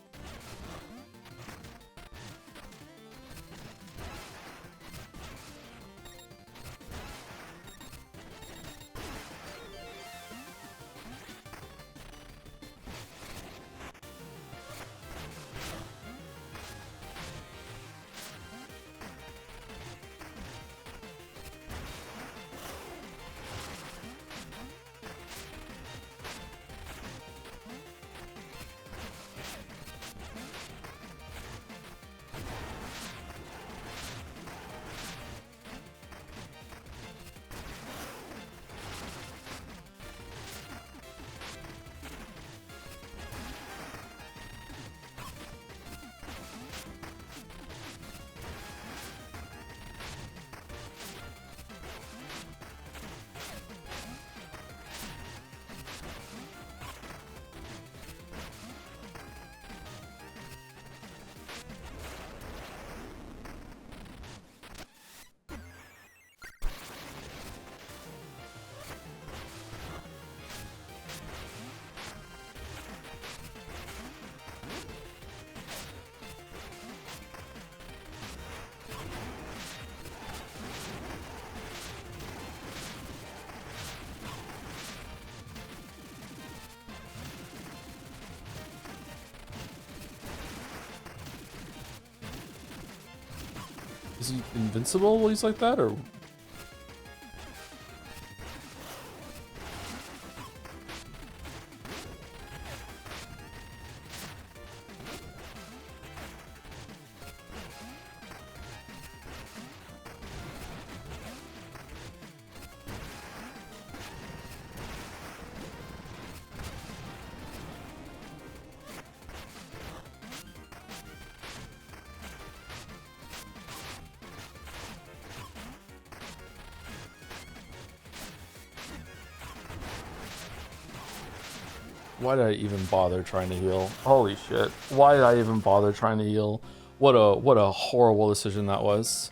Is he invincible while he's like that, or? Why did I even bother trying to heal? Holy shit. Why did I even bother trying to heal? What a horrible decision that was.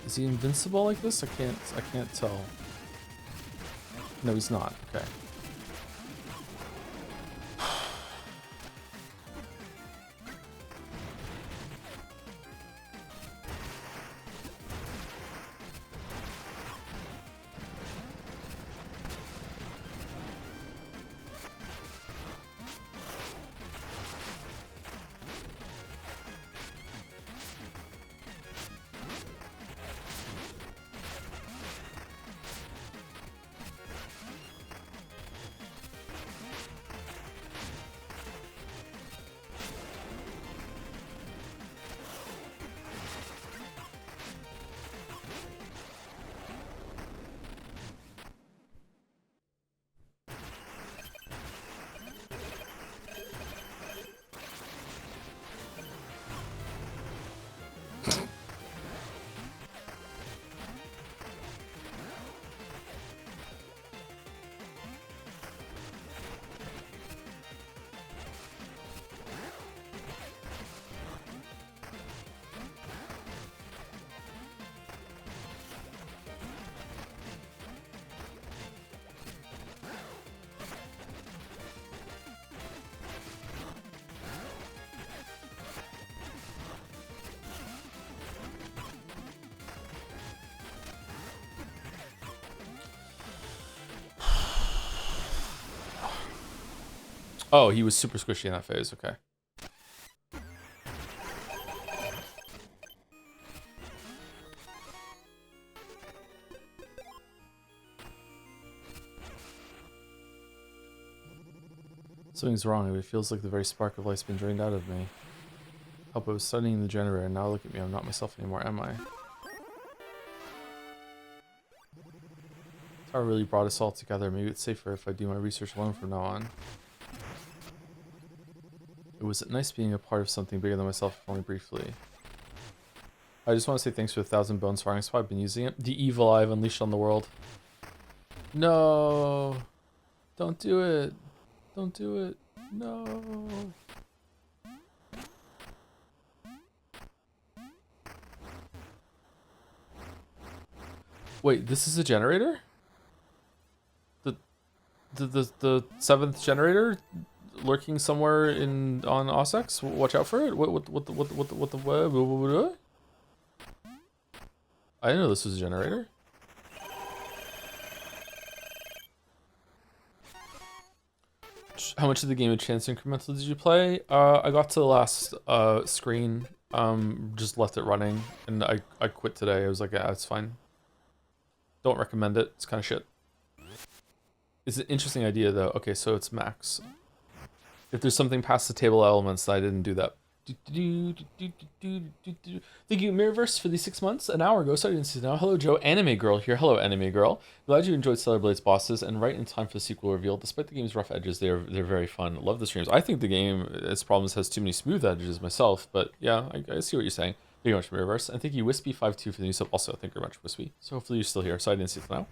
Is he invincible like this? I can't tell. No, he's not. Okay. Oh, he was super squishy in that phase. Okay. Something's wrong. It feels like the very spark of life's been drained out of me. Help, I was studying the generator, and now look at me. I'm not myself anymore, am I? Tower really brought us all together. Maybe it's safer if I do my research alone from now on. It was nice being a part of something bigger than myself, if only briefly. I just want to say thanks for the 1,000 bones farming spot. I've been using it. The evil I've unleashed on the world. No! Don't do it! Don't do it! No! Wait, this is a generator? The 7th generator lurking somewhere on Ossex? Watch out for it. What I didn't know this was a generator. How much of the game of Chance Incremental did you play? I got to the last screen, just left it running, and I quit today. I was like, yeah, it's fine. Don't recommend it. It's kind of shit. It's an interesting idea though. Okay, so it's max. If there's something past the table elements, I didn't do that. Thank you, Mirrorverse, for the 6 months. An hour ago, starting to see now. Hello, Joe. Anime Girl here. Hello, Anime Girl. Glad you enjoyed Stellar Blade's bosses, and right in time for the sequel reveal. Despite the game's rough edges, they're very fun. Love the streams. I think the game, its problems, has too many smooth edges myself, but yeah, I see what you're saying. Thank you very much, Mirrorverse. And thank you, Wispy52, for the new sub. Also, thank you very much, Wispy. So hopefully you're still here. Sorry I didn't see it now.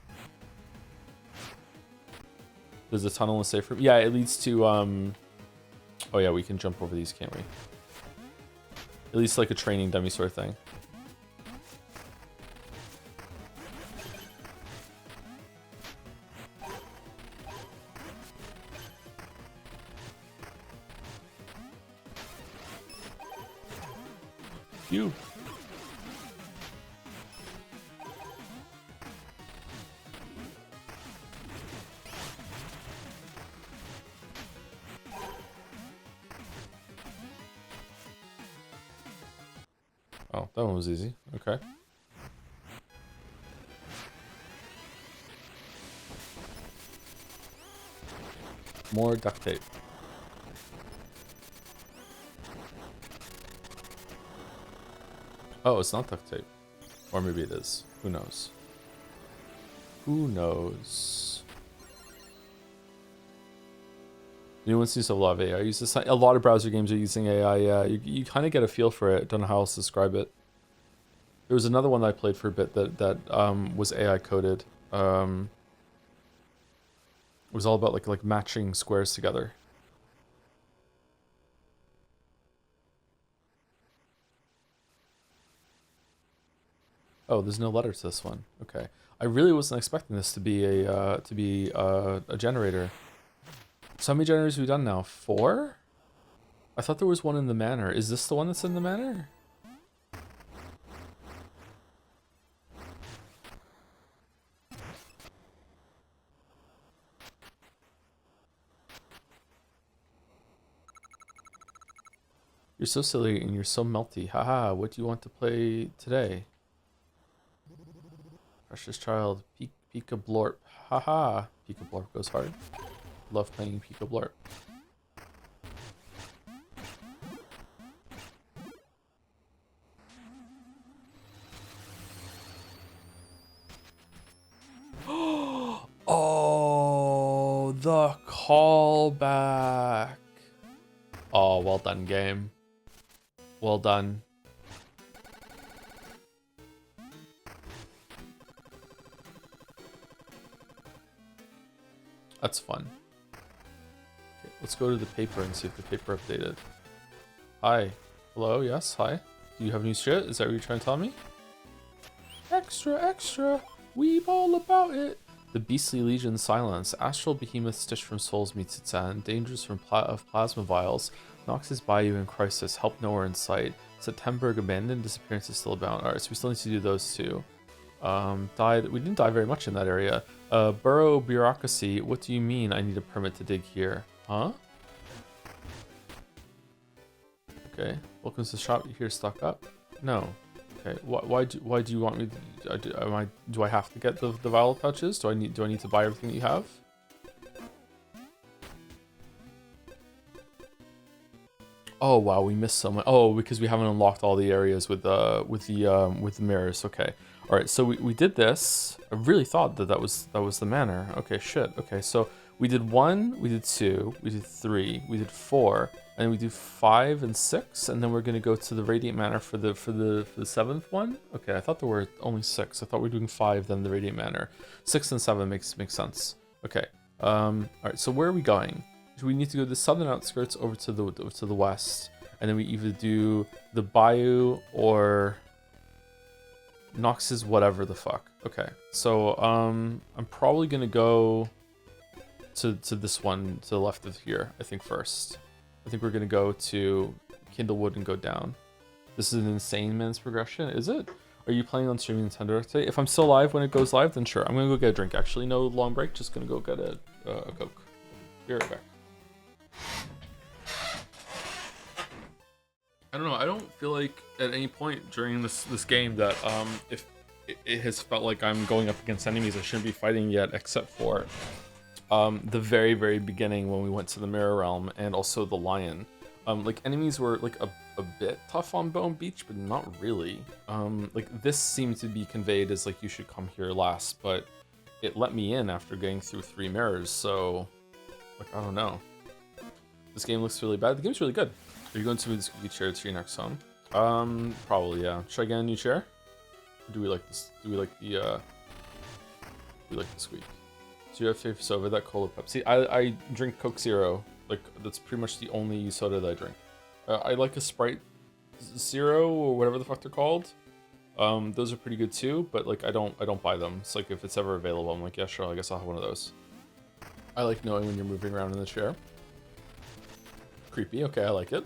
There's a tunnel in the safe room. Yeah, it leads to, oh yeah, we can jump over these, can't we? At least like a training dummy sort of thing. You. Oh, that one was easy. Okay. More duct tape. Oh, it's not duct tape. Or maybe it is. Who knows? Who knows? New one seems to love AI. I use this. A lot of browser games are using AI. Yeah, you kind of get a feel for it. Don't know how else to describe it. There was another one that I played for a bit that was AI coded. It was all about like matching squares together. Oh, there's no letter to this one. Okay, I really wasn't expecting this to be a generator. So how many generators have we done now? 4? I thought there was one in the manor. Is this the one that's in the manor? You're so silly and you're so melty. Haha, what do you want to play today? Precious child, Pika Blorp. Haha, Pika Blorp goes hard. Love playing Pika Blorp. Oh, the callback. Oh, well done, game. Well done. That's fun. Okay, let's go to the paper and see if the paper updated. Hi. Hello, yes, hi. Do you have new shit? Is that what you're trying to tell me? Extra, extra. Weeb all about it. The Beastly Legion Silence. Astral Behemoth stitched from souls meets its end. Dangers from plasma vials. Nox's Bayou in crisis. Help nowhere in sight. September abandoned. Disappearance is still abound. Alright, so we still need to do those two. We didn't die very much in that area. Borough bureaucracy. What do you mean I need a permit to dig here? Huh? Okay. Welcome to the shop. You here stock up? No. Okay. Why do you want me to, do I have to get the vial pouches? Do I need to buy everything that you have? Oh wow, we missed so much. Oh, because we haven't unlocked all the areas with the mirrors. Okay. All right, so we did this. I really thought that was the manor. Okay, shit. Okay, so we did 1, we did 2, we did 3, we did 4, and we do 5 and 6, and then we're gonna go to the Radiant Manor for the 7th one. Okay, I thought there were only 6. I thought we were doing 5, then the Radiant Manor. 6 and 7 makes sense. Okay. All right. So where are we going? So we need to go to the southern outskirts over to the west, and then we either do the Bayou or Nox's whatever the fuck. Okay, so I'm probably gonna go to this one to the left of here, I think first. I think we're gonna go to Kindlewood and go down. This is an insane man's progression, is it? Are you planning on streaming Nintendo today? If I'm still live when it goes live, then sure. I'm gonna go get a drink actually. No long break, just gonna go get a Coke. Be right back. I don't know. I don't feel like at any point during this game that if it has felt like I'm going up against enemies I shouldn't be fighting yet, except for the very beginning when we went to the Mirror Realm, and also the Lion. Like enemies were like a bit tough on Bone Beach, but not really. Like this seemed to be conveyed as like you should come here last, but it let me in after getting through 3 mirrors, so like I don't know. This game looks really bad. The game's really good. Are you going to move the squeaky chair to your next home? Probably, yeah. Should I get a new chair? Or do we like this? Do we like the squeak? Do you have favorite soda? That Cola Pepsi? I drink Coke Zero. Like, that's pretty much the only soda that I drink. I like a Sprite Zero or whatever the fuck they're called. Those are pretty good too, but like I don't buy them. It's like if it's ever available, I'm like, yeah, sure, I guess I'll have one of those. I like knowing when you're moving around in the chair. Creepy, okay, I like it.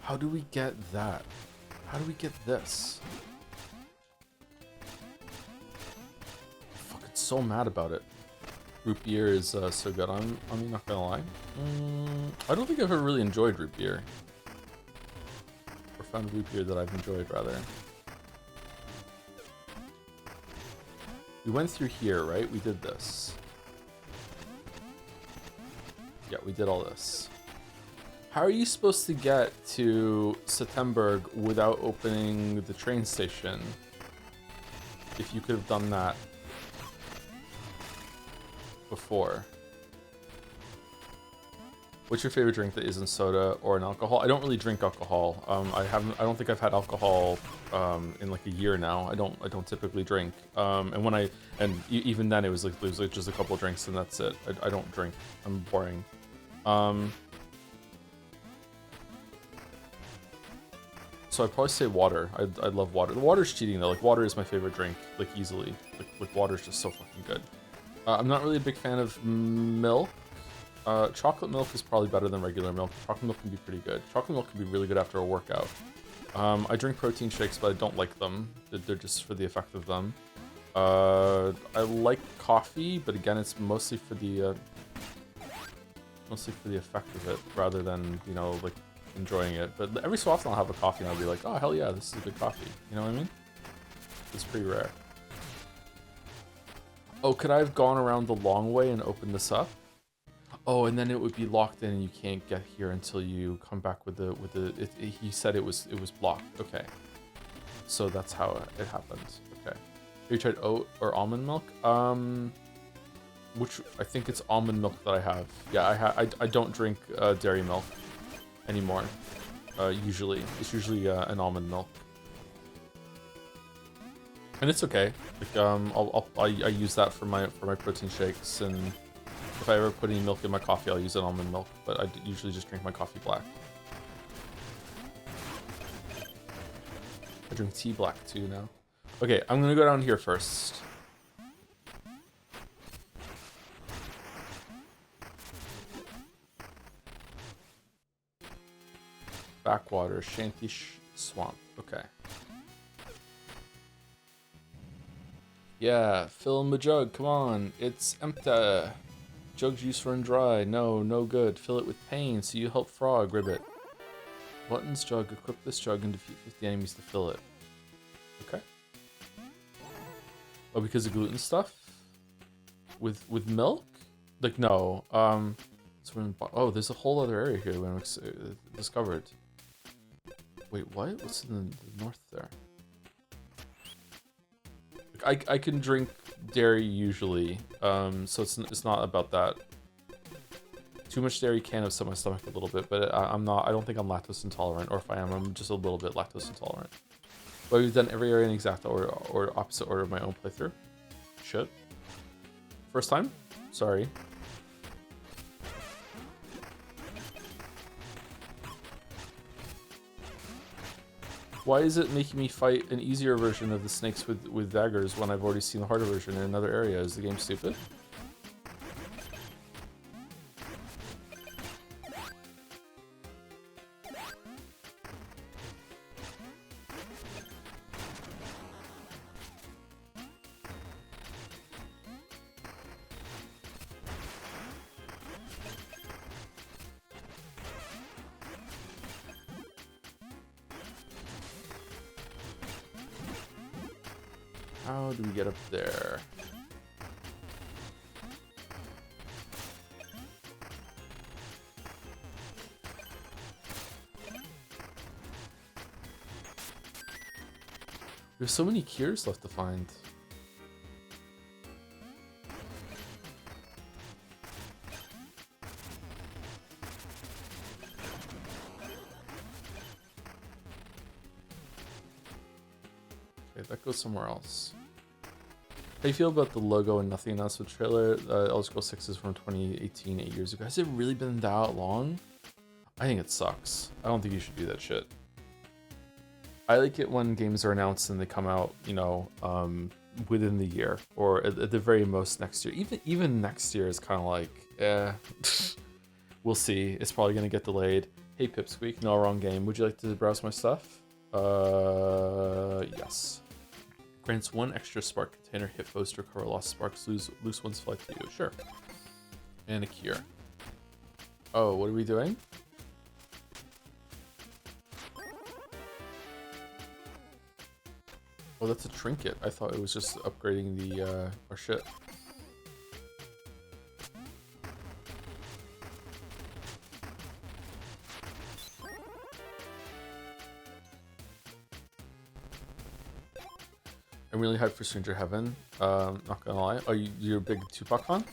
How do we get that? How do we get this? Fucking so mad about it. Root beer is so good. I'm not gonna lie. I don't think I've ever really enjoyed root beer. Or found root beer that I've enjoyed, rather. We went through here, right? We did this. Yeah, we did all this. How are you supposed to get to Settemberg without opening the train station? If you could have done that before. What's your favorite drink that isn't soda or an alcohol? I don't really drink alcohol. I don't think I've had alcohol in like a year now. I don't typically drink. Even then it was like just a couple drinks and that's it. I don't drink. I'm boring. So I'd probably say water. I love water. The water's cheating though. Like water is my favorite drink, like easily. Like water's just so fucking good. I'm not really a big fan of milk. Chocolate milk is probably better than regular milk. Chocolate milk can be pretty good. Chocolate milk can be really good after a workout. I drink protein shakes, but I don't like them. They're just for the effect of them. I like coffee, but again, it's mostly for the effect of it, rather than, you know, like enjoying it. But every so often I'll have a coffee and I'll be like, oh hell yeah, this is a good coffee. You know what I mean? It's pretty rare. Oh, could I have gone around the long way and opened this up? Oh, and then it would be locked in and you can't get here until you come back with he said it was blocked. Okay. So that's how it happened. Okay. Have you tried oat or almond milk? Which I think it's almond milk that I have. Yeah, I don't drink dairy milk anymore. Usually it's usually an almond milk. And it's okay. Like I use that for my protein shakes, and if I ever put any milk in my coffee, I'll use an almond milk. But I usually just drink my coffee black. I drink tea black too now. Okay, I'm gonna go down here first. Backwater, Shanty Swamp. Okay. Yeah, fill my jug, come on. It's empty. Jug's used for and dry. No good. Fill it with pain so you help Frog ribbit. Buttons jug, equip this jug and defeat 50 enemies to fill it. Okay. Oh, because of gluten stuff? With milk? Like, no. Oh, there's a whole other area here we discovered. Wait, what? What's in the north there? I can drink dairy usually, so it's not about that. Too much dairy can upset my stomach a little bit, but I don't think I'm lactose intolerant, or if I am, I'm just a little bit lactose intolerant. But we've done every area in exact or opposite order of my own playthrough. Shit. First time? Sorry. Why is it making me fight an easier version of the snakes with daggers when I've already seen the harder version in another area? Is the game stupid? How do we get up there? There's so many cures left to find. Okay, that goes somewhere else. How do you feel about the logo and nothing announcement trailer? Elder Scrolls 6 is from 2018, 8 years ago. Has it really been that long? I think it sucks. I don't think you should do that shit. I like it when games are announced and they come out, you know, within the year, or at the very most next year. Even next year is kind of like, we'll see. It's probably gonna get delayed. Hey Pipsqueak, no, wrong game. Would you like to browse my stuff? Yes. Grants 1 extra spark container. Hit foes to recover lost sparks. Loose ones fly to you. Sure. And a cure. Oh, what are we doing? Oh, that's a trinket. I thought it was just upgrading the, our shit. I'm really hyped for Stranger Heaven. Not gonna lie. Are you're a big Tupac fan?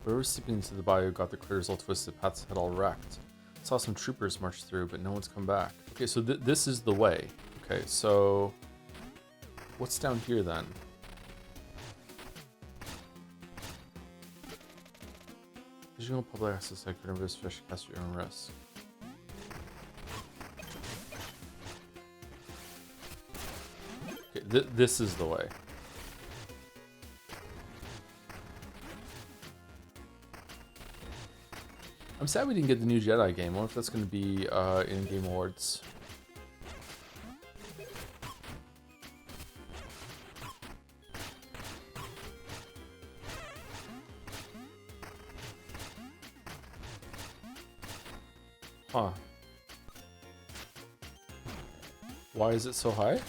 Whoever was sleeping into the bayou got the critters all twisted, Pat's head all wrecked. Saw some troopers march through, but no one's come back. Okay, so this is the way. Okay, so what's down here then? Visual public access site could reverse fish cast at your own risk. Okay, this is the way. I'm sad we didn't get the new Jedi game. I wonder if that's going to be in Game Awards. Huh. Why is it so high?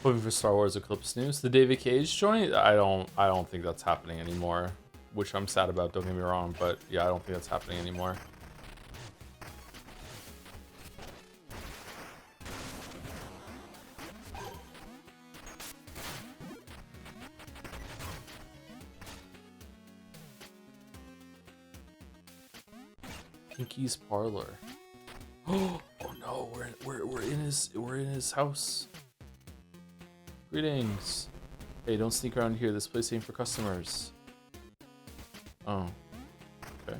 Hoping for Star Wars Eclipse news. The David Cage joint? I don't think that's happening anymore. Which I'm sad about, don't get me wrong, but yeah, I don't think that's happening anymore. Pinky's Parlor. Oh no, we're in his house. Greetings. Hey, don't sneak around here. This place ain't for customers. Oh. Okay.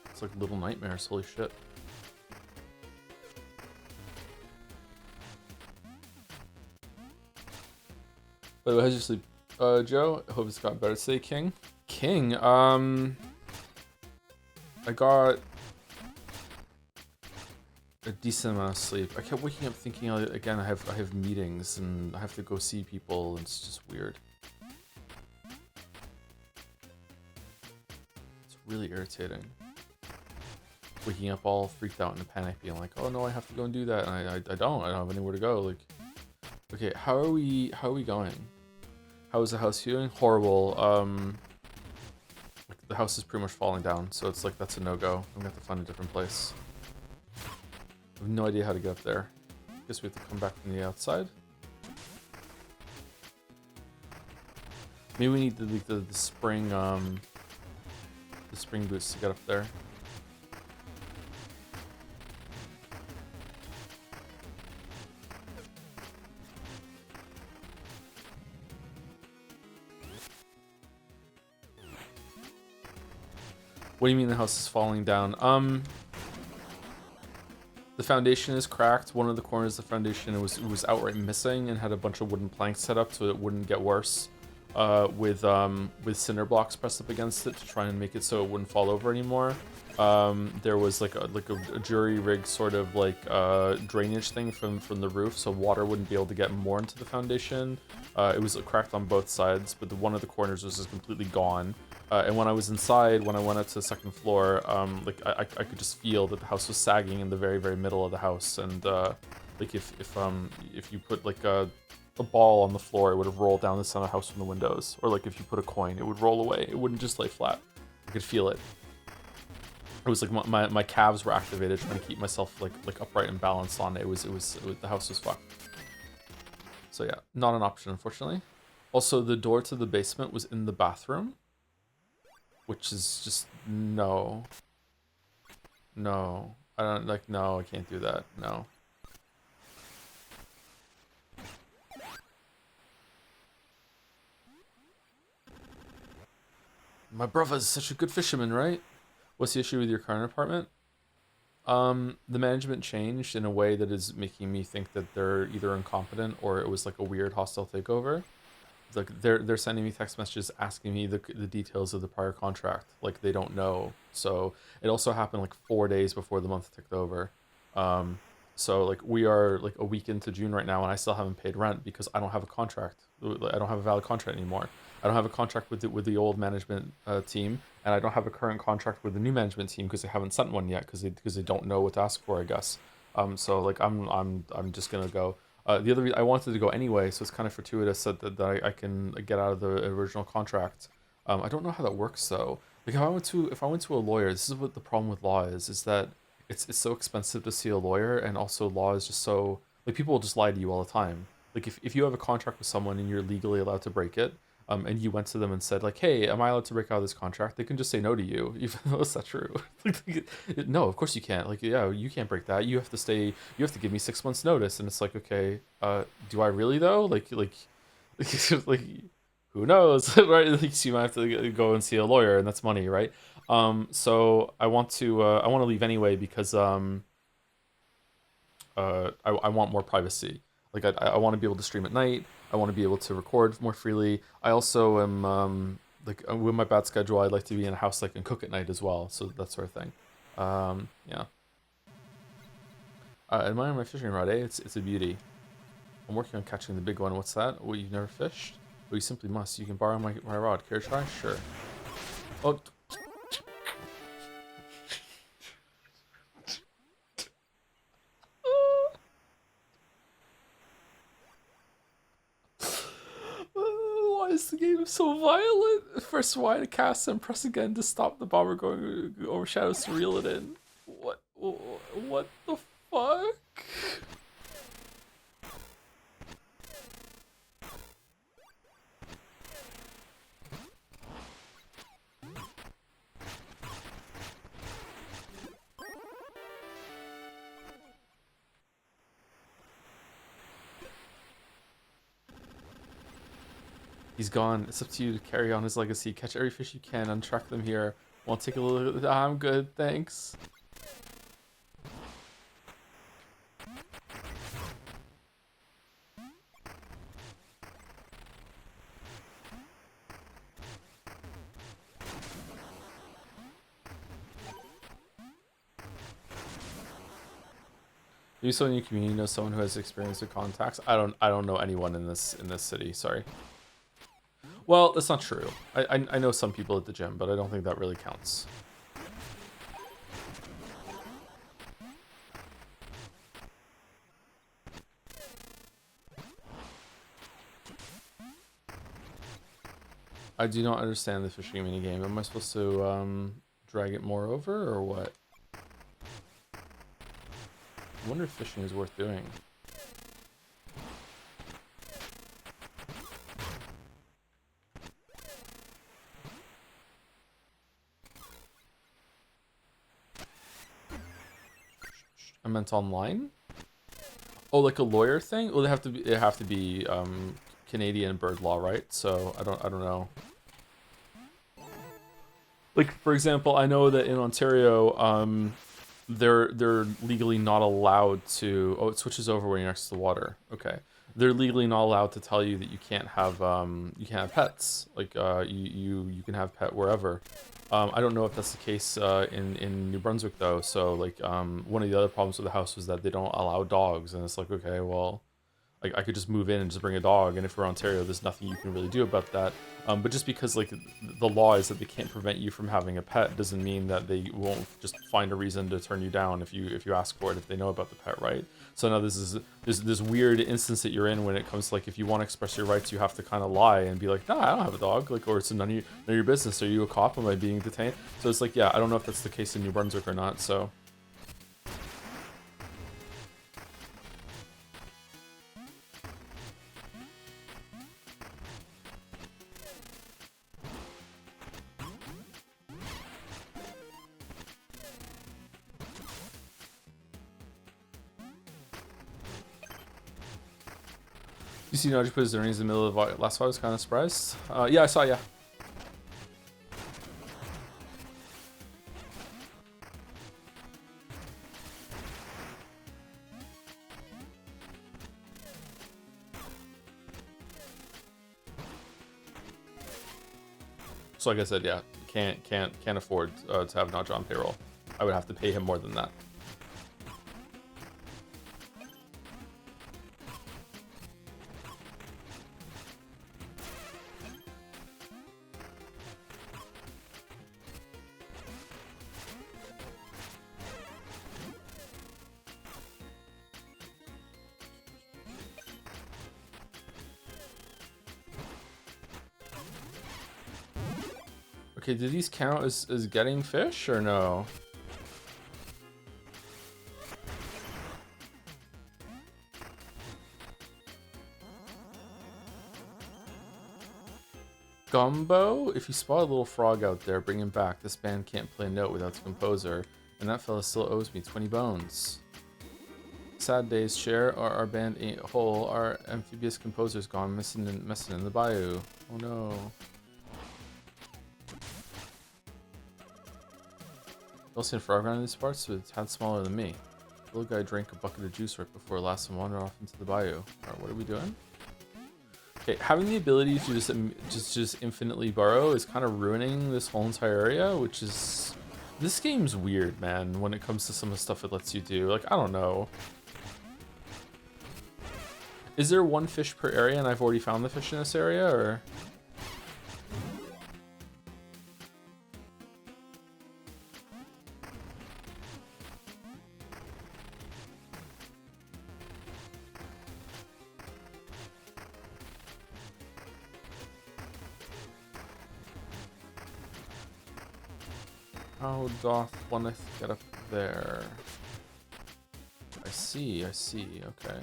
It's like Little Nightmares, holy shit. By the way, how's your sleep, Joe? I hope it's gotten better today, King. King, I got a decent amount of sleep. I kept waking up thinking again I have meetings and I have to go see people and it's just weird. It's really irritating. Waking up all freaked out in a panic, being like, oh no, I have to go and do that, and I don't have anywhere to go. Like, okay, how are we going? How is the house doing? Horrible. The house is pretty much falling down, so it's like that's a no-go. I'm gonna have to find a different place. I have no idea how to get up there. Guess we have to come back from the outside. Maybe we need the spring boots to get up there. What do you mean the house is falling down? The foundation is cracked. One of the corners of the foundation was outright missing and had a bunch of wooden planks set up so it wouldn't get worse. With cinder blocks pressed up against it to try and make it so it wouldn't fall over anymore. There was like a jury rig sort of like drainage thing from the roof, so water wouldn't be able to get more into the foundation. It was cracked on both sides, but one of the corners was just completely gone. And when I was inside, when I went up to the second floor, like I could just feel that the house was sagging in the very, very middle of the house, and like if you put like a ball on the floor, it would have rolled down the side of the house from the windows, or like if you put a coin, it would roll away. It wouldn't just lay flat. I could feel it. It was like my calves were activated trying to keep myself like upright and balanced on it. It was the house was fucked. So yeah, not an option, unfortunately. Also, the door to the basement was in the bathroom, which is just no. I don't like no. I can't do that. No. My brother's such a good fisherman, right? What's the issue with your current apartment? The management changed in a way that is making me think that they're either incompetent or it was like a weird hostile takeover. Like they're sending me text messages asking me the details of the prior contract. Like they don't know. So it also happened like 4 days before the month ticked over. So like we are like a week into June right now and I still haven't paid rent because I don't have a contract. I don't have a valid contract anymore. I don't have a contract with the old management team, and I don't have a current contract with the new management team because they haven't sent one yet because they don't know what to ask for, I guess. So like I'm just gonna go. The other reason I wanted to go anyway, so it's kind of fortuitous that I can get out of the original contract. I don't know how that works though. Like if I went to a lawyer, this is what the problem with law is that it's so expensive to see a lawyer, and also law is just so like people will just lie to you all the time. Like if you have a contract with someone and you're legally allowed to break it, and you went to them and said like, hey, am I allowed to break out of this contract? They can just say no to you, even though it's not true. No, of course you can't. Like, yeah, you can't break that. You have to stay. You have to give me 6 months notice. And it's like, okay, do I really though? Like, like, who knows, right? Like, so you might have to go and see a lawyer, and that's money, right? So I want to leave anyway because I want more privacy. Like I want to be able to stream at night. I want to be able to record more freely. I also am like with my bad schedule, I'd like to be in a house that can cook at night as well. So that sort of thing. Yeah. Admire my fishing rod, eh? It's a beauty. I'm working on catching the big one. What's that? Well, you've never fished? Well, you simply must. You can borrow my rod. Care to try? Sure. Oh. Why is the game so violent? First Y to cast and press again to stop the bomber going over shadows to reel it in. What the fuck? He's gone. It's up to you to carry on his legacy. Catch every fish you can, untrack them here. Want to take a little... I'm good, thanks. Maybe someone in your community knows someone who has experience with contacts. I don't know anyone in this city. Sorry. Well, that's not true. I know some people at the gym, but I don't think that really counts. I do not understand the fishing minigame. Am I supposed to drag it more over or what? I wonder if fishing is worth doing. I meant online. Oh, like a lawyer thing? Well, they have to be Canadian bird law, right? So I don't know. Like for example, I know that in Ontario, they're legally not allowed to. Oh, it switches over when you're next to the water. Okay, they're legally not allowed to tell you that you can't have pets. Like you can have pet wherever. I don't know if that's the case in New Brunswick though. So like one of the other problems with the house was that they don't allow dogs, and it's like, okay, well, like I could just move in and just bring a dog, and if we're Ontario, there's nothing you can really do about that. But just because like the law is that they can't prevent you from having a pet doesn't mean that they won't just find a reason to turn you down if you ask for it, if they know about the pet, right? So now there's this weird instance that you're in when it comes to like, if you want to express your rights, you have to kind of lie and be like, no, I don't have a dog, like, or it's none of your business. Are you a cop? Am I being detained? So it's like, yeah, I don't know if that's the case in New Brunswick or not. So. You see Naji put his earnings in the middle of the last fight. I was kind of surprised. Yeah, I saw, yeah. So like I said, yeah, can't afford to have Naja on payroll. I would have to pay him more than that. Okay, do these count as getting fish or no? Gumbo? If you spot a little frog out there, bring him back. This band can't play a note without the composer, and that fella still owes me 20 bones. Sad days share, our band ain't whole. Our amphibious composer's gone messing in the bayou. Oh no. I've seen a frog around in these parts, but it's a tad smaller than me. The little guy drank a bucket of juice right before last and wandered off into the bayou. Alright, what are we doing? Okay, having the ability to just infinitely burrow is kind of ruining this whole entire area, which is... This game's weird, man, when it comes to some of the stuff it lets you do. Like, I don't know. Is there one fish per area and I've already found the fish in this area, or...? How doth one get up there? I see, okay.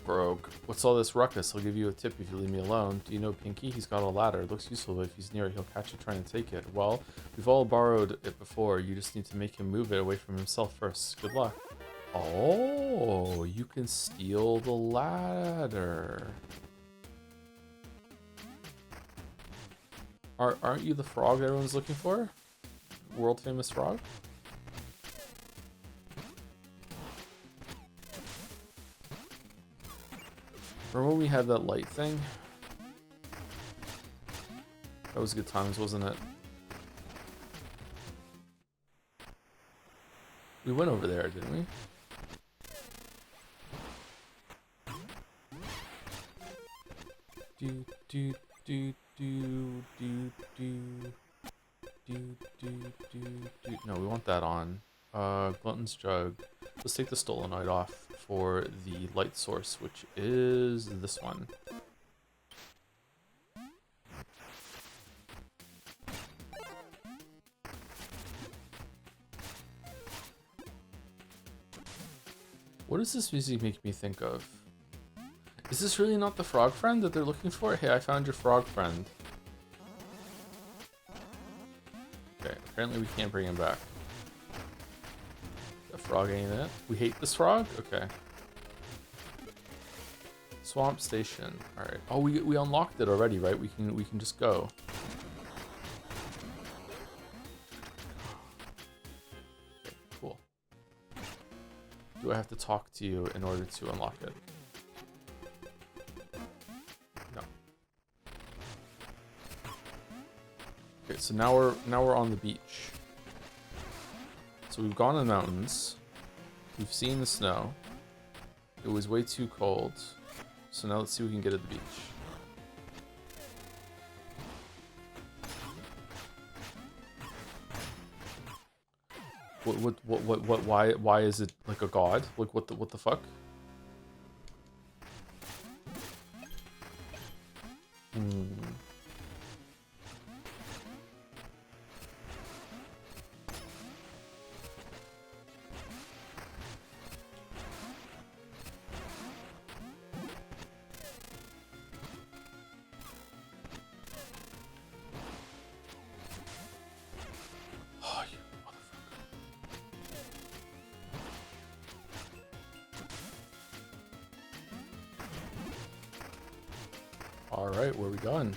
Brogue. What's all this ruckus? I'll give you a tip if you leave me alone. Do you know Pinky? He's got a ladder. It looks useful, but if he's near it, he'll catch you trying to take it. Well, we've all borrowed it before. You just need to make him move it away from himself first. Good luck. Oh, you can steal the ladder. Aren't you the frog everyone's looking for? World famous frog? Remember when we had that light thing? That was good times, wasn't it? We went over there, didn't we? Do do do do do do do do do. No, we want that on. Glutton's jug. Let's take the Stolenite off for the light source, which is this one. What does this music make me think of? Is this really not the frog friend that they're looking for? Hey, I found your frog friend. Okay, apparently we can't bring him back. The frog ain't it. We hate this frog? Okay. Swamp Station. All right. Oh, we unlocked it already, right? We can just go. Okay, cool. Do I have to talk to you in order to unlock it? No. Okay, so now we're on the beach. So we've gone to the mountains. We've seen the snow. It was way too cold. So now let's see what we can get at the beach. Why is it like a god? Like what the fuck? Alright, where are we going?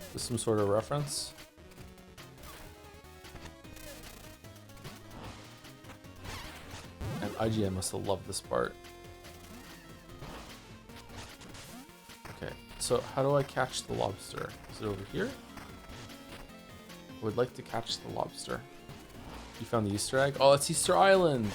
Is this some sort of reference? And IGN must have loved this part. Okay, so how do I catch the lobster? Is it over here? I would like to catch the lobster. You found the Easter egg? Oh, it's Easter Island!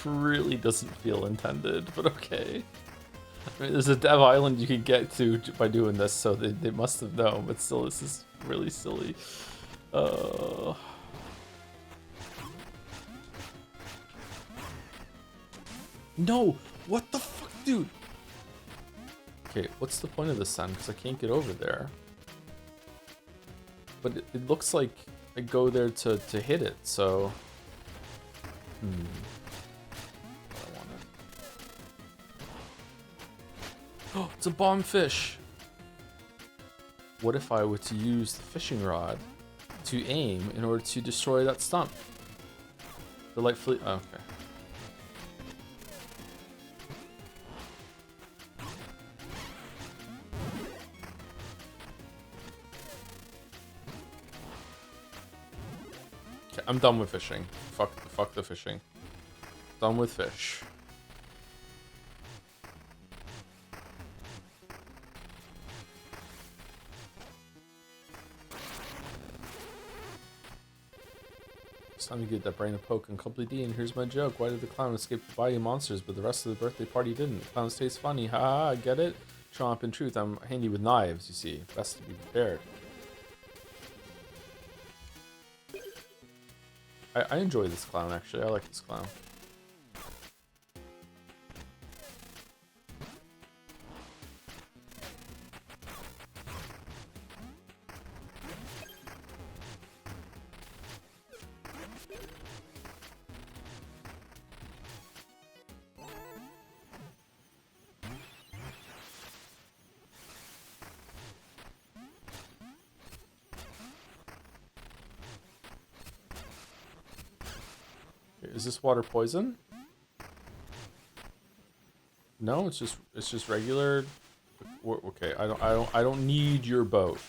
Really doesn't feel intended, but okay. I mean, there's a dev island you can get to by doing this, so they must have known, but still, this is really silly. No! What the fuck, dude? Okay, what's the point of this then? Because I can't get over there. But it looks like I go there to hit it, so... Oh, it's a bomb fish! What if I were to use the fishing rod to aim in order to destroy that stump? Delightfully... Oh, okay. Okay, I'm done with fishing. Fuck the fishing. Done with fish. It's time to give that brain a poke and complete D, and here's my joke. Why did the clown escape the Bayou monsters, but the rest of the birthday party didn't? The clowns taste funny, haha, get it? Chomp, in truth, I'm handy with knives, you see. Best to be prepared. I enjoy this clown, actually. I like this clown. Is this water poison? No, it's just regular. Okay, I don't need your boat.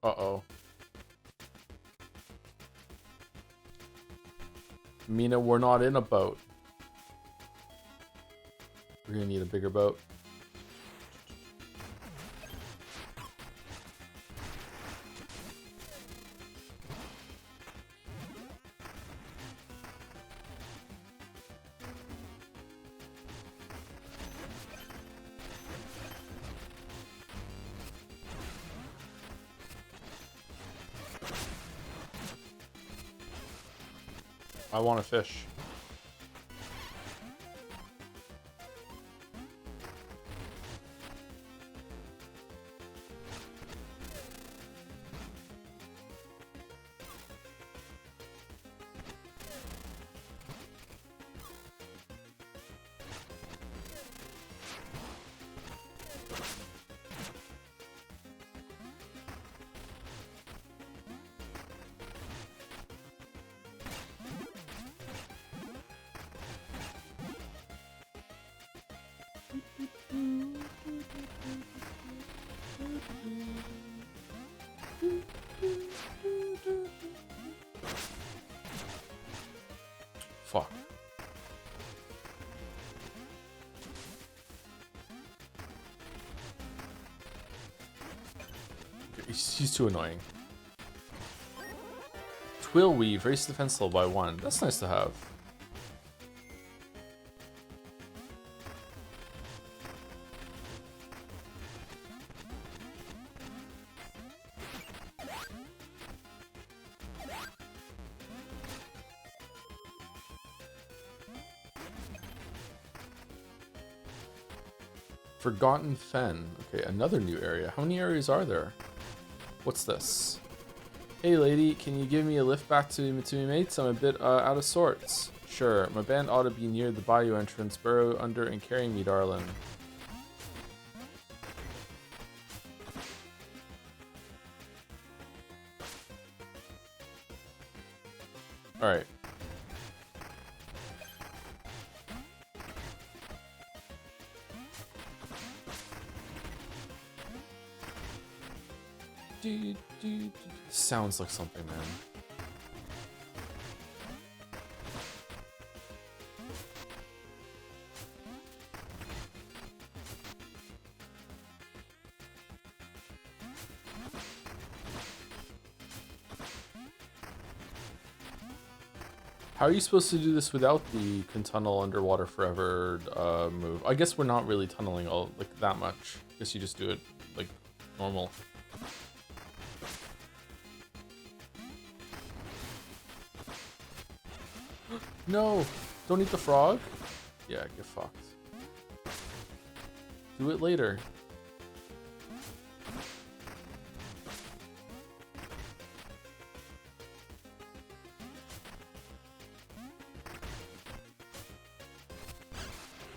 Uh-oh. Mina, we're not in a boat. We're gonna need a bigger boat. I want to fish. Fuck. He's too annoying. Twill Weave, raise defense level by 1. That's nice to have. Forgotten Fen. Okay, another new area. How many areas are there? What's this? Hey lady, can you give me a lift back to me mates? I'm a bit out of sorts. Sure, my band ought to be near the Bayou entrance. Burrow under and carry me, darling. Alright. Sounds like something, man. How are you supposed to do this without the can tunnel underwater forever move? I guess we're not really tunneling all like that much. I guess you just do it like normal. No! Don't eat the frog? Yeah, get fucked. Do it later.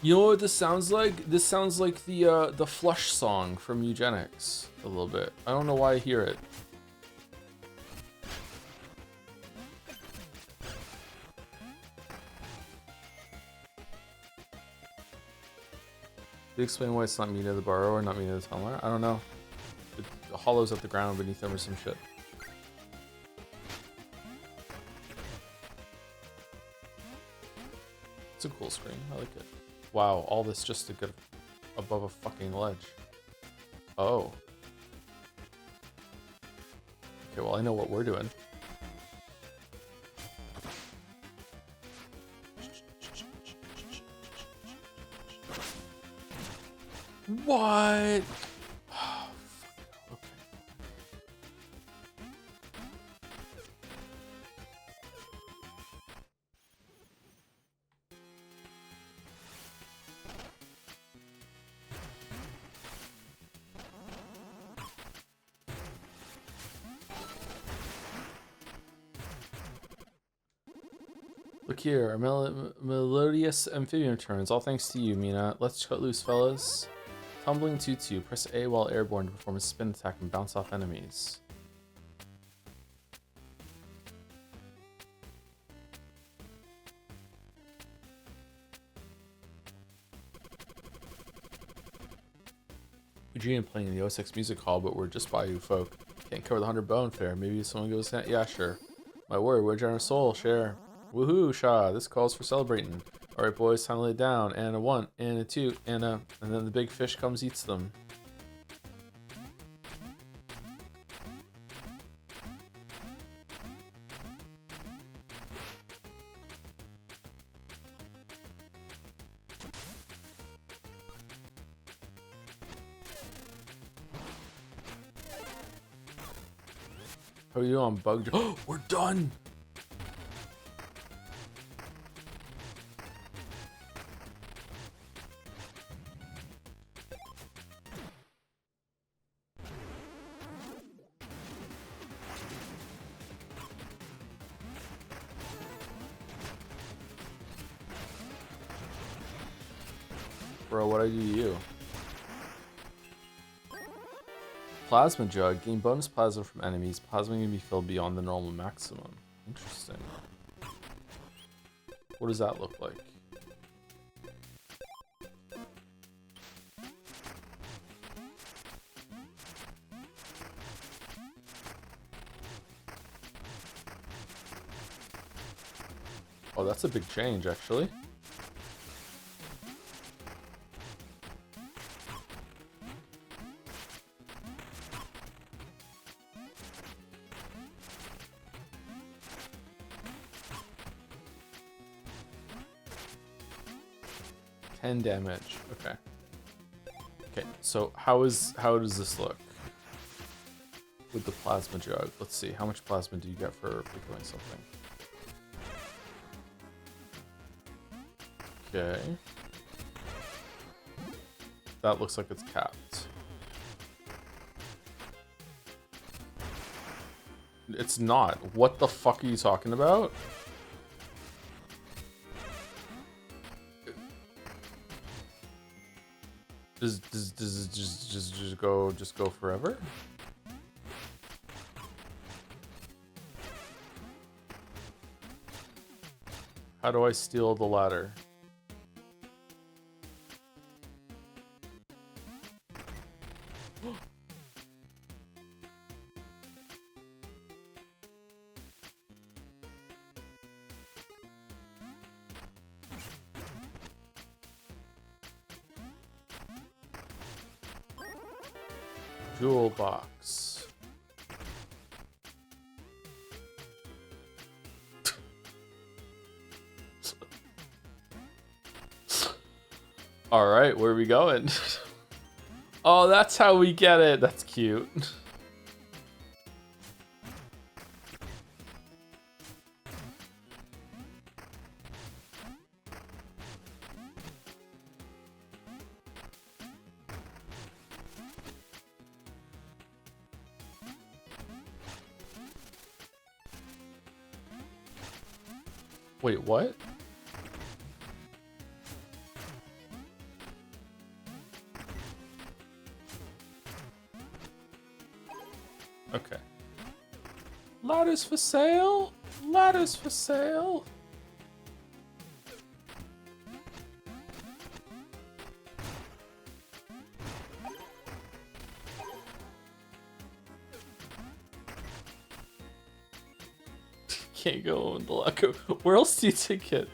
You know what this sounds like? This sounds like the Flush song from Eugenics a little bit. I don't know why I hear it. Can you explain why it's not Mina the Borrower, not Mina the Hollower? I don't know. It hollows up the ground beneath them or some shit. It's a cool screen. I like it. Wow, all this just to get above a fucking ledge. Oh. Okay, well I know what we're doing. What? Oh, okay. Look here, our melodious amphibian returns. All thanks to you, Mina. Let's cut loose, fellas. Tumbling Tutu. Press A while airborne to perform a spin attack and bounce off enemies. We dream of playing in the Ossex Music Hall, but we're just Bayou folk. Can't cover the 100 bone fare. Maybe someone goes, yeah, sure. My word, we're generous soul, share. Woohoo, Shaw, this calls for celebrating. Alright boys, time to lay it down. And a 1, and a 2, and then the big fish comes eats them. How are you on bug? Oh, we're done! Bro, what I do to you? Plasma jug. Gain bonus plasma from enemies. Plasma can be filled beyond the normal maximum. Interesting. What does that look like? Oh, that's a big change, actually. Damage. Okay. Okay. So how does this look with the plasma jug? Let's see. How much plasma do you get for doing something? Okay. That looks like it's capped. It's not. What the fuck are you talking about? Does it just go forever? How do I steal the ladder? Jewel box. All right, where are we going? Oh, that's how we get it. That's cute. Wait, what? Okay. Ladders for sale? Ladders for sale? Can't go in the locker. Where else do you take it?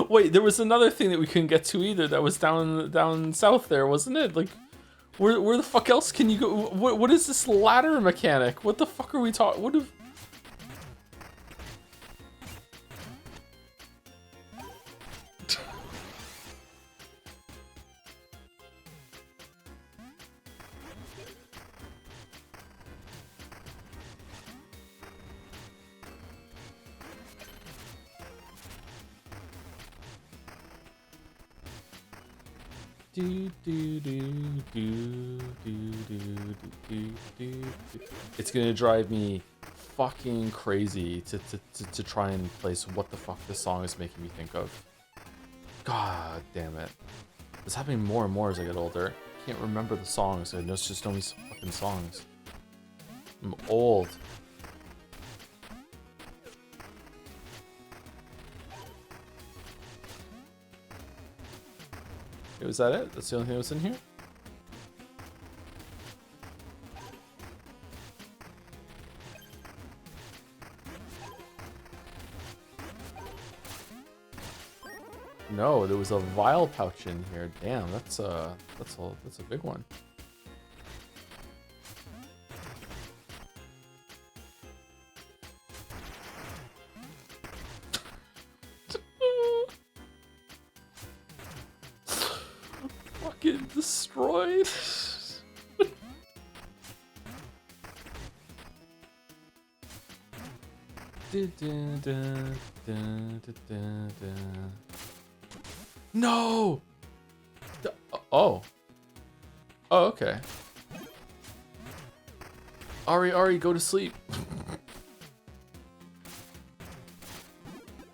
Wait, there was another thing that we couldn't get to either. That was down south there, wasn't it? Like, where the fuck else can you go? What is this ladder mechanic? What the fuck are we talking? What if? It's gonna drive me fucking crazy to try and place what the fuck this song is making me think of. God damn it. It's happening more and more as I get older. I can't remember the songs. I just know these fucking songs. I'm old. Was that it? That's the only thing that was in here? No, there was a vial pouch in here. Damn, that's a big one. Destroyed. No. Oh. Oh, okay. Ari, go to sleep.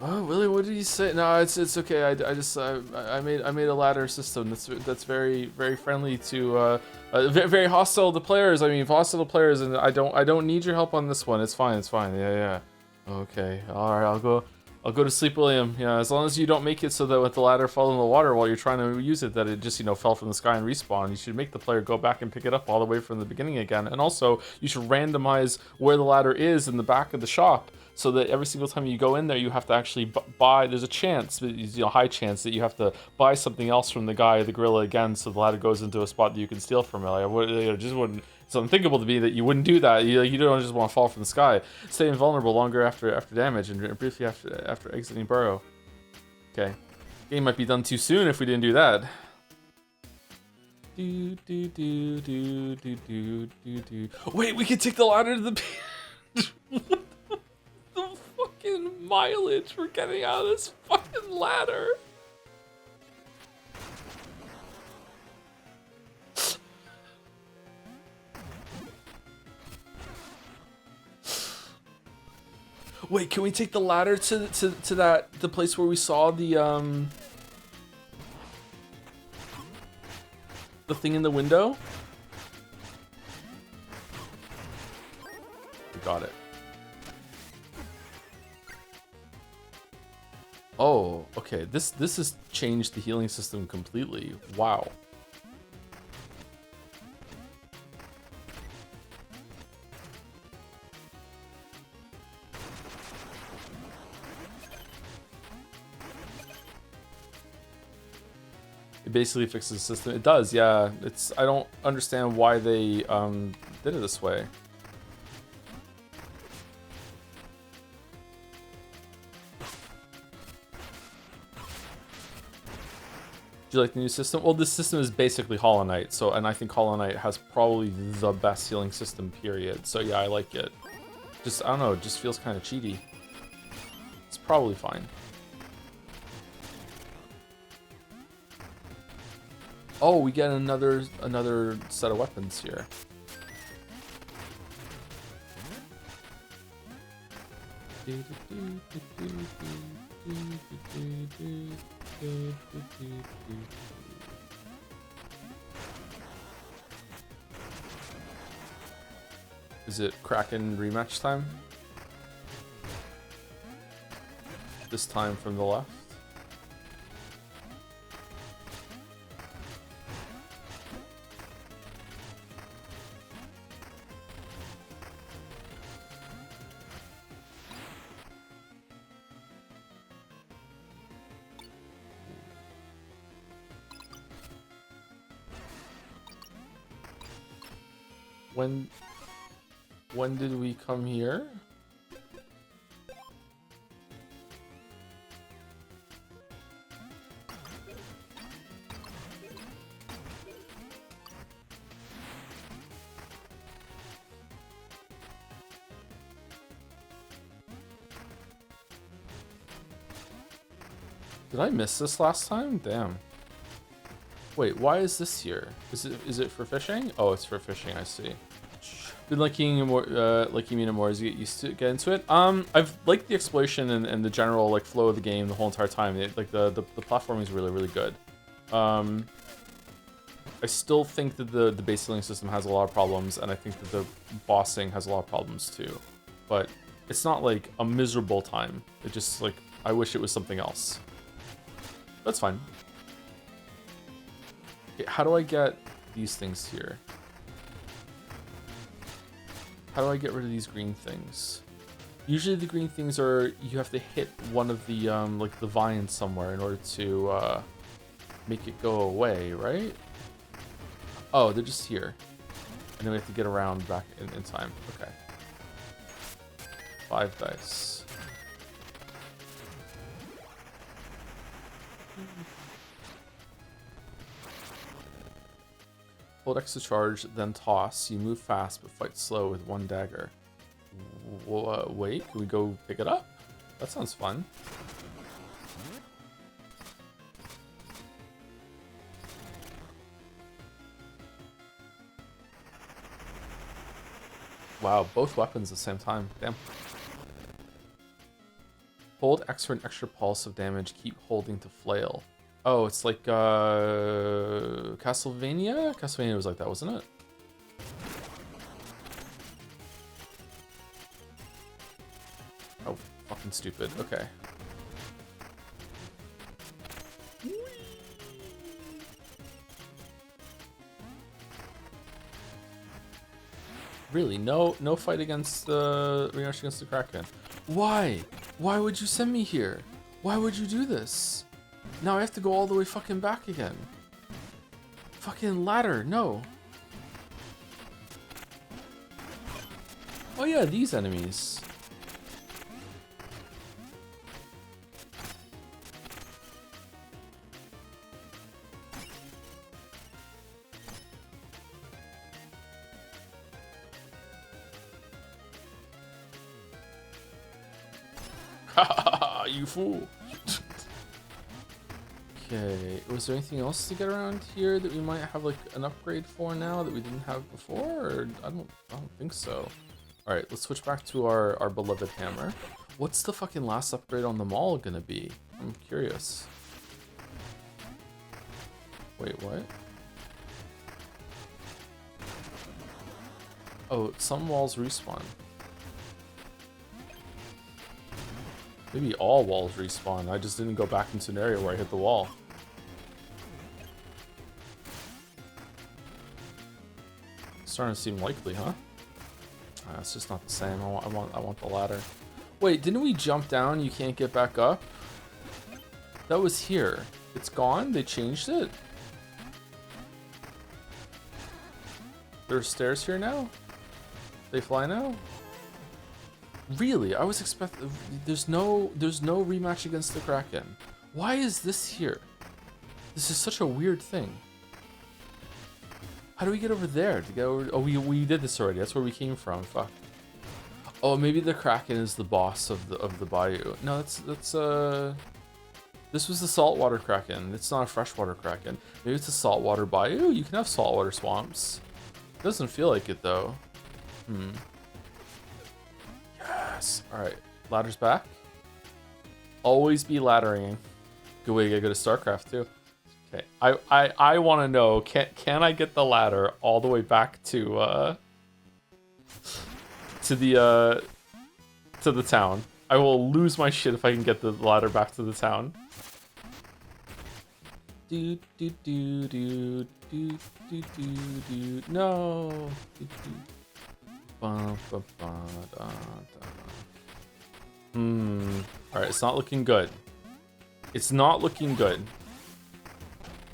Oh, Willie, what did you say? No, it's okay. I made a ladder system that's very friendly to very hostile to players. I mean, hostile to players, and I don't need your help on this one. It's fine. Yeah. Okay. All right. I'll go to sleep, William. Yeah, as long as you don't make it so that with the ladder fall in the water while you're trying to use it, that it just fell from the sky and respawn. You should make the player go back and pick it up all the way from the beginning again. And also, you should randomize where the ladder is in the back of the shop, so that every single time you go in there, you have to actually buy. There's a chance, high chance, that you have to buy something else from the guy, the gorilla again, so the ladder goes into a spot that you can steal from it. Just wouldn't. It's unthinkable to me that you wouldn't do that. You don't just want to fall from the sky. Stay invulnerable longer after damage, and briefly after exiting burrow. Okay, game might be done too soon if we didn't do that. Wait, we can take the ladder to the. The fucking mileage we're getting out of this fucking ladder. Wait, can we take the ladder to the place where we saw the thing in the window? We got it. Oh, okay. This has changed the healing system completely. Wow. It basically fixes the system. It does, yeah. I don't understand why they did it this way. Do you like the new system? Well, this system is basically Hollow Knight, and I think Hollow Knight has probably the best healing system, period. So yeah, I like it. Just, I don't know, it just feels kind of cheaty. It's probably fine. Oh, we get another set of weapons here. Is it Kraken rematch time? This time from the left. When did we come here? Did I miss this last time? Damn. Wait, why is this here? Is it for fishing? Oh, it's for fishing, I see. Been liking Mina more as you get into it. I've liked the exploration and the general flow of the game the whole entire time. The platforming is really good. I still think that the base healing system has a lot of problems, and I think that the bossing has a lot of problems too. But it's not like a miserable time. It just I wish it was something else. That's fine. Okay, how do I get these things here? How do I get rid of these green things? Usually the green things are, you have to hit one of the the vines somewhere in order to make it go away, right? Oh, they're just here. And then we have to get around back in time. Okay. 5 dice. Hold X to charge, then toss. You move fast, but fight slow with 1 dagger. Wait, can we go pick it up? That sounds fun. Wow, both weapons at the same time. Damn. Hold X for an extra pulse of damage. Keep holding to flail. Oh, it's like Castlevania? Castlevania was like that, wasn't it? Oh, fucking stupid. Okay. Really, no fight against the rematch against the Kraken. Why? Why would you send me here? Why would you do this? Now I have to go all the way fucking back again. Fucking ladder, no. Oh yeah, these enemies. Haha, you fool. Okay, was there anything else to get around here that we might have like an upgrade for now that we didn't have before? Or I don't think so. All right, let's switch back to our beloved hammer. What's the fucking last upgrade on the mall gonna be? I'm curious. Wait, what? Oh, some walls respawn. Maybe all walls respawn. I just didn't go back into an area where I hit the wall. Starting to seem likely, huh? It's just not the same. I want the ladder. Wait, didn't we jump down? You can't get back up? That was here. It's gone? They changed it? There are stairs here now? They fly now? Really? I was expecting... There's no rematch against the Kraken. Why is this here? This is such a weird thing. How do we get over there? To get over... Oh, we did this already. That's where we came from. Fuck. Oh, maybe the Kraken is the boss of the Bayou. No, that's this was the saltwater Kraken. It's not a freshwater Kraken. Maybe it's a saltwater Bayou? You can have saltwater swamps. It doesn't feel like it, though. Yes. Alright. Ladder's back. Always be laddering. Good way to go to StarCraft, too. Okay. I want to know, can I get the ladder all the way back to the town? I will lose my shit if I can get the ladder back to the town. Do do do do do do do do. No. Do, do. Ba, ba, ba, da, da. Alright, it's not looking good. It's not looking good.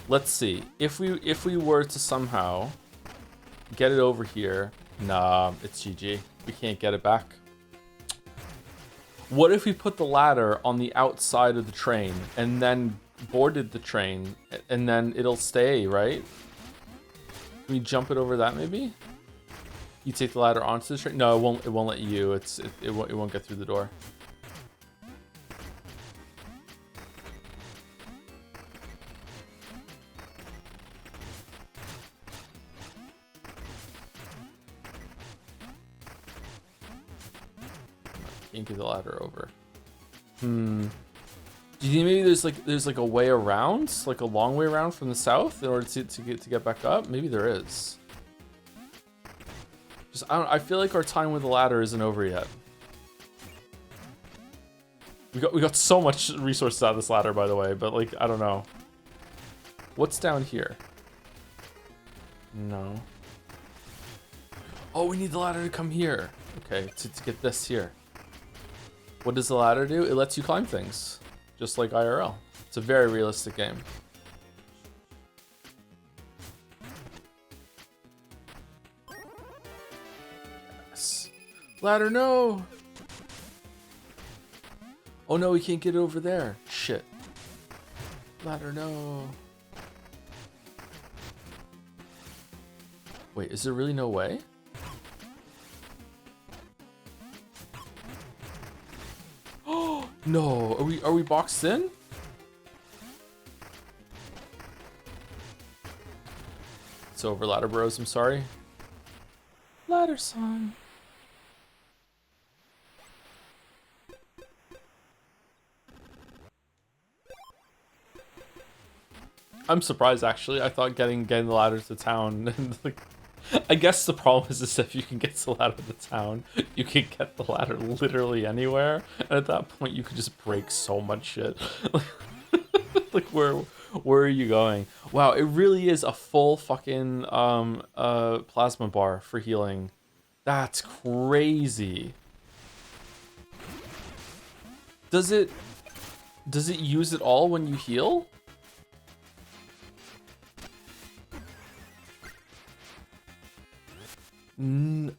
Let's see. If we were to somehow get it over here, nah, it's GG. We can't get it back. What if we put the ladder on the outside of the train and then boarded the train and then it'll stay, right? Can we jump it over that maybe? You take the ladder onto the train? No, it won't let you. It won't get through the door. Can't get the ladder over. Do you think maybe there's like a way around, like a long way around from the south in order to get back up? Maybe there is. Just I feel like our time with the ladder isn't over yet. We got so much resources out of this ladder, by the way, but like I don't know. What's down here? No. Oh, we need the ladder to come here. Okay, to get this here. What does the ladder do? It lets you climb things, just like IRL. It's a very realistic game. Yes. Ladder, no! Oh no, we can't get it over there. Shit. Ladder, no. Wait, is there really no way? No, are we boxed in? It's over, ladder bros, I'm sorry. Ladder song. I'm surprised actually. I thought getting the ladder to town and like, I guess the problem is if you can get the ladder to town, you can get the ladder literally anywhere, and at that point you could just break so much shit. Like where are you going? Wow, it really is a full fucking plasma bar for healing. That's crazy. Does it use it all when you heal?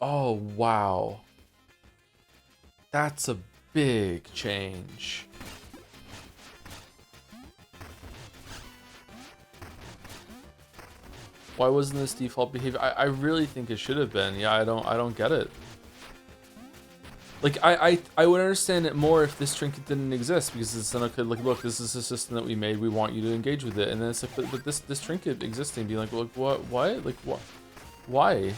Oh, wow. That's a big change. Why wasn't this default behavior? I really think it should have been. Yeah, I don't get it. Like I would understand it more if this trinket didn't exist, because it's then okay, like, look, this is a system that we made, we want you to engage with it, and then it's like, but this trinket existing, being like, look, what, like, what, why?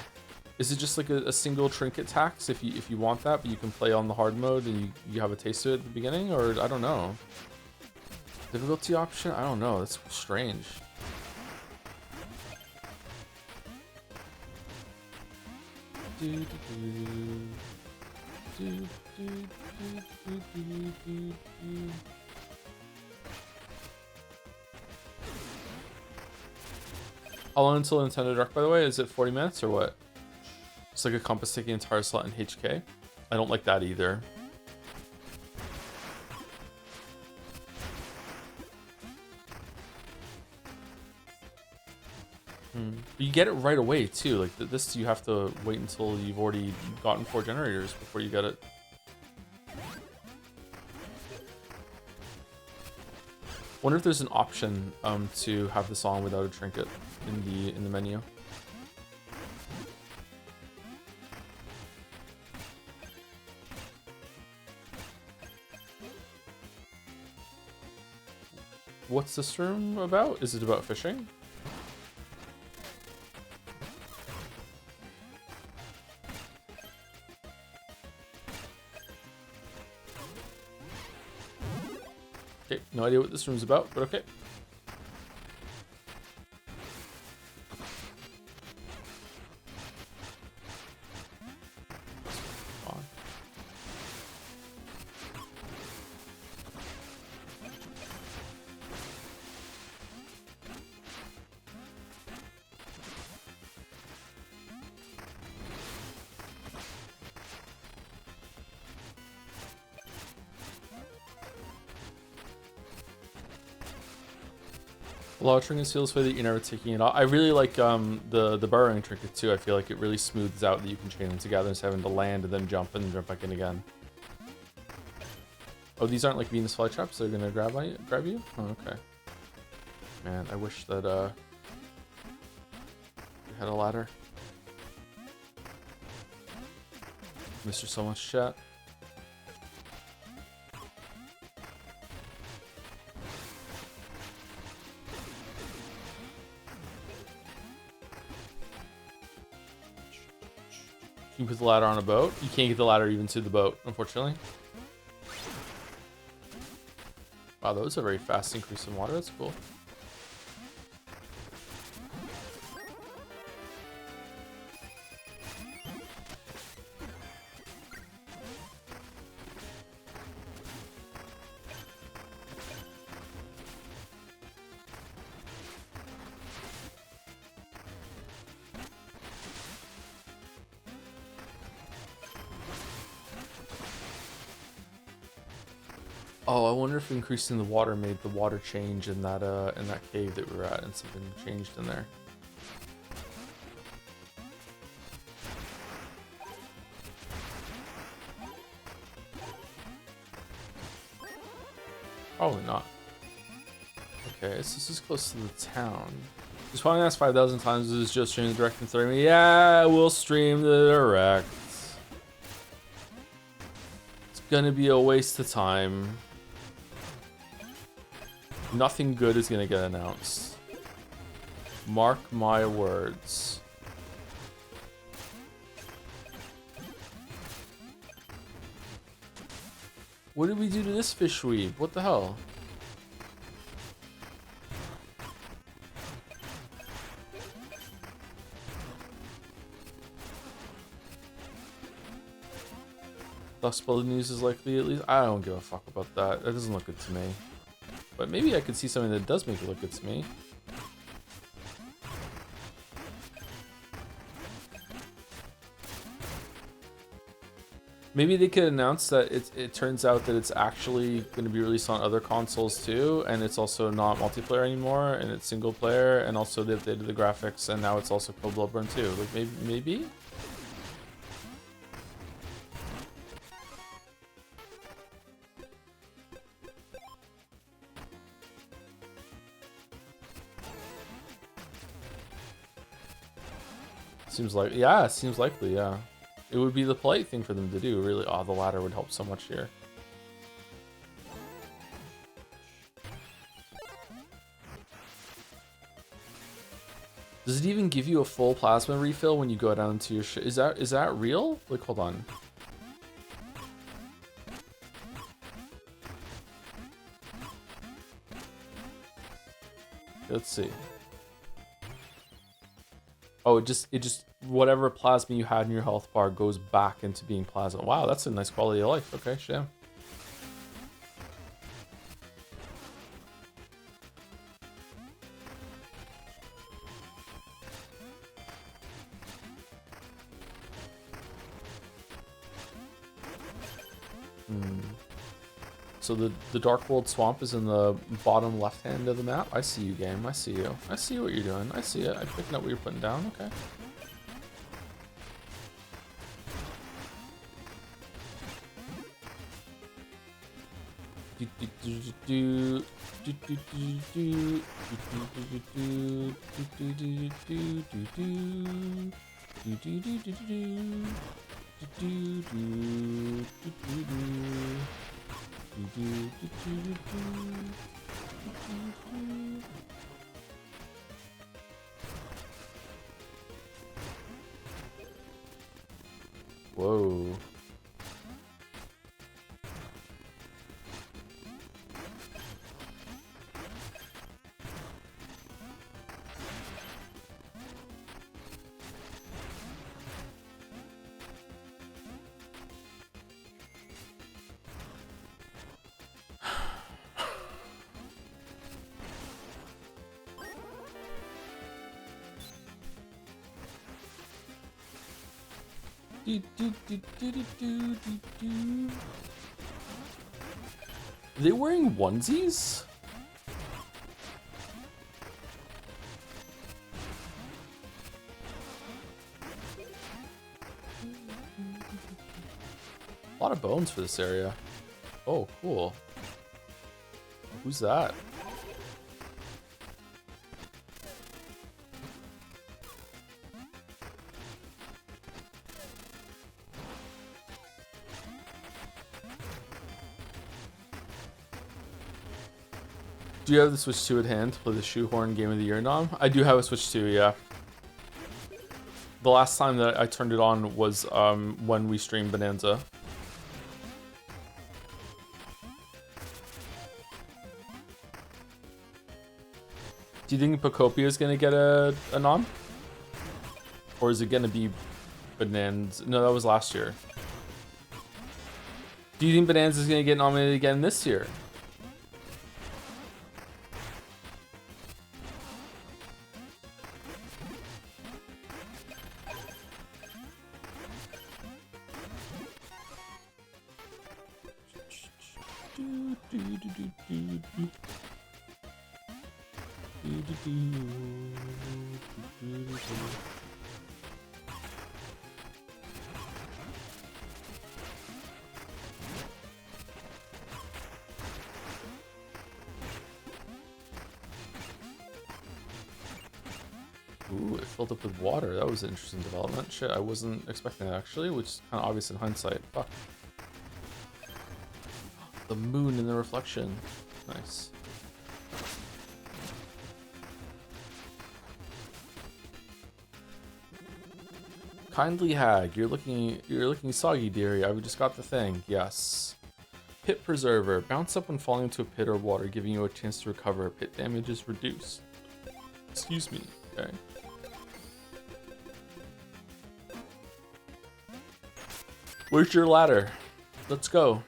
Is it just like a single trinket tax if you want that, but you can play on the hard mode and you have a taste of it at the beginning, or I don't know. Difficulty option? I don't know. That's strange. How long until Nintendo Direct, by the way? Is it 40 minutes or what? It's like a compass taking entire slot in HK. I don't like that either. But you get it right away too. Like this, you have to wait until you've already gotten 4 generators before you get it. Wonder if there's an option to have this on without a trinket in the menu. What's this room about? Is it about fishing? Okay, no idea what this room's about, but okay. A lot of trinkets feels for that you're never taking it off. I really like the burrowing trinket too. I feel like it really smooths out that you can chain them together instead of having to land and then jump and jump back in again. Oh, these aren't like Venus flytraps. They're gonna grab you. Oh, okay. Man, I wish that we had a ladder. Missed her so much, chat. You can put the ladder on a boat. You can't get the ladder even to the boat, unfortunately. Wow, that was a very fast increase in water. That's cool. Oh, I wonder if increasing the water made the water change in that cave that we were at, and something changed in there. Probably not. Okay, so this is close to the town. Just probably asked 5,000 times. Is just stream the direct in 30 minutes? Yeah, we'll stream the direct. It's gonna be a waste of time. Nothing good is gonna get announced. Mark my words. What did we do to this fish weed? What the hell? Dust Bowl news is likely, at least. I don't give a fuck about that. That doesn't look good to me. But maybe I could see something that does make it look good to me. Maybe they could announce that it turns out that it's actually going to be released on other consoles too, and it's also not multiplayer anymore, and it's single player, and also they updated the graphics, and now it's also called Bloodborne 2. Like maybe? Seems like, yeah, it seems likely, yeah. It would be the polite thing for them to do, really. Oh, the ladder would help so much here. Does it even give you a full plasma refill when you go down to your is that real? Like, hold on. Let's see. Oh, it just whatever plasma you had in your health bar goes back into being plasma. Wow, that's a nice quality of life. Okay, sham. So the Dark World Swamp is in the bottom left hand of the map. I see you, game. I see you. I see what you're doing. I see it. I'm picking up what you're putting down. Okay. Whoa. Are they wearing onesies? A lot of bones for this area. Oh, cool. Who's that? Do you have the Switch 2 at hand to play the Shoehorn Game of the Year nom? I do have a Switch 2, yeah. The last time that I turned it on was when we streamed Bonanza. Do you think Pocopia is gonna get a nom? Or is it gonna be Bonanza? No, that was last year. Do you think Bonanza is gonna get nominated again this year? Ooh, it filled up with water. That was an interesting development. Shit, I wasn't expecting that actually, which is kind of obvious in hindsight. Fuck. The moon in the reflection. Nice. Kindly hag, you're looking soggy, dearie. I just got the thing. Yes. Pit preserver. Bounce up when falling into a pit or water, giving you a chance to recover. Pit damage is reduced. Excuse me. Okay. Where's your ladder? Let's go.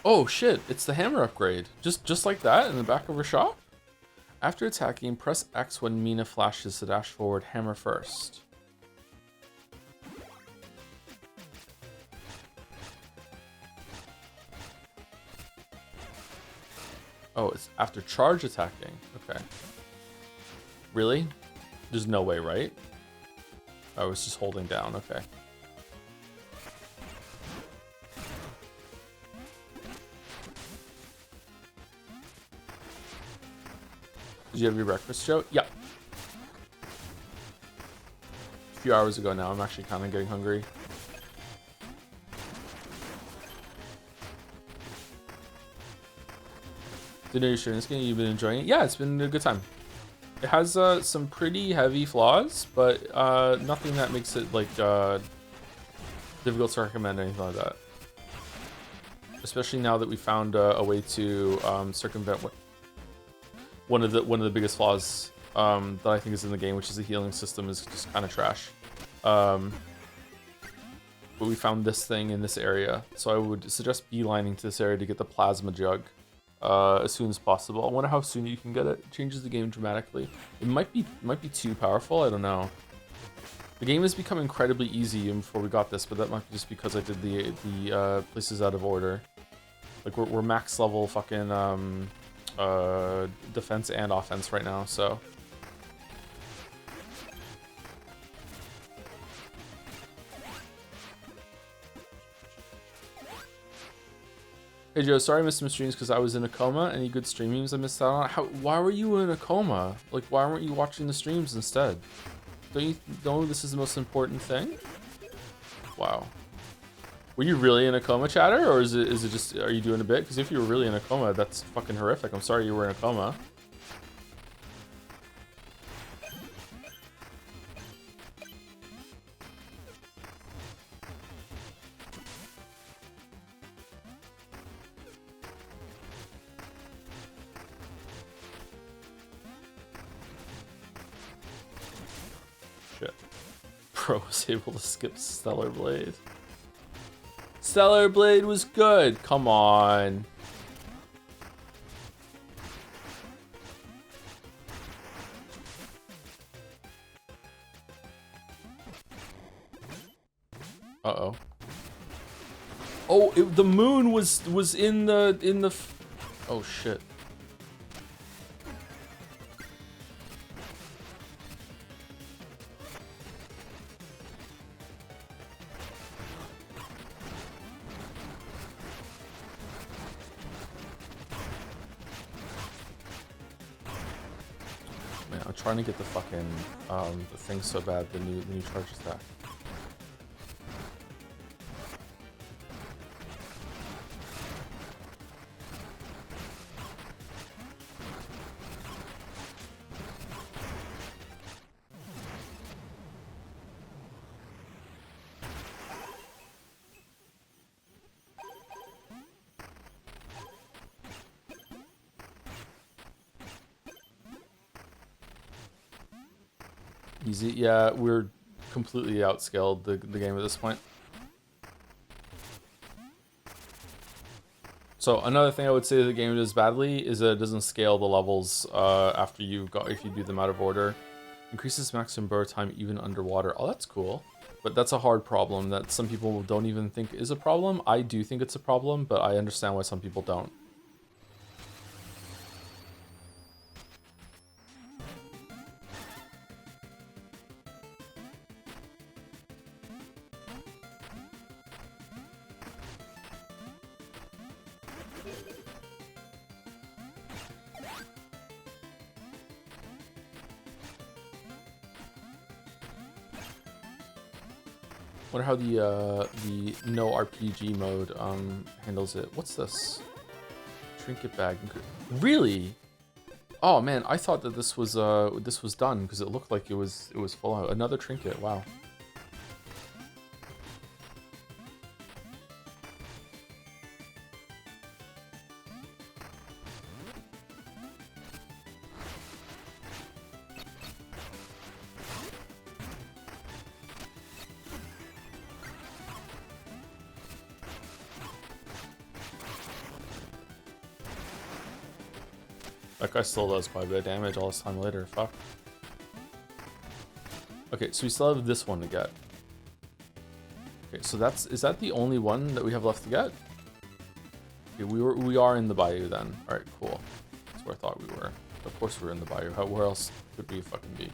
Oh shit, it's the hammer upgrade. Just like that in the back of her shop? After attacking, press X when Mina flashes to dash forward, hammer first. Oh, it's after charge attacking. Okay. Really? There's no way, right? I was just holding down. Okay. Did you have your breakfast, Joe? Yeah. A few hours ago now. I'm actually kind of getting hungry. Didn't know you're sharing this game. You've been enjoying it? Yeah, it's been a good time. It has some pretty heavy flaws, but nothing that makes it like difficult to recommend or anything like that. Especially now that we found a way to circumvent one of the biggest flaws that I think is in the game, which is the healing system is just kind of trash. But we found this thing in this area, so I would suggest beelining to this area to get the plasma jug as soon as possible. I wonder how soon you can get it. It changes the game dramatically. It might be too powerful. I don't know. The game has become incredibly easy even before we got this, but that might be just because I did the places out of order. Like we're max level fucking defense and offense right now, so. Hey Joe, sorry I missed some streams because I was in a coma. Any good streamings I missed out on? Why were you in a coma? Like, why weren't you watching the streams instead? Don't you know this is the most important thing? Wow. Were you really in a coma, chatter, or is it just, are you doing a bit? Because if you were really in a coma, that's fucking horrific. I'm sorry you were in a coma. Pro was able to skip Stellar Blade. Stellar Blade was good. Come on. Uh-oh. Oh, the moon was in the oh shit. Trying to get the fucking the thing so bad, the new charge attack. Easy, yeah, we're completely outscaled the game at this point. So another thing I would say the game does badly is that it doesn't scale the levels after if you do them out of order. Increases maximum burrow time even underwater. Oh, that's cool. But that's a hard problem that some people don't even think is a problem. I do think it's a problem, but I understand why some people don't. Wonder how the no RPG mode handles it. What's this? Trinket bag. Really? Oh man, I thought that this was done because it looked like it was full out. Another trinket. Wow. That guy still does quite a bit of damage all this time later. Fuck. Okay, so we still have this one to get. Okay, so is that the only one that we have left to get? Okay, we are in the Bayou then. All right, cool. That's where I thought we were. Of course we're in the Bayou. Where else could we fucking be?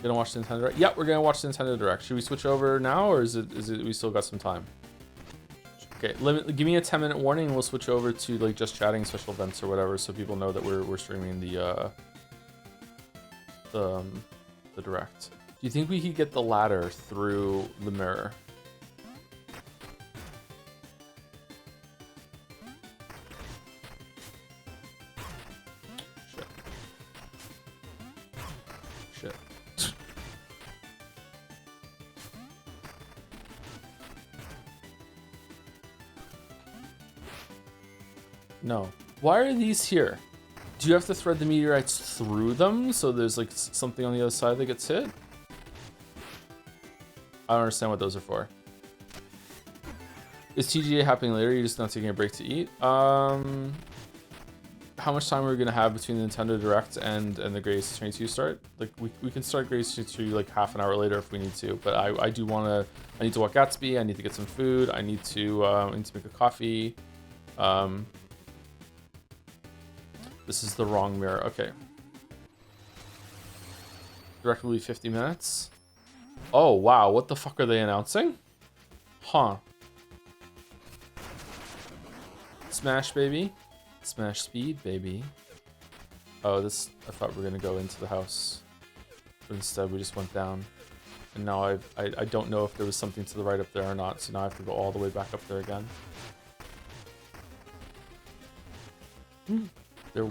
Gonna watch the Nintendo Direct? Yeah, we're gonna watch the Nintendo Direct. Should we switch over now, or is it we still got some time? Okay, give me a 10-minute warning, and we'll switch over to like just chatting special events or whatever, so people know that we're streaming the Direct. Do you think we could get the ladder through the mirror? Shit. No. Why are these here? Do you have to thread the meteorites through them so there's like something on the other side that gets hit? I don't understand what those are for. Is TGA happening later? You're just not taking a break to eat? How much time are we gonna have between the Nintendo Direct and the Great Ace 22 start? Like we can start Great Ace 22 like half an hour later if we need to, but I need to walk Gatsby, I need to get some food, I need to make a coffee. This is the wrong mirror. Okay. Direct will be 50 minutes. Oh, wow. What the fuck are they announcing? Huh. Smash, baby. Smash speed, baby. Oh, I thought we were going to go into the house. But instead, we just went down. And now I don't know if there was something to the right up there or not, so now I have to go all the way back up there again. There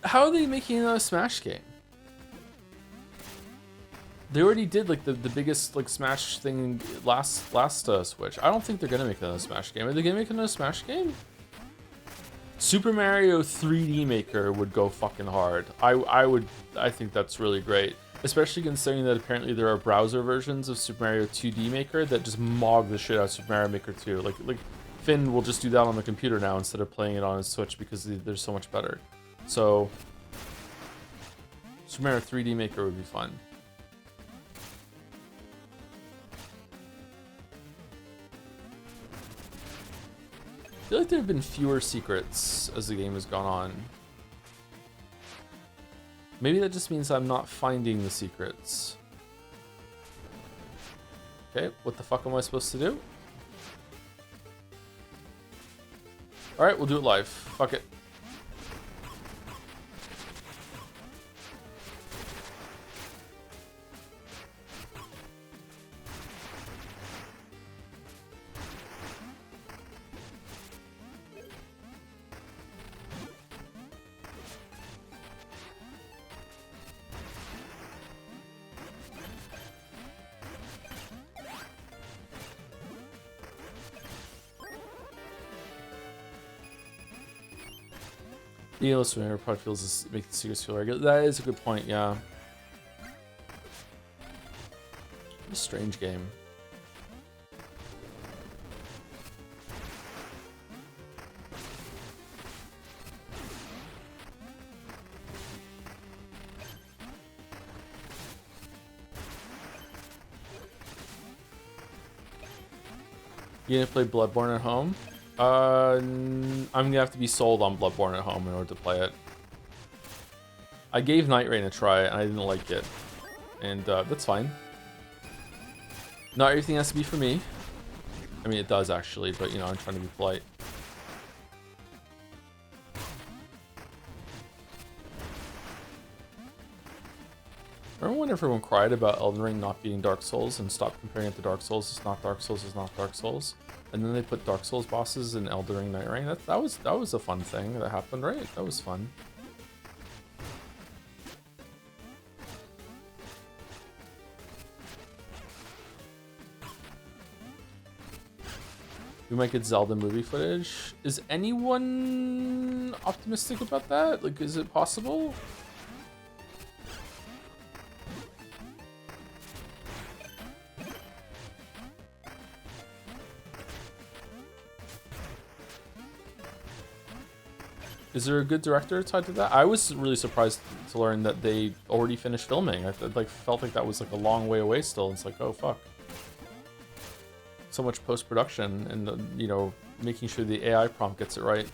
How are they making another Smash game? They already did like the biggest like Smash thing last Switch. I don't think they're gonna make another Smash game. Are they gonna make another Smash game? Super Mario 3D Maker would go fucking hard. I think that's really great, especially considering that apparently there are browser versions of Super Mario 2D Maker that just mog the shit out of Super Mario Maker 2. Like Finn will just do that on the computer now instead of playing it on his Switch because they're so much better. So Super Mario 3D Maker would be fun. I feel like there have been fewer secrets as the game has gone on. Maybe that just means I'm not finding the secrets. Okay, what the fuck am I supposed to do? Alright, we'll do it live. Fuck it. The illustrator probably feels this make the secrets feel regular. That is a good point, yeah. What a strange game. You gonna play Bloodborne at home? I'm gonna have to be sold on Bloodborne at home in order to play it. I gave Night Rain a try and I didn't like it, and that's fine. Not everything has to be for me. I mean, it does actually, but you know, I'm trying to be polite. Remember when everyone cried about Elden Ring not beating Dark Souls and stopped comparing it to Dark Souls? It's not Dark Souls, it's not Dark Souls. And then they put Dark Souls bosses in Elden Ring Night Rain. That was a fun thing that happened, right? That was fun. We might get Zelda movie footage. Is anyone optimistic about that? Like, is it possible? Is there a good director tied to that? I was really surprised to learn that they already finished filming. I like felt like that was like a long way away still. It's like, oh fuck. So much post-production and, you know, making sure the AI prompt gets it right.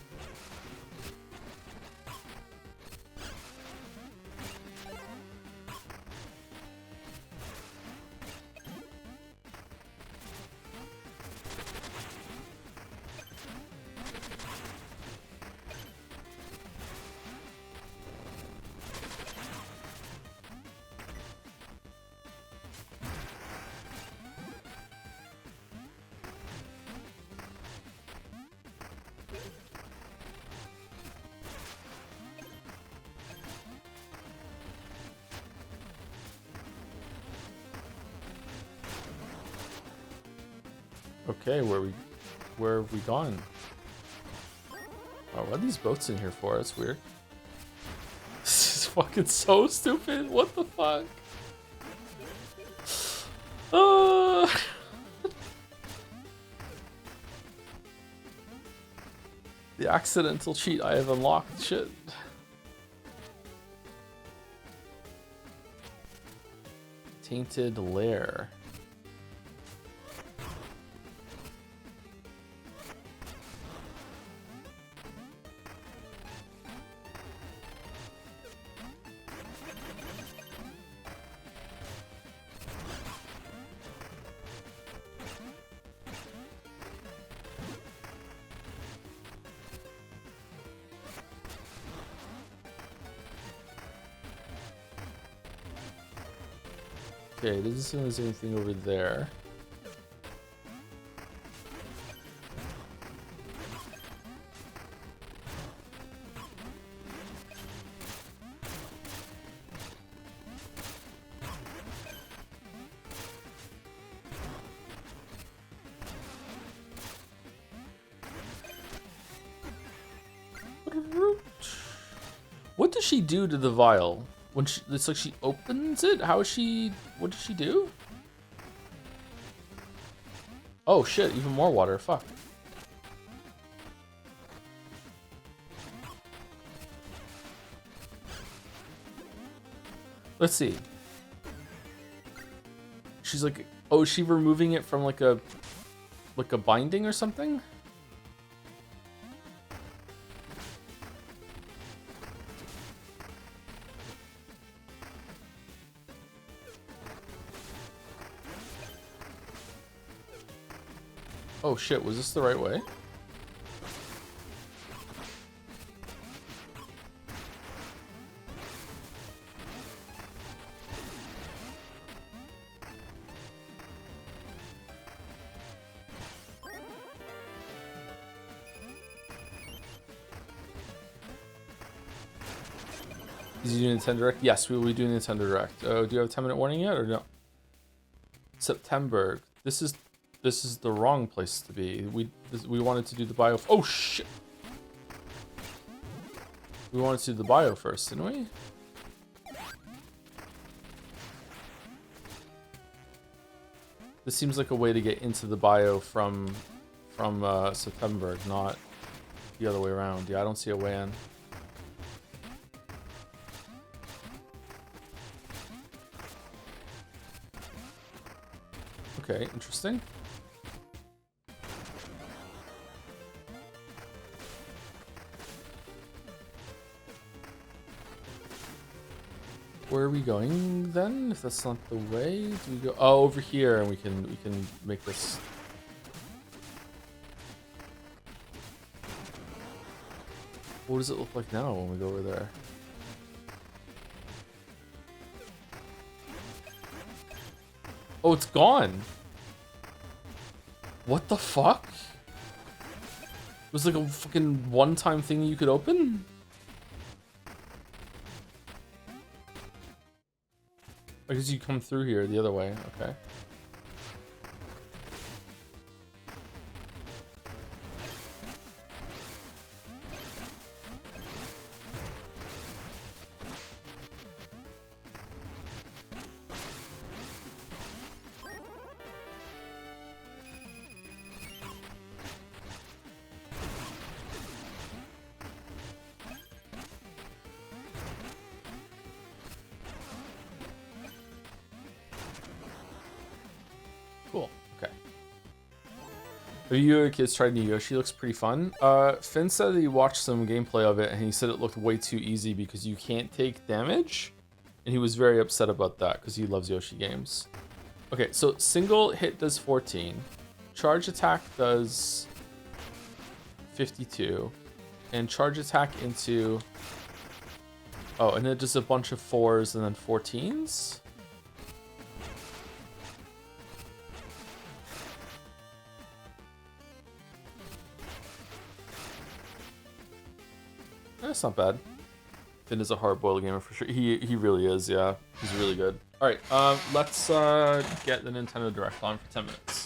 Okay, where have we gone? Oh, what are these boats in here for? That's weird. This is fucking so stupid. What the fuck? The accidental cheat I have unlocked. Shit. Tainted Lair. Okay, doesn't seem there's anything over there. What does she do to the vial? When she, it's like she opens it? How is she, what does she do? Oh shit, even more water, fuck. Let's see. She's like, oh, is she removing it from like a binding or something? Oh shit, was this the right way? Is he doing Nintendo Direct? Yes, we will be doing Nintendo Direct. Oh, do you have a 10-minute warning yet or no? September. This is the wrong place to be. We wanted to do the bio. Oh shit! We wanted to do the bio first, didn't we? This seems like a way to get into the bio from September, not the other way around. Yeah, I don't see a way in. Okay, interesting. Where are we going then? If that's not the way, do we go? Oh, over here, and we can make this. What does it look like now when we go over there? Oh, it's gone. What the fuck? It was like a fucking one-time thing you could open? I guess you come through here the other way, okay. Have you kids tried new Yoshi? Looks pretty fun. Finn said that he watched some gameplay of it and he said it looked way too easy because you can't take damage. And he was very upset about that because he loves Yoshi games. Okay, so single hit does 14. Charge attack does 52. And charge attack into... Oh, and then just a bunch of 4s and then 14s? That's not bad. Finn is a hard-boiled gamer for sure. He really is, yeah. He's really good. All right, let's get the Nintendo Direct on for 10 minutes.